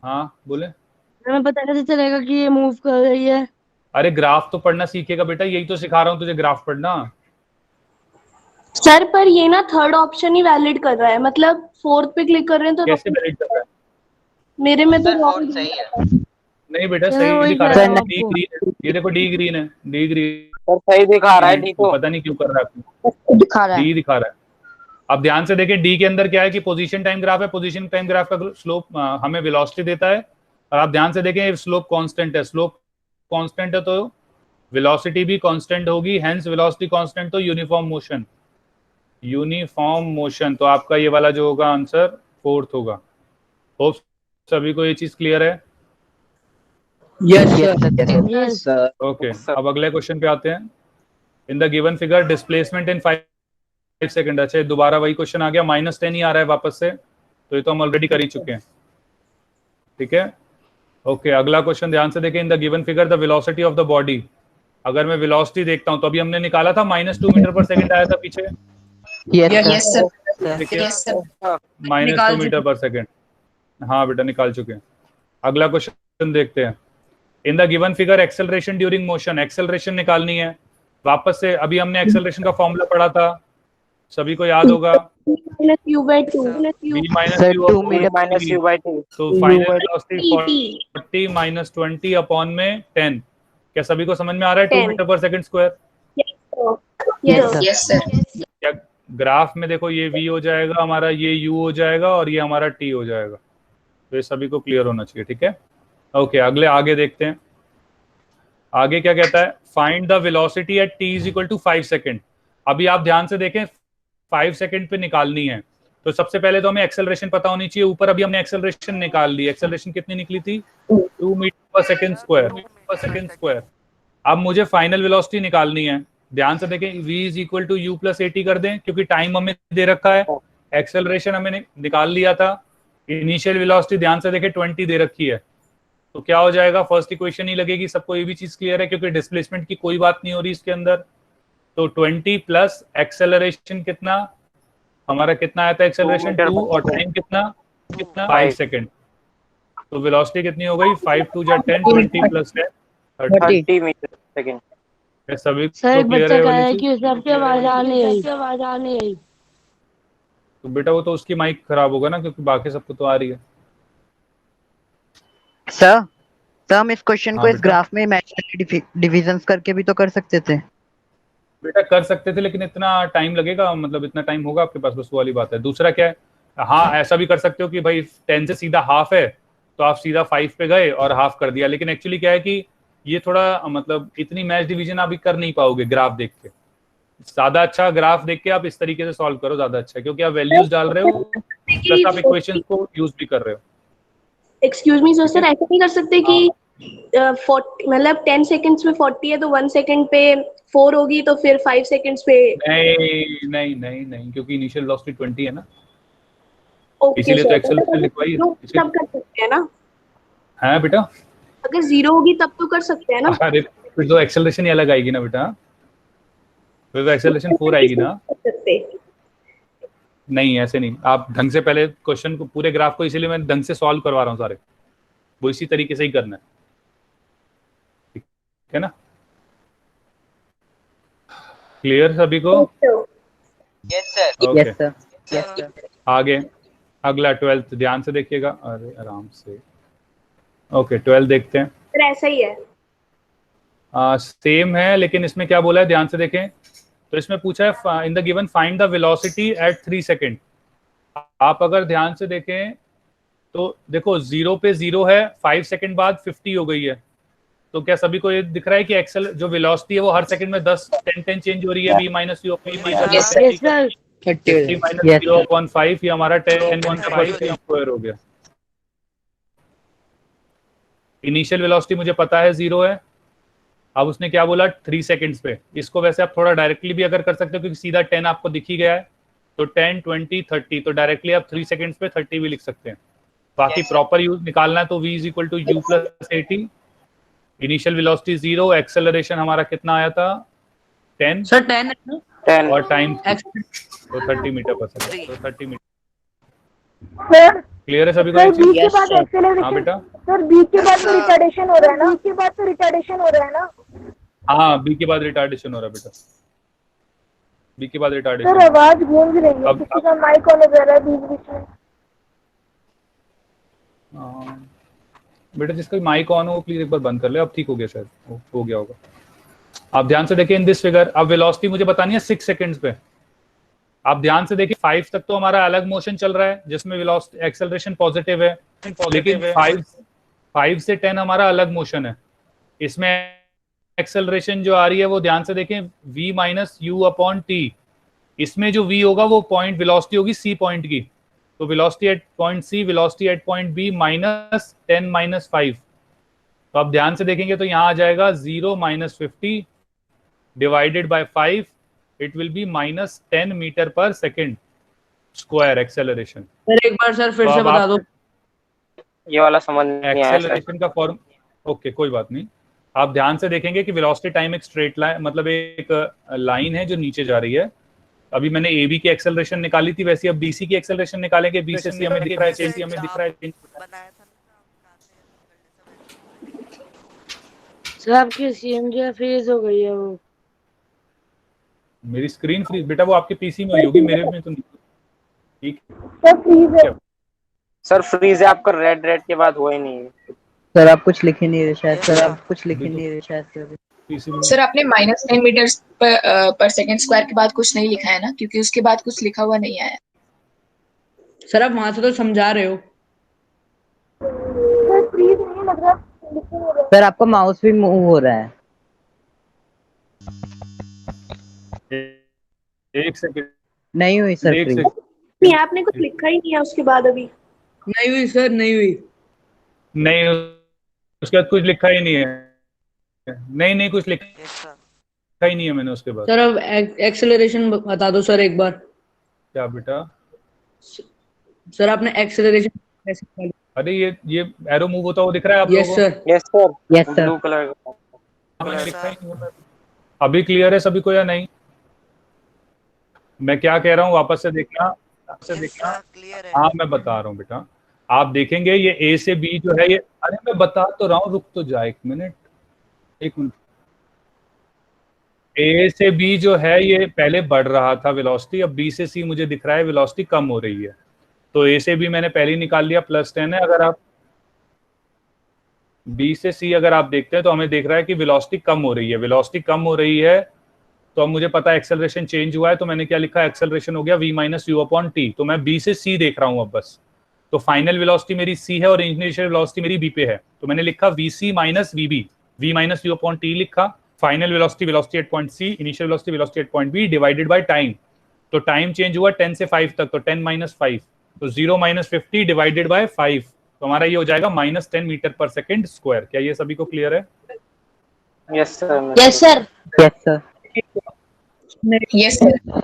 A: हाँ बोले।
M: हमें पता कैसे चलेगा कि ये मूव कर रही है?
A: अरे ग्राफ तो पढ़ना सीखेगा बेटा, यही तो सिखा रहा हूँ तुझे, ग्राफ पढ़ना।
F: सर पर ये ना थर्ड ऑप्शन ही वैलिड कर रहा है, मतलब 4th पे क्लिक कर रहे हैं तो
A: कैसे वैलिड कर रहा है?
F: मेरे में तो
L: सही है।
A: नहीं बेटा सही दिखा रहा है, डी ग्रीन। ये देखो डी ग्रीन है,
L: सर सही दिखा रहा है। डी को
A: पता नहीं क्यों कर रहा है, डी दिखा रहा है। अब ध्यान से देखें, डी के अंदर क्या है कि पोजीशन टाइम ग्राफ है। पोजीशन टाइम ग्राफ का स्लोप हमें वेलोसिटी देता है, और आप ध्यान से देखें स्लोप कांस्टेंट है। स्लोप कांस्टेंट है तो वेलोसिटी भी कांस्टेंट होगी, हेंस वेलोसिटी कांस्टेंट तो यूनिफॉर्म मोशन। तो आपका ये वाला जो होगा आंसर 4th होगा। होप सभी को ये चीज क्लियर है?
B: Yes sir.
A: ओके, अब अगले क्वेश्चन पे आते हैं। इन the given figure displacement in 5 second. अच्छा, दोबारा वही क्वेश्चन आ गया, -10 ही आ रहा है वापस से, तो ये तो हम ऑलरेडी कर ही चुके हैं। ठीक है, ओके, अगला क्वेश्चन ध्यान से देखें। इन the given figure the velocity of the body. अगर मैं वेलोसिटी देखता हूं तो अभी हमने निकाला था -2 मीटर पर सेकंड आया था पीछे।
J: यस सर
A: -2 मीटर पर सेकंड। हाँ बेटा, निकाल चुके हैं। अगला क्वेश्चन देखते हैं। इन the given figure acceleration during motion. Acceleration निकालनी है वापस से। अभी हमने एक्सेलरेशन का फॉर्मूला पढ़ा था, सभी को याद होगा,
F: -u/2
A: v minus u by 2। तो फाइनल वेलोसिटी 40 माइनस 20 अपॉन में 10। क्या सभी को समझ में आ रहा है? 2 मीटर पर सेकंड स्क्वायर।
J: यस सर
A: क्या ग्राफ में देखो, ये v हो जाएगा हमारा, ये u हो जाएगा और ये हमारा t हो जाएगा। तो ये सभी को क्लियर होना चाहिए। ठीक है, ओके, अगले आगे देखते हैं। आगे क्या कहता है? Find the velocity at t = 5 second. अभी आप ध्यान से देखें, 5 सेकंड पे निकालनी है, तो सबसे पहले तो हमें एक्सेलरेशन पता होनी चाहिए। ऊपर अभी हमने एक्सेलरेशन निकाल ली। एक्सेलरेशन कितनी निकली थी? 2 मीटर पर सेकंड स्क्वायर। अब मुझे फाइनल वेलोसिटी निकालनी है। ध्यान से देखें, v = u + at कर दें, क्योंकि टाइम हमें दे रखा है, एक्सेलरेशन हमें निकाल लिया था, इनिशियल वेलोसिटी ध्यान से देखें 20 दे रखी है। तो क्या हो जाएगा? फर्स्ट इक्वेशन ही लगेगी। सबको ये भी चीज क्लियर है, क्योंकि डिस्प्लेसमेंट की कोई बात नहीं हो रही इसके अंदर। तो 20 प्लस एक्सेलरेशन कितना हमारा, कितना आया था एक्सेलरेशन? 2, और टाइम कितना 5 सेकंड। तो वेलोसिटी कितनी हो गई? 5 × 2 = 10, 20 + 10 30 मीटर सेकंड। सभी
M: सर
A: को क्लियर है?
M: कि सबकी आवाज आ नहीं रही।
A: तो बेटा वो तो उसकी माइक खराब होगा ना, क्योंकि बाकी सबको तो आ रही है।
I: सर हम इस क्वेश्चन को
A: हाँ
I: इस ग्राफ में इमेजिनरी डिविजन्स करके भी तो कर सकते थे।
A: बेटा कर सकते थे, लेकिन इतना टाइम लगेगा, मतलब इतना टाइम होगा आपके पास, बस वो वाली बात है। दूसरा क्या है, हाँ ऐसा भी कर सकते हो कि भाई 10 से सीधा हाफ है, तो आप सीधा 5 पे गए और हाफ कर दिया। लेकिन एक्चुअली क्या है कि ये थोड़ा मतलब इतनी मैच डिवीजन आप कर नहीं पाओगे ग्राफ देख के। ज्यादा अच्छा ग्राफ देख के आप इस तरीके से सॉल्व करो, ज्यादा अच्छा है, क्योंकि आप वैल्यूज डाल रहे हो प्लस आप इक्वेशंस को यूज भी कर रहे हो।
F: एक्सक्यूज मी सर, ऐसा नहीं कर सकते कि 40 मतलब 10 सेकंड्स में 40 है तो 1 सेकंड पे 4 होगी, तो फिर 5 सेकंड्स पे
A: नहीं, क्योंकि इनिशियल वेलोसिटी 20 है ना।
F: ओके,
A: इसीलिए तो एक्सेलरेशन लिखवाई है।
F: तब कर सकते हैं ना?
A: हाँ बेटा,
F: अगर 0 होगी तब तो कर सकते हैं ना?
A: अरे फिर तो एक्सेलरेशन ही अलग आएगी ना बेटा, फिर तो एक्सेलरेशन 4 आएगी ना। नहीं ऐसे नहीं, आप ढंग से पहले क्वेश्चन को, पूरे ग्राफ को, इसीलिए मैं ढंग से सॉल्व करवा रहा हूँ सारे, वो इसी तरीके से ही करना है, ठीक है ना? क्लियर सभी को?
J: यस सर
A: ओके, आगे अगला 12th ध्यान से देखिएगा। अरे आराम से। ओके 12 देखते हैं।
F: फिर ऐसा ही है,
A: सेम है, लेकिन इसमें क्या बोला है ध्यान से देखें। तो इसमें पूछा है इन the given find the velocity at 3 second. आप अगर ध्यान से देखें तो देखो 0 पे 0 है, 5 सेकंड बाद 50 हो गई है। तो क्या सभी को ये दिख रहा है कि एक्सेल जो वेलोसिटी है वो हर सेकंड में 10 चेंज हो रही है? v minus u upon 50 minus 0/5, ये हमारा 10 स्क्वायर हो गया। इनिशियल वेलोसिटी मुझे पता है 0 है। अब उसने क्या बोला 3 सेकंड्स पे। इसको वैसे आप थोड़ा डायरेक्टली भी अगर कर सकते हो, क्योंकि सीधा 10 आपको दिख ही गया है, तो 10, 20, 30, तो डायरेक्टली आप 3 सेकंड्स पे 30 भी लिख सकते हैं। बाकी प्रॉपर यूज निकालना है तो v = u + at। Initial velocity 0, acceleration हमारा कितना आया था 10
B: सर 10
A: और टाइम तो 30 मीटर पर सेकंड, तो 30 मीटर।
H: सर
A: क्लियर है सभी को?
H: सर b के बाद
A: हाँ
H: एक्सेलरेशन,
A: बेटा,
H: सर b के बाद तो रिटार्डेशन हो रहा है ना? b के बाद तो रिटार्डेशन हो रहा है ना?
A: हाँ b के बाद रिटार्डेशन हो रहा है बेटा, b के बाद रिटार्डेशन।
H: सर आवाज गूंज रही है, किसी का माइक ऑन हो जा रहा है बीच बीच में।
A: बेटा जिसका माइक ऑन हो प्लीज एक बार बंद कर ले। अब ठीक हो गया, शायद हो गया होगा। आप ध्यान से देखिए इन दिस फिगर। अब वेलोसिटी मुझे बतानी है 6 सेकंड्स पे। आप ध्यान से देखिए 5 तक तो हमारा अलग मोशन चल रहा है, जिसमें वेलोसिटी एक्सेलरेशन पॉजिटिव है, लेकिन 5 से 10 हमारा अलग मोशन है। इसमें एक्सेलरेशन जो आ रही है वो ध्यान से देखें v minus u upon t। इसमें जो v होगा वो पॉइंट वेलोसिटी होगी c पॉइंट की, तो velocity at point c, velocity at point b minus 10 minus 5। तो आप ध्यान से देखेंगे तो यहाँ आ जाएगा 0 minus 50 divided by 5, it will be minus 10 metre per second square acceleration.
B: Sir एक बार सर फिर से बता दो,
L: ये वाला समझ नहीं आया सर।
A: एक्सेलरेशन का फॉर्म, ओके कोई बात नहीं। आप ध्यान से देखेंगे कि वेलोसिटी टाइम एक स्ट्रेट लाइन, मतलब एक लाइन है जो नीचे जा रही है। अभी मैंने ए बी की एक्सेलरेशन निकाली थी, वैसे अब बी सी की एक्सेलरेशन निकालेंगे। बी से सी हमें दिख रहा है, सी हमें दिख रहा है।
M: सर आपकी सीएम जो है फ्रीज हो गई है वो।
A: मेरी स्क्रीन फ्रीज बेटा वो आपके पीसी में हुई होगी, मेरे में तो नहीं। ठीक
H: सर फ्रीज है,
L: सर फ्रीज है आपका, रेड रेड के बाद हुआ ही नहीं है।
E: सर आप कुछ लिखे नहीं रहे शायद, सर आप कुछ लिखे नहीं रहे शायद सर।
J: सर आपने -10 मीटर पर सेकंड स्क्वायर के बाद कुछ नहीं लिखा है ना, क्योंकि उसके बाद कुछ लिखा हुआ नहीं आया।
B: सर आप वहां से तो समझा रहे हो।
H: सर फ्रीज नहीं लग रहा, लिखे नहीं रहा।
E: सर आपका माउस भी मूव हो रहा है।
A: एक सेकंड
E: नहीं हुई सर
A: एक
E: फ्रीज।
H: नहीं आपने कुछ लिखा ही नहीं है उसके बाद अभी।
B: नहीं हुई सर, नहीं हुई।
A: नहीं उसके बाद कुछ लिखा ही नहीं है। नहीं कुछ लिखा ही नहीं है मैंने उसके बाद।
B: सर अब एक्सेलरेशन बता दो सर एक बार।
A: क्या बेटा?
B: सर आपने एक्सेलरेशन कैसे निकाली?
A: अरे ये एरो मूव होता हुआ दिख रहा है आप
B: यस
A: लोगों को?
B: Sir,
L: yes sir,
E: yes sir.
L: Blue colour का।
A: मैंने लिखा ही नहीं है। अभी क्लियर है सभी को या नहीं? मैं क्या कह रहा हूँ वापस से देखना,
K: क्लियर है।
A: हाँ मैं बता रहा हूँ बेटा। आप देखेंगे ये ए से बी जो है ये, अरे मैं बता तो रहा हूँ, रुक तो जा एक मिनट। ए से बी जो है ये पहले बढ़ रहा था वेलोसिटी, अब बी से सी मुझे दिख रहा है वेलोसिटी कम हो रही है। तो ए से बी मैंने पहले ही निकाल लिया, +10 है। अगर आप बी से सी अगर आप देखते हैं तो हमें देख रहा है कि वेलोसिटी कम हो रही है। वेलोसिटी कम हो रही है तो अब मुझे पता है एक्सेलरेशन चेंज हुआ है, तो मैंने क्या लिखा, एक्सेलरेशन हो गया v minus you upon T. तो मैं बी से सी देख रहा हूं अब बस। तो फाइनल वेलोसिटी मेरी सी है और इनिशियल वेलोसिटी मेरी बी पे है, तो मैंने लिखा V C minus V B, V minus you upon T लिखा। Final velocity at point C, initial velocity at point B divided by time. तो टाइम चेंज हुआ 10 से 5 तक, तो 10 माइनस 5, तो 0 माइनस 50 डिवाइडेड बाय 5, तो हमारा ये हो जाएगा -10 मीटर पर सेकेंड स्क्वायर। क्या ये सभी को क्लियर है?
L: Yes sir.
N: Yes sir.
E: Yes sir.
J: Yes sir.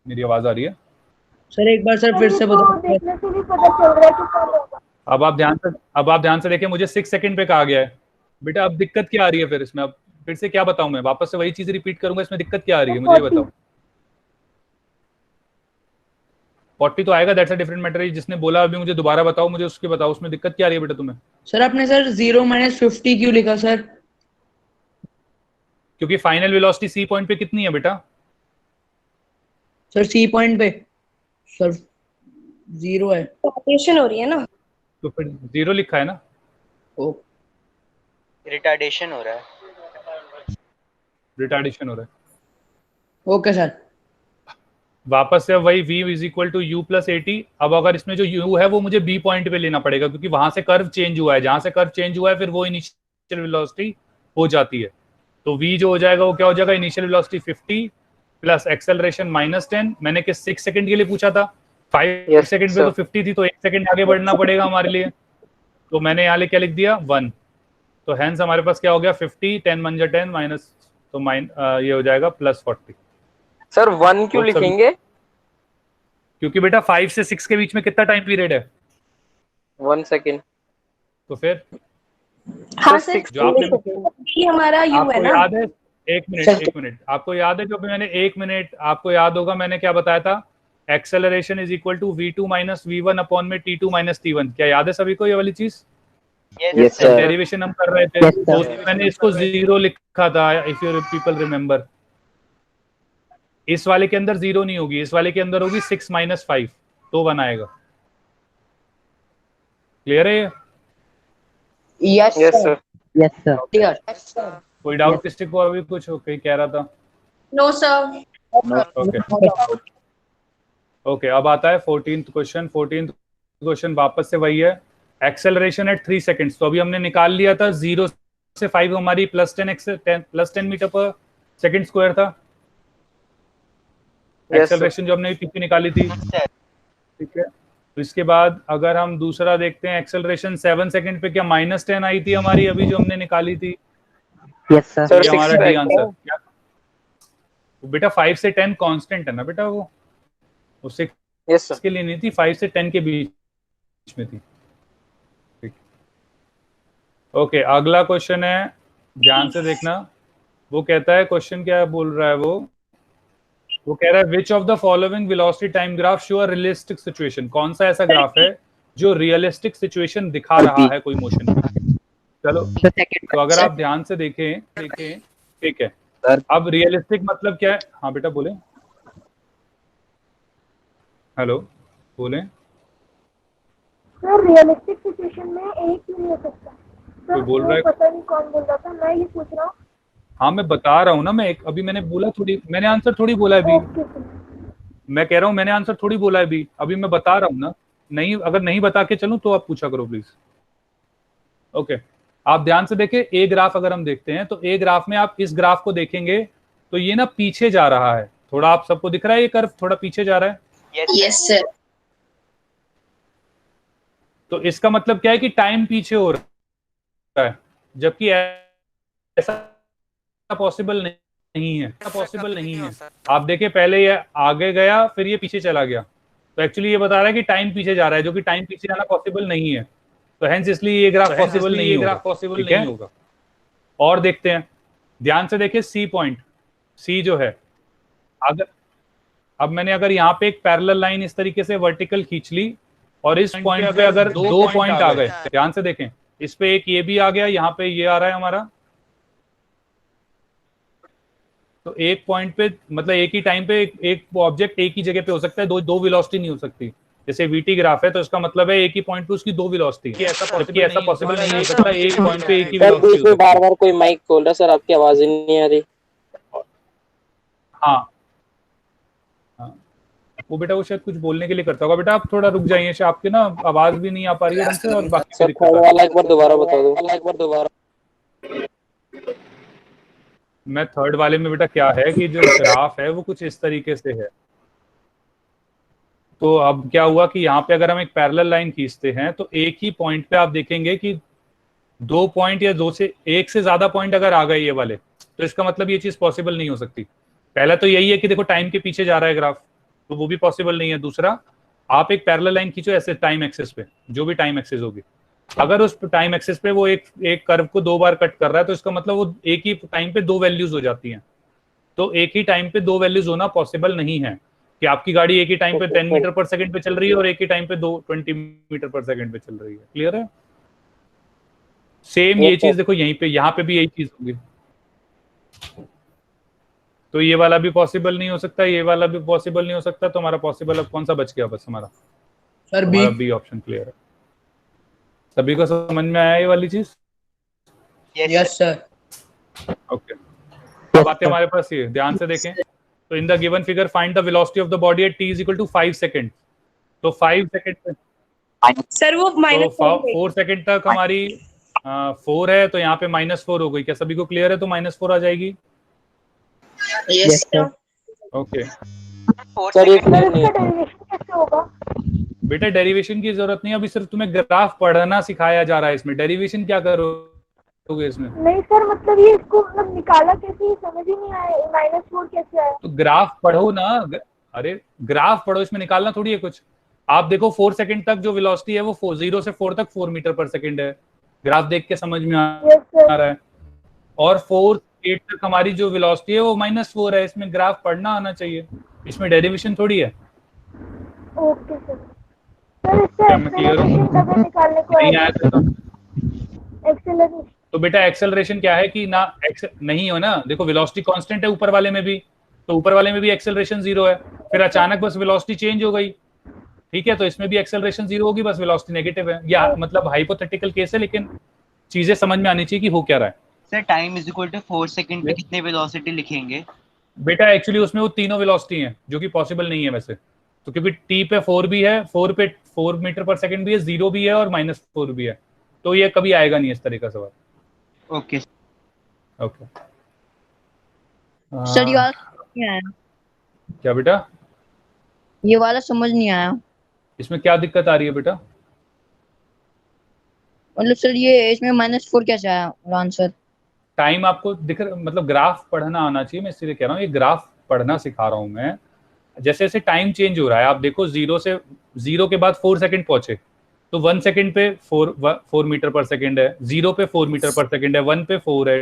A: मेरी आवाज आ रही है?
B: सर एक बार सर फिर से बताओ।
H: देखने से भी पता चल रहा है कि कब होगा।
A: अब आप ध्यान से देखें, मुझे 6 सेकंड पे कहा गया है बेटा। अब दिक्कत क्या आ रही है फिर इसमें? अब फिर से क्या बताऊं मैं? वापस से वही चीज रिपीट करूंगा, इसमें दिक्कत क्या आ रही है मुझे ये बताओ। 40 तो आएगा, दैट्स अ डिफरेंट मैटर। जिसने बोला अभी मुझे दोबारा बताओ, मुझे उसके बताओ उसमें दिक्कत क्या आ रही है बेटा तुम्हें?
B: सर आपने सर 0 माइनस 50 क्यों लिखा सर?
A: क्योंकि फाइनल वेलोसिटी सी पॉइंट पे कितनी है बेटा?
B: सर सी पॉइंट पे सर 0 है।
H: ऑपरेशन हो रही है ना,
A: तो फिर 0 लिखा है ना।
L: रिटार्डेशन हो रहा है।
A: रिटार्डेशन हो रहा है।
B: Okay sir.
A: वापस से वही v is equal to u plus a t. अब अगर इसमें जो u है वो मुझे b पॉइंट पे लेना पड़ेगा, क्योंकि वहां से कर्व चेंज हुआ है। जहां से कर्व चेंज हुआ है फिर वो इनिशियल वेलोसिटी हो जाती है। तो v जो हो जाएगा वो क्या हो जाएगा, इनिशियल वेलोसिटी 50 प्लस एक्सेलरेशन -10। मैंने किस 6 सेकंड के लिए पूछा था? 5 सेकंड पे तो 50 थी, तो 1 सेकंड आगे बढ़ना पड़ेगा हमारे लिए। तो मैंने यहाँ क्या लिख दिया 1। तो हेंस हमारे पास क्या हो गया 50, 10 × 10 माइनस, तो ये हो जाएगा +40।
L: सर 1 क्यों लिखेंगे?
A: क्योंकि बेटा 5 से 6 के बीच में कितना टाइम पीरियड है?
L: 1 सेकंड।
A: तो फिर
H: हाँ सर
A: जो आपने
H: ये हमारा यू है ना।
A: याद है? एक मिनट आपको याद है जो मैंने 1 मिनट आपको याद होगा मैंने क्या बताया था? Acceleration is equal to v2 minus v1 upon में t2 माइनस t1। क्या याद है सभी को ये वाली चीज?
L: Yes sir.
A: डेरिवेशन हम कर रहे थे, तो मैंने इसको 0 लिखा था, इफ यू पीपल रिमेम्बर। इस वाले के अंदर 0 नहीं होगी, इस वाले के अंदर होगी 6 माइनस 5, तो 1 आएगा। क्लियर है?
J: Yes sir.
E: Yes sir.
B: Clear.
A: कोई डाउट किसी को? अभी कुछ कहीं कह रहा था?
H: No sir.
A: ओके अब आता है 14th क्वेश्चन। 14th क्वेश्चन वापस से वही है, एक्सेलरेशन एट 3 सेकंड्स। तो अभी हमने निकाल लिया था 0 से 5 हमारी +10 मीटर पर सेकंड स्क्वायर था। एक्सेलरेशन जो हमने पीछे निकाली थी, ठीक है। तो इसके बाद अगर हम दूसरा देखते हैं एक्सेलरेशन 7 सेकंड पे, क्या -10 आई थी हमारी अभी जो हमने निकाली थी?
I: Yes sir.
A: ये हमारा डी आंसर। क्या बेटा 5 से 10 कांस्टेंट है ना बेटा, वो उससे इसके लिए नहीं थी, 5 से 10 के बीच में थी। ठीक, ओके अगला क्वेश्चन है, ध्यान से देखना। वो कहता है, क्वेश्चन क्या बोल रहा है वो कह रहा है विच of the following velocity time graph show a realistic situation. कौन सा ऐसा ग्राफ है जो रियलिस्टिक सिचुएशन दिखा रहा है कोई मोशन में। चलो तो अगर आप ध्यान से देखें ठीक है, अब रियलिस्टिक मतलब क्या है? हाँ बेटा बोले, हेलो बोले।
H: सर रियलिस्टिक सिचुएशन में एक ही नहीं हो सकता।
A: कोई बोल रहा है?
H: पता नहीं कौन बोल रहा था, मैं ये पूछ रहा हूँ।
A: हाँ मैं बता रहा हूँ ना, मैं अभी मैंने बोला थोड़ी, मैंने आंसर थोड़ी बोला है अभी। मैं कह रहा हूँ मैंने आंसर थोड़ी बोला है अभी मैं बता रहा हूँ ना। नहीं, अगर नहीं बता के चलूं तो आप पूछा करो प्लीज। ओके आप ध्यान से देखें, ए ग्राफ अगर हम देखते हैं तो ए ग्राफ में आप इस ग्राफ को देखेंगे तो ये ना पीछे जा रहा है थोड़ा, आप सबको दिख रहा है ये कर्व थोड़ा पीछे जा रहा है।
J: Yes sir.
A: तो इसका मतलब क्या है कि टाइम पीछे हो रहा है, जबकि ऐसा पॉसिबल नहीं है। आप देखिए पहले ये आगे गया फिर ये पीछे चला गया, तो एक्चुअली ये बता रहा है कि टाइम पीछे जा रहा है, जो कि टाइम पीछे जाना पॉसिबल नहीं है। तो हेंस इसलिए ये ग्राफ पॉसिबल नहीं होगा। और देखते हैं, ध्यान से देखिए सी पॉइंट, सी जो है, अगर अब मैंने अगर यहाँ पे एक पैरेलल लाइन इस तरीके से वर्टिकल खींच ली और इस पॉइंट पे अगर दो पॉइंट आ गए, ध्यान से देखें, इस पे एक ये भी आ गया, यहाँ पे ये आ रहा है हमारा, तो एक पॉइंट पे मतलब एक ही टाइम पे एक ऑब्जेक्ट एक ही जगह पे हो सकता है, दो वेलोसिटी नहीं हो सकती। जैसे वीटी ग्राफ है तो इसका मतलब है एक ही पॉइंट पे उसकी दो वेलोसिटी, ऐसा पॉसिबल नहीं हो सकता एक पॉइंट पे एक ही वेलोसिटी हो।
L: बार-बार कोई माइक खोल रहा सर, आपकी आवाज ही नहीं आ रही।
A: हाँ वो बेटा वो शायद कुछ बोलने के लिए करता होगा। बेटा आप थोड़ा रुक जाइए, आपके ना आवाज भी नहीं आ पा रही है ढंग से और बाकी दिक्कत
L: वाला एक बार दोबारा बता दो।
A: मैं थर्ड वाले में बेटा क्या है कि जो ग्राफ है वो कुछ इस तरीके से है। तो अब क्या हुआ कि यहाँ पे अगर हम एक पैरेलल लाइन खींचते हैं तो एक ही पॉइंट पे आप देखेंगे कि दो पॉइंट या दो से एक से ज्यादा पॉइंट अगर आ गए ये वाले, तो इसका मतलब ये चीज पॉसिबल नहीं हो सकती। पहला तो यही है कि देखो टाइम के पीछे जा रहा है ग्राफ, तो वो भी पॉसिबल नहीं है। दूसरा, आप एक पैरेलल लाइन खींचो ऐसे टाइम एक्सिस पे, जो भी टाइम एक्सिस होगी, अगर उस टाइम एक्सिस पे वो एक कर्व को दो बार कट कर रहा है तो इसका मतलब वो एक ही टाइम पे दो वैल्यूज हो जाती हैं। तो एक ही टाइम पे दो वैल्यूज होना पॉसिबल नहीं है कि आपकी गाड़ी एक ही टाइम पे 10 मीटर पर सेकंड पे चल रही है और एक ही टाइम पे 20 मीटर पर सेकंड पे चल रही है। क्लियर है? सेम ये चीज देखो यहीं पे, यहाँ पे भी यही चीज होगी। तो ये वाला भी पॉसिबल नहीं हो सकता, ये वाला भी पॉसिबल नहीं हो सकता। तो हमारा पॉसिबल अब कौन सा बच गया? बस हमारा
B: सर
A: बी ऑप्शन। क्लियर है? सभी को समझ में आया ये वाली चीज?
B: Yes sir.
A: ओके अब आते हमारे पास ये, ध्यान से देखें। तो in the given figure find the velocity of the body at t is equal to 5 second. तो 5 सेकंड पे
F: सर वो
A: -4 सेकंड तक हमारी 4 है, तो यहाँ पे -4 हो गई। क्या सभी को क्लियर है? तो -4 आ जाएगी।
J: Yes sir.
A: ओके
L: सर ये क्लियर नहीं है।
H: डेरिवेशन कैसे होगा?
A: बेटा डेरिवेशन की जरूरत नहीं है, अभी सिर्फ तुम्हें ग्राफ पढ़ना सिखाया जा रहा है। इसमें डेरिवेशन क्या करोगे इसमें?
H: नहीं सर, मतलब ये इसको मतलब निकाला कैसे, ये समझ ही नहीं आया। -4 कैसे आया?
A: तो ग्राफ पढ़ो ना। अरे ग्राफ पढ़ो, इसमें निकालना थोड़ी है कुछ। आप देखो 4 सेकंड तक जो वेलोसिटी है वो 0 से 4 तक 4 मीटर पर सेकंड है। ग्राफ देख के समझ में आ रहा है। और 4 8 तक हमारी जो वेलोसिटी है वो -4 है। इसमें ग्राफ पढ़ना आना चाहिए, इसमें डेरिवेशन थोड़ी है।
H: Okay sir. सर इससे एक्सेलरेशन निकालने को
A: नहीं आया तो
H: एक्सेलरेशन।
A: तो बेटा एक्सेलरेशन क्या है कि ना नहीं हो ना। देखो वेलोसिटी कांस्टेंट है ऊपर वाले में भी, तो ऊपर वाले में भी एक्सेलरेशन 0 है। फिर अचानक बस वेलोसिटी चेंज हो गई, ठीक है, तो इसमें भी एक्सेलरेशन 0 होगी, बस वेलोसिटी नेगेटिव है। या मतलब हाइपोथेटिकल केस है, लेकिन चीजें समझ में आनी चाहिए कि हो क्या रहा है।
E: Sir time is equal to 4 second पे कितने वेलोसिटी लिखेंगे?
A: बेटा एक्चुअली उसमें वो तीनों वेलोसिटी हैं, जो कि पॉसिबल नहीं है वैसे। तो क्योंकि टी पे 4 भी है, 4 पे 4 मीटर पर सेकंड भी है, 0 भी है और -4 भी है, तो ये कभी आएगा नहीं इस तरह का सवाल।
E: ओके
A: ओके
N: सर ये वाला नहीं आया।
A: क्या बेटा?
N: ये वाला समझ नहीं आया।
A: इसमें क्या दिक्कत आ रही है बेटा?
N: मतलब सर ये इसमें -4 कैसे आया आंसर?
A: टाइम आपको दिख मतलब ग्राफ पढ़ना आना चाहिए, मैं इसलिए कह रहा हूँ ये ग्राफ पढ़ना सिखा रहा हूँ मैं। जैसे जैसे टाइम चेंज हो रहा है, आप देखो 0 के बाद 4 सेकंड पहुंचे तो 1 सेकंड पे 4 मीटर पर सेकंड है, 0 पे 4 मीटर पर सेकंड है, 1 पे 4 है,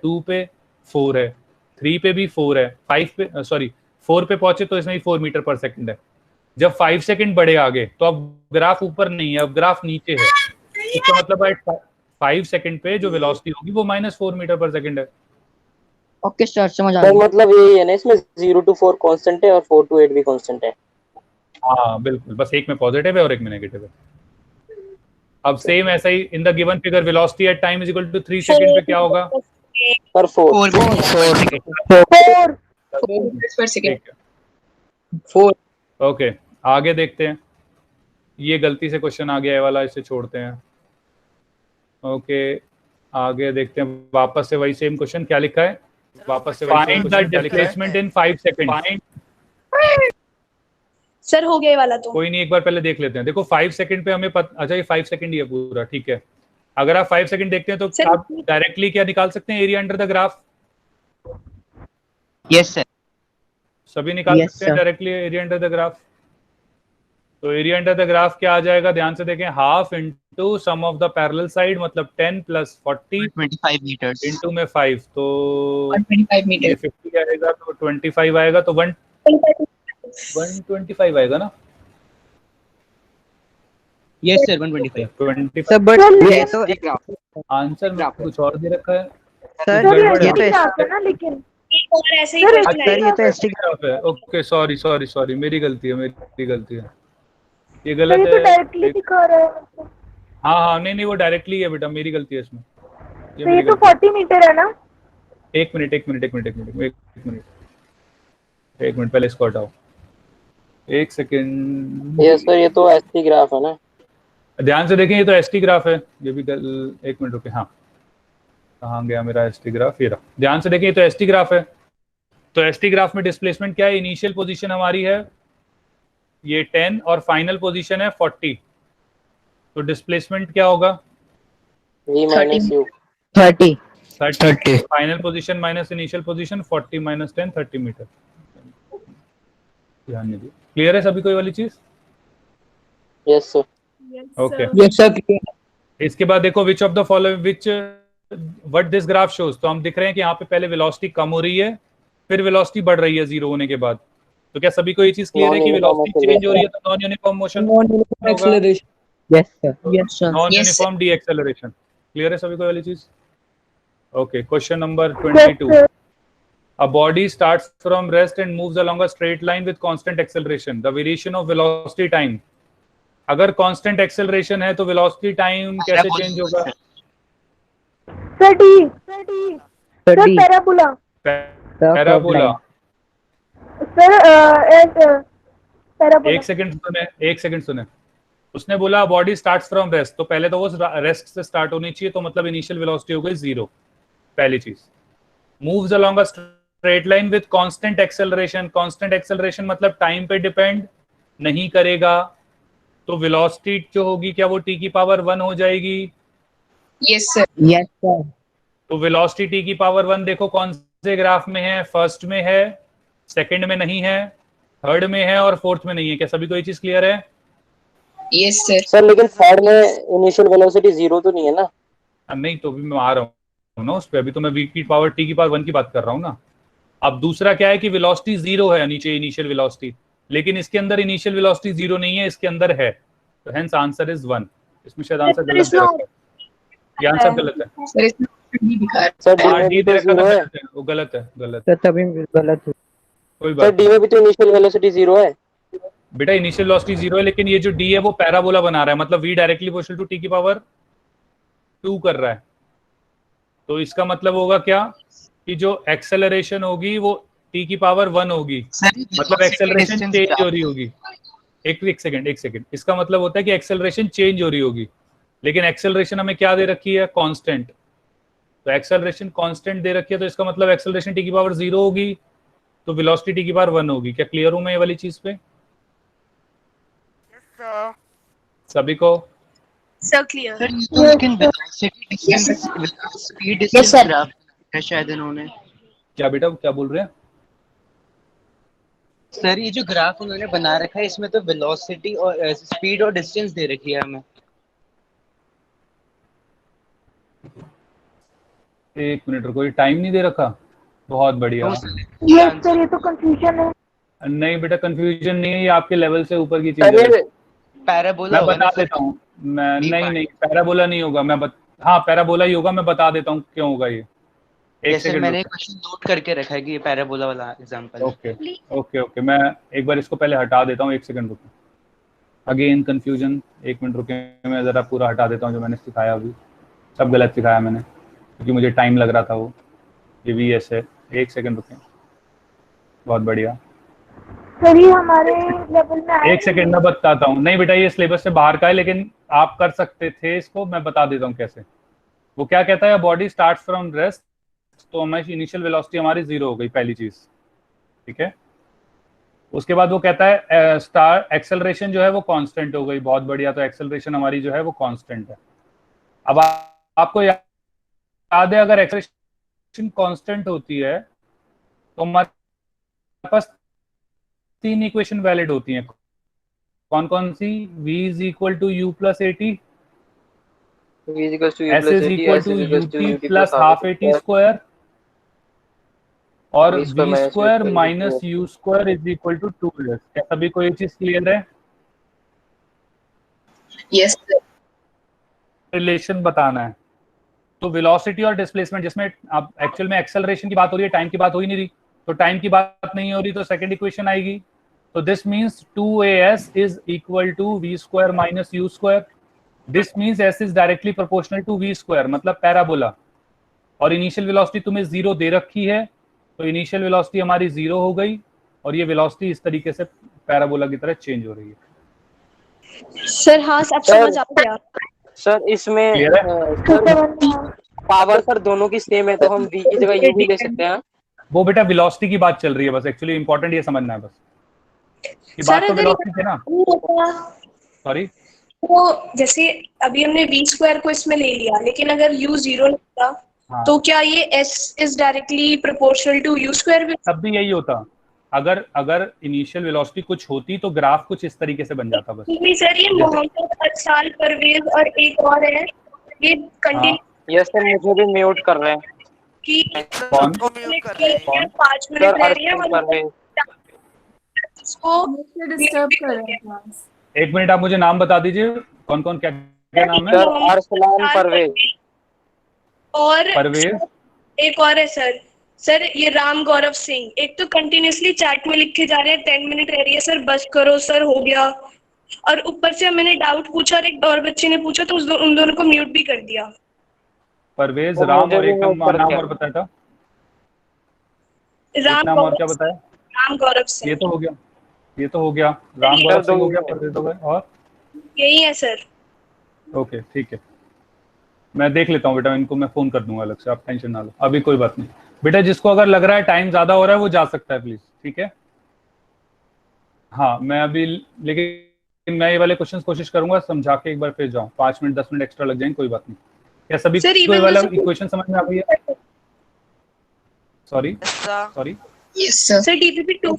A: 2 पे 4 है, 3 पे भी 4 है, 5 पे 4 पे पहुंचे तो इसमें भी 4 मीटर पर सेकंड है। जब 5 सेकंड बढ़े आगे तो अब ग्राफ ऊपर नहीं है, अब ग्राफ नीचे है। इसका मतलब है 5 सेकंड पे जो वेलोसिटी होगी वो -4 मीटर पर सेकंड है।
N: ओके सर, समझ आ
L: तो
N: गया।
L: मतलब यही है ना, इसमें 0 to 4 कांस्टेंट है और 4 to 8 भी कांस्टेंट है।
A: हाँ बिल्कुल, बस एक में पॉजिटिव है और एक में नेगेटिव है। अब सेम ऐसा ही in the given figure velocity at time is equal to 3 second पे क्या होगा?
L: पर 4
J: पर सेकंड 4।
A: ओके, आगे देखते हैं। ये गलती से क्वेश्चन आ गया है वाला, इसे छोड़ते हैं। ओके, आगे देखते हैं। वापस से वही सेम क्वेश्चन, क्या लिखा है? वापस से वही सेम क्वेश्चन, क्या लिखा है? Displacement in 5 second.
F: सर हो गया ये वाला तो।
A: कोई नहीं, एक बार पहले देख लेते हैं। देखो 5 सेकंड पे हमें अच्छा ये 5 सेकंड ही है पूरा, ठीक है। अगर आप 5 सेकंड देखते हैं तो आप डायरेक्टली क्या निकाल सकते हैं? Area under the graph.
E: Yes sir,
A: सभी निकाल सकते हैं directly area under the graph. तो एरिया अंडर द ग्राफ क्या आ जाएगा? ध्यान से देखें, half into sum of the parallel side, मतलब 10 + 40
E: 25 मीटर्स
A: इंटू में 5 तो
J: 125 मीटर।
A: 50 आएगा, तो 25 आएगा, तो 125 आएगा ना?
E: Yes sir 125।
A: 25
I: सर बट ये तो
A: आंसर में कुछ और दे रखा है
I: सर,
A: गड़बड़
I: ये तो
H: ग्राफ है ना, लेकिन
F: और ऐसे ही
H: सर,
F: क्वेश्चन
A: अच्छा,
F: आएगा।
I: ये तो एसटी
A: ग्राफ है। ओके, सॉरी, मेरी गलती है, ये
H: सर
A: गलत
H: ये तो
A: है।
H: डायरेक्टली दिखा रहा है मतलब।
A: हाँ, नहीं वो डायरेक्टली है बेटा, मेरी गलती है इसमें।
H: तो ये
A: मेरी
H: तो
A: गलती है।
H: 40 मीटर है ना?
A: एक मिनट पहले इसको हटाओ। 1 सेकंड।
L: यस सर, ये तो एसटी ग्राफ है ना।
A: ध्यान से देखें, ये तो एसटी ग्राफ है। ये भी 1 मिनट रुके। हाँ, कहाँ गया मेरा एसटी ग्राफ? ये रहा। ध्यान से देखें, ये तो एसटी ग्राफ है। तो एसटी ग्राफ में डिस्प्लेसमेंट क्या है? इनिशियल पोजीशन हमारी है ये 10 और फाइनल पोजीशन है 40। तो डिस्प्लेसमेंट क्या होगा?
L: v minus u
I: 30।
A: Final position minus initial position, 40 - 10 30 metre. ध्यान दीजिए। क्लियर है सभी को ये वाली चीज?
L: Yes sir.
A: Okay,
B: yes sir.
A: इसके बाद देखो which of the following what this graph shows. तो हम दिख रहे हैं कि यहाँ पे पहले वेलोसिटी कम हो रही है, फिर वेलोसिटी बढ़ रही है 0 होने के बाद। तो क्या सभी को ये चीज क्लियर है कि वेलोसिटी चेंज हो रही है तो non uniform motion,
B: acceleration.
I: Yes sir.
A: Non uniform D acceleration. Clear है सभी को ये वाली चीज? Okay, question number 22। A body starts from rest and moves along a straight line with constant acceleration. The variation of velocity time. अगर constant acceleration है तो velocity time कैसे change होगा?
H: Sir D sir parabola.
A: Parabola.
H: Sir parabola.
A: एक second सुने। उसने बोला body starts from rest, तो पहले तो वो रेस्ट से स्टार्ट होनी चाहिए, तो मतलब इनिशियल वेलोसिटी हो गई 0, पहली चीज। Moves along a straight line with constant acceleration. Constant acceleration मतलब टाइम पे डिपेंड नहीं करेगा, तो वेलोसिटी जो होगी क्या वो t की पावर 1 हो जाएगी?
J: Yes sir.
I: Yes sir.
A: तो वेलोसिटी t की पावर 1 देखो कौन से ग्राफ में है? फर्स्ट में है, सेकंड में नहीं है, थर्ड में है और फोर्थ में नहीं है। क्या सभी को ये चीज क्लियर है?
J: Yes sir.
L: सर लेकिन थर्ड में इनिशियल वेलोसिटी 0 तो नहीं है ना?
A: नहीं, तो भी मैं आ रहा हूँ ना उस पे। अभी तो मैं v की पावर t की पावर 1 की बात कर रहा हूँ ना। अब दूसरा क्या है कि वेलोसिटी 0 है नीचे इनिशियल वेलोसिटी, लेकिन इसके अंदर इनिशियल वेलोसिटी 0 नहीं है, इसके अंदर है, तो हेंस आंसर इज 1। इसमें शायद आंसर गलत है, ये आंसर गलत है।
J: सर इसमें डी दिखा रहा है।
L: सर डी में भी तो 0 है।
A: वो गलत है।
I: तो तभी गलत है।
A: कोई
L: सर
A: बात
L: डी में भी तो इनिशियल वेलोसिटी 0 है।
A: बेटा, इनिशियल वेलोसिटी 0 है, लेकिन ये जो d है वो पैराबोला बना रहा है, मतलब v directly proportional to t की पावर 2 कर रहा है। तो इसका मतलब होगा क्या कि जो एक्सेलरेशन होगी वो t की पावर 1 होगी, मतलब एक्सेलरेशन चेंज हो रही होगी। एक सेकंड। इसका मतलब होता है कि एक्सेलरेशन चेंज हो रही होगी, लेकिन एक्सेलरेशन हमें क्या दे रखी है? कांस्टेंट। तो एक्सेलरेशन कांस्टेंट दे रखी है, तो इसका मतलब एक्सेलरेशन t की पावर 0 होगी, तो वेलोसिटी t की पावर 1 होगी। क्या क्लियर हूं मैं ये वाली चीज पे?
K: सर
A: सभी को
F: सर क्लियर।
I: सर ये तो लेकिन velocity distance speed distance graph है शायद इन्होंने।
A: क्या बेटा क्या बोल रहे हैं?
I: सर ये जो ग्राफ उन्होंने बना रखा है इसमें तो वेलोसिटी और स्पीड और डिस्टेंस दे रखी है हमें।
A: एक मिनट रुको, टाइम नहीं दे रखा? बहुत बढ़िया।
H: सर ये तो कंफ्यूजन है।
A: नहीं बेटा कंफ्यूजन नहीं है, ये आपके लेवल से ऊपर की चीज है।
I: पैराबोला
A: मैं बता देता हूँ। मैं नहीं पैराबोला नहीं होगा। हाँ पैराबोला ही होगा। मैं बता देता हूँ क्यों होगा ये। एक सेकंड
I: मैंने क्वेश्चन नोट करके रखा है कि ये पैराबोला वाला एग्जांपल है।
A: ओके मैं एक बार इसको पहले हटा देता हूँ। एक सेकंड रुको। Again confusion. एक मिनट रुके, मैं जरा पूरा हटा देता हूँ जो मैंने सिखाया अभी। सब गलत सिखाया मैंने क्योंकि मुझे टाइम लग रहा था। वो ये भी ऐसे। एक सेकंड रुके। बहुत बढ़िया।
H: सर ये हमारे लेवल में आया।
A: एक सेकंड मैं बताता हूँ। नहीं बेटा ये सिलेबस से बाहर का है, लेकिन आप कर सकते थे इसको। मैं बता देता हूँ कैसे। वो क्या कहता है, बॉडी स्टार्ट्स फ्रॉम रेस्ट, तो हमारी इनिशियल वेलोसिटी हमारी 0 हो गई पहली चीज। ठीक है। उसके बाद वो कहता है स्टार एक्सेलरेशन जो है वो कांस्टेंट हो गई। बहुत बढ़िया। तो एक्सेलरेशन हमारी जो है वो कांस्टेंट है। अब आपको याद है अगर एक्सेलरेशन कांस्टेंट होती है तो हमारे पास 3 इक्वेशन वैलिड होती हैं। कौन कौन सी? v is equal to u plus a t, s is equal to u t plus half a t square, और v square minus u square is equal to 2s। क्या सभी को ये चीज क्लियर है?
J: Yes sir.
A: रिलेशन बताना है। तो वेलोसिटी और डिस्प्लेसमेंट, जिसमें अब एक्चुअल में एक्सेलरेशन की बात हो रही है, टाइम की बात हो ही नहीं रही। तो टाइम की बात नहीं हो रही तो सेकंड इक्वेशन आएगी। तो this means 2as is equal to v square minus u square. This means s is directly proportional to v square, मतलब पैराबोला। और इनिशियल वेलोसिटी तुम्हें 0 दे रखी है, तो इनिशियल वेलोसिटी हमारी 0 हो गई और ये वेलोसिटी इस तरीके से पैराबोला की तरह चेंज हो रही है।
F: सर हाँ सब समझ आ गया।
L: सर इसमें पावर सर दोनों की सेम है तो हम v की जगह u भी ले सकते हैं।
A: वो बेटा वेलोसिटी की बात चल रही है बस। एक्चुअली इंपॉर्टेंट ये समझना है बस। ये बात तो वेलोसिटी है ना। सॉरी।
F: तो जैसे अभी हमने v स्क्वायर को इसमें ले लिया, लेकिन अगर u 0 लेता तो क्या ये s is directly proportional to u square भी?
A: तब भी यही होता। अगर इनिशियल वेलोसिटी कुछ होती तो ग्राफ कुछ इस तरीके से बन जाता बस।
F: सर ये मोहम्मद अरसाल परवेज और एक और है, ये कंटिन्यू।
L: यस सर मुझे भी म्यूट कर रहे हैं।
F: कि
K: कौन
F: 5 मिनट रह रही है इसको
H: डिस्टर्ब कर रहे हैं।
A: एक मिनट आप मुझे नाम बता दीजिए। कौन कौन क्या नाम है?
L: अरसलान परवेज
F: और
A: परवेज।
F: एक और है सर ये राम गौरव सिंह। एक तो कंटिन्यूअसली चैट में लिखे जा रहे हैं 10 मिनट रह रही है सर, बस करो सर हो गया। और ऊपर से मैंने डाउट पूछा और एक और बच्चे ने पूछा तो उन दोनों को म्यूट भी कर दिया।
A: परवेज, राम और एक नाम और बताया था। नाम और क्या बताया?
F: राम गौरव सिंह।
A: ये तो हो गया। राम गौरव सिंह हो गया। परवेज हो गया और
F: यही है सर।
A: ओके ठीक है। मैं देख लेता हूँ बेटा, इनको मैं फोन कर दूंगा अलग से, आप टेंशन ना लो। अभी कोई बात नहीं बेटा। जिसको अगर लग रहा है टाइम ज्यादा हो रहा है वो जा सकता है प्लीज। ठीक है। हाँ मैं अभी, लेकिन मैं ये वाले क्वेश्चंस कोशिश करूंगा समझा के एक बार फिर जाऊं। 5 मिनट 10 मिनट एक्स्ट्रा लग जाएंगे, कोई बात नहीं। क्या सभी को ये वाला इक्वेशन समझ में आ गई है? Sorry
J: yes sir.
F: Sir DPP 2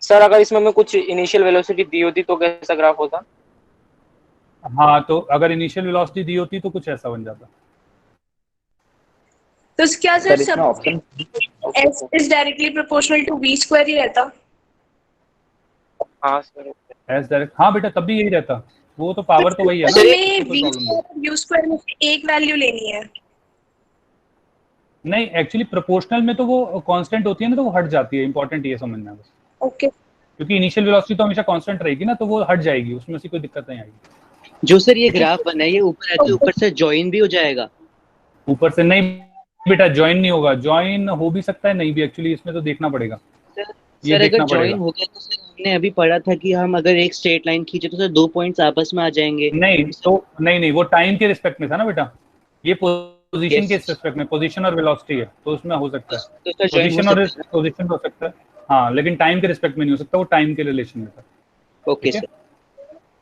L: sir अगर इसमें मैं कुछ इनिशियल वेलोसिटी दी होती तो कैसा ग्राफ होता?
A: हाँ तो अगर इनिशियल वेलोसिटी दी होती तो कुछ ऐसा बन जाता।
F: तो क्या सर सब s is directly proportional to v square ही रहता?
L: हाँ सर
A: s डायरेक्ट। हाँ बेटा तब भी यही रहता। वो तो पावर तो वही है
F: ना। v स्क्वायर में एक वैल्यू लेनी है।
A: नहीं एक्चुअली प्रोपोर्शनल में तो वो कांस्टेंट होती है ना, तो वो हट जाती है। इंपॉर्टेंट ये समझना है बस।
F: ओके।
A: क्योंकि इनिशियल वेलोसिटी तो हमेशा कांस्टेंट रहेगी ना, तो वो हट जाएगी, उसमें से कोई दिक्कत नहीं आएगी।
I: जो सर ये ग्राफ बना है ये ऊपर आके ऊपर से ज्वाइन भी हो जाएगा?
A: ऊपर से नहीं बेटा, ज्वाइन नहीं होगा। ज्वाइन हो भी सकता है, नहीं भी। एक्चुअली इसमें तो देखना पड़ेगा।
I: सर अगर ज्वाइन हो गया तो सर हमने अभी पढ़ा था कि हम अगर एक स्ट्रेट लाइन खींचे तो सर 2 पॉइंट्स आपस में आ जाएंगे।
A: नहीं तो नहीं वो टाइम के रिस्पेक्ट में था ना बेटा। ये पोजीशन के रिस्पेक्ट में, पोजीशन और वेलोसिटी है, तो उसमें हो सकता है। पोजीशन और पोजीशन हो सकता है हाँ, लेकिन टाइम के रिस्पेक्ट में नहीं हो सकता। वो टाइम के रिलेशन में था।
E: Okay sir.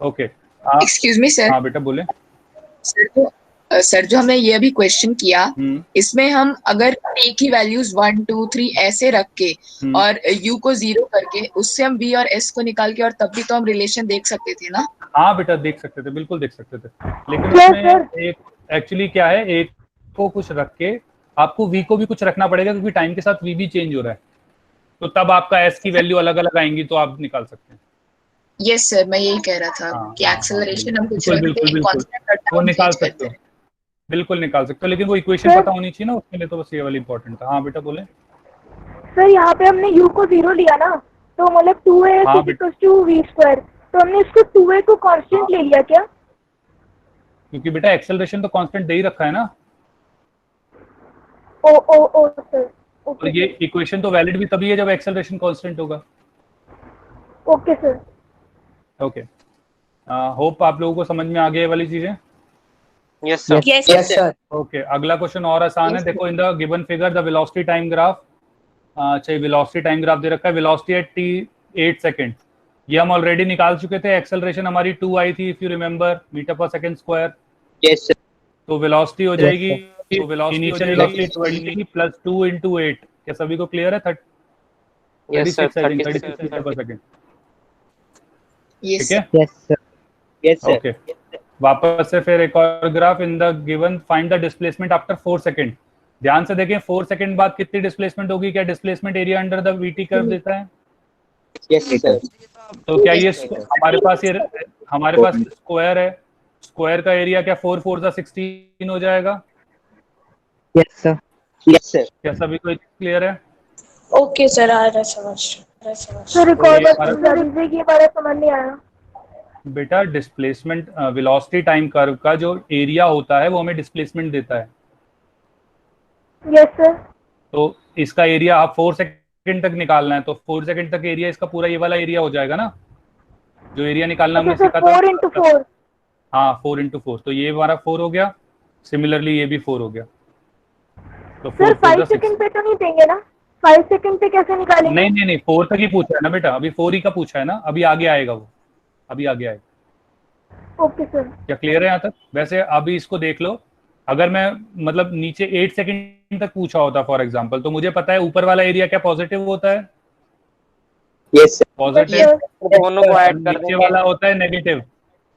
A: Okay
J: excuse me sir.
A: हाँ बेटा बोले।
J: सर जो हमने ये अभी क्वेश्चन किया, इसमें हम अगर p की वैल्यूज 1 2 3 ऐसे रख के और u को 0 करके उससे हम v और s को निकाल के, और तब भी तो हम रिलेशन देख सकते थे ना?
A: हाँ बेटा देख सकते थे, बिल्कुल देख सकते थे, लेकिन उसमें एक एक्चुअली क्या है, एक को कुछ रख के आपको v को भी कुछ रखना पड़ेगा, क्योंकि टाइम के साथ v भी चेंज हो रहा है, तो तब आपका s की वैल्यू अलग अलग आएंगी, तो आप निकाल सकते हैं।
J: यस सर, मैं यही कह रहा था कि एक्सेलरेशन हम कुछ रखते हैं, कांस्टेंट रखते हैं,
A: वो निकाल सकते हो, बिल्कुल निकाल सकते हो, लेकिन वो इक्वेशन पता होनी चाहिए ना, उसके लिए तो बस ये वाली इंपॉर्टेंट था। हाँ बेटा बोले।
H: सर यहाँ पे हमने u को 0 लिया ना, तो मतलब 2a टू v स्क्वायर, तो हमने इसको 2a को कांस्टेंट ले लिया क्या?
A: क्योंकि बेटा एक्सेलरेशन तो कांस्टेंट दे ही रखा है ना।
H: ओ सर,
A: और ये इक्वेशन तो वैलिड भी तभी है जब एक्सेलरेशन कांस्टेंट होगा।
H: Okay sir.
A: ओके, होप आप लोगों को समझ में आ गई ये वाली चीजें।
L: Yes sir.
J: Yes sir.
A: Okay, अगला क्वेश्चन और आसान है। देखो, इन the given figure the velocity time graph, चाहिए वेलोसिटी टाइम ग्राफ दे रखा है, वेलोसिटी एट t 8 सेकंड, ये हम ऑलरेडी निकाल चुके थे। एक्सेलरेशन हमारी 2 आई थी, इफ यू रिमेंबर, मीटर पर सेकंड स्क्वायर।
E: Yes sir.
A: तो वेलोसिटी हो जाएगी, तो velocity initial velocity 20 plus 2 into 8। क्या सभी को क्लियर है? 36 मीटर पर सेकंड। ठीक है?
E: Yes sir. Yes sir.
A: Okay, वापस से फिर एक और graph, in the given find the displacement after 4 second. ध्यान से देखें, 4 सेकंड बाद कितनी डिस्प्लेसमेंट होगी? क्या displacement area under the VT curve देता है?
E: Yes sir.
A: तो क्या ये हमारे पास स्क्वायर है, स्क्वायर का एरिया क्या 4 4 जा 16 हो जाएगा?
E: Yes sir. Yes sir.
A: क्या सभी को क्लियर है?
C: ओके सर, आ रहा समझ।
H: सर एक और बात समझ ये बारे समझ नहीं आया
A: बेटा। डिस्प्लेसमेंट वेलोसिटी टाइम कर्व का जो एरिया होता है वो हमें डिस्प्लेसमेंट देता है।
H: Yes sir.
A: तो इसका एरिया आप 4 सेकंड तक निकालना है, तो 4 सेकंड तक एरिया इसका पूरा ये वाला एरिया हो जाएगा ना, जो एरिया निकालना हमने सीखा था।
H: 4 into 4।
A: हाँ, 4 into 4, तो ये हमारा 4 हो गया। सिमिलरली ये भी 4 हो गया। तो
H: सर 5 सेकंड पे तो नहीं देंगे ना? 5 सेकंड पे कैसे निकालेंगे?
A: नहीं, 4 तक ही पूछा है ना बेटा, अभी 4 ही का पूछा है ना, अभी आगे आएगा वो, अभी आगे आएगा।
H: Okay sir.
A: क्या क्लियर है यहाँ तक? वैसे अभी इसको देख लो, अगर मैं मतलब नीचे 8 सेकंड तक पूछा होता फॉर एग्जांपल, तो मुझे पता है ऊपर वाला एरिया क्या पॉजिटिव होता है।
E: Yes sir.
A: पॉजिटिव
L: दोनों को ऐड कर
A: नीचे वाला होता है नेगेटिव,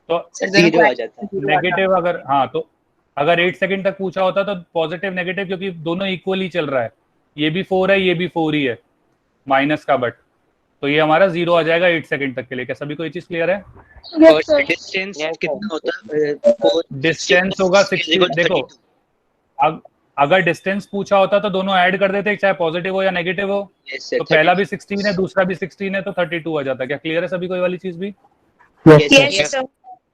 A: तो
E: 0 आ जाता है।
A: नेगेटिव अगर, हाँ, तो अगर 8 सेकंड तक पूछा होता तो पॉजिटिव नेगेटिव, क्योंकि दोनों इक्वली चल रहा है, ये भी 4 है, ये भी 4 ही है, माइनस का बट, तो ये हमारा 0 आ जाएगा 8 सेकंड तक के लिए। क्या सभी को ये चीज क्लियर है?
E: डिस्टेंस कितना होता है?
A: डिस्टेंस होगा 60। देखो, अगर डिस्टेंस पूछा होता तो दोनों ऐड कर देते, चाहे पॉजिटिव हो या नेगेटिव हो। तो पहला भी 16 है, दूसरा भी 16 है, तो 32 आ जाता। क्या क्लियर है सभी को ये वाली चीज भी?
B: Yes sir.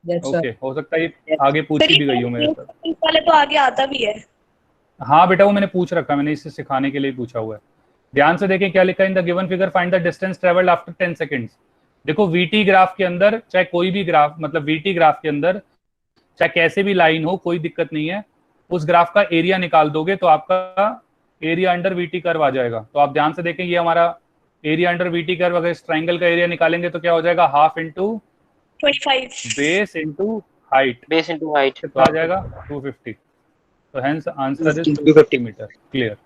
A: ओके, हो सकता है आगे पूछी भी गई हो मेरे साथ।
B: पहले तो आगे आता भी है।
A: हाँ बेटा, वो मैंने पूछ रखा, मैंने इसे सिखाने के लिए पूछा हुआ है। ध्यान से देखें क्या लिखा है, इन the given figure find the distance travelled after 10 seconds. देखो, वीटी ग्राफ के अंदर, चाहे कोई भी ग्राफ, मतलब वीटी ग्राफ के अंदर चाहे कैसे भी लाइन हो, कोई दिक्कत नहीं है, उस ग्राफ का एरिया निकाल दोगे तो आपका एरिया अंडर वीटी कर्व आ जाएगा। तो आप ध्यान से देखें, ये हमारा एरिया अंडर वीटी कर्व, अगर इस ट्राइंगल का एरिया निकालेंगे तो क्या हो जाएगा? Half into
B: 25
A: base into height, तो आ जाएगा 250। तो hence answer is 250 metre. Clear?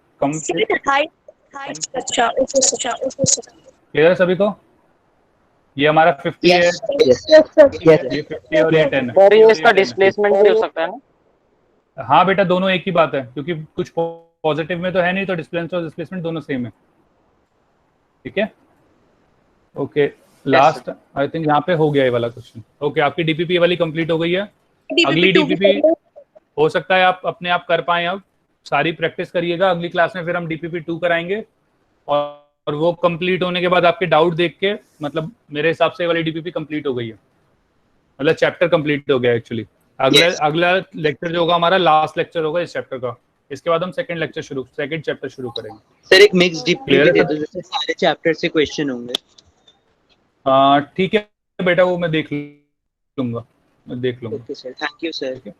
A: Clear है सभी को? ये हमारा 50 है, ये 50 और ये 10 है।
L: और ये इसका डिस्प्लेसमेंट भी हो सकता है ना?
A: हाँ बेटा, दोनों एक ही बात है, क्योंकि कुछ पॉजिटिव में तो है नहीं, तो डिस्प्लेसमेंट दोनों सेम है। ठीक है? ओके, लास्ट आई थिंक यहाँ पे हो गया ये वाला क्वेश्चन। ओके, आपकी डीपीपी वाली कंप्लीट हो गई है। अगली डीपीपी हो सकता है आप अपने आप कर पाए, अब सारी प्रैक्टिस करिएगा। अगली क्लास में फिर हम डीपीपी 2 कराएंगे, और वो कंप्लीट होने के बाद आपके डाउट देख के, मतलब मेरे हिसाब से ये वाली डीपीपी कंप्लीट हो गई है, मतलब चैप्टर कंप्लीट हो गया एक्चुअली। अगला लेक्चर जो होगा हमारा लास्ट लेक्चर होगा इस चैप्टर का। इसके बाद हम सेकंड चैप्टर शुरू करेंगे। सर एक मिक्स डीपीपी दे दो, जैसे सारे चैप्टर से क्वेश्चन होंगे। ठीक है बेटा, वो मैं देख लूंगा। Okay sir, thank you sir.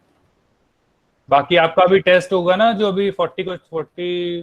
A: बाकी आपका अभी टेस्ट होगा ना, जो अभी 40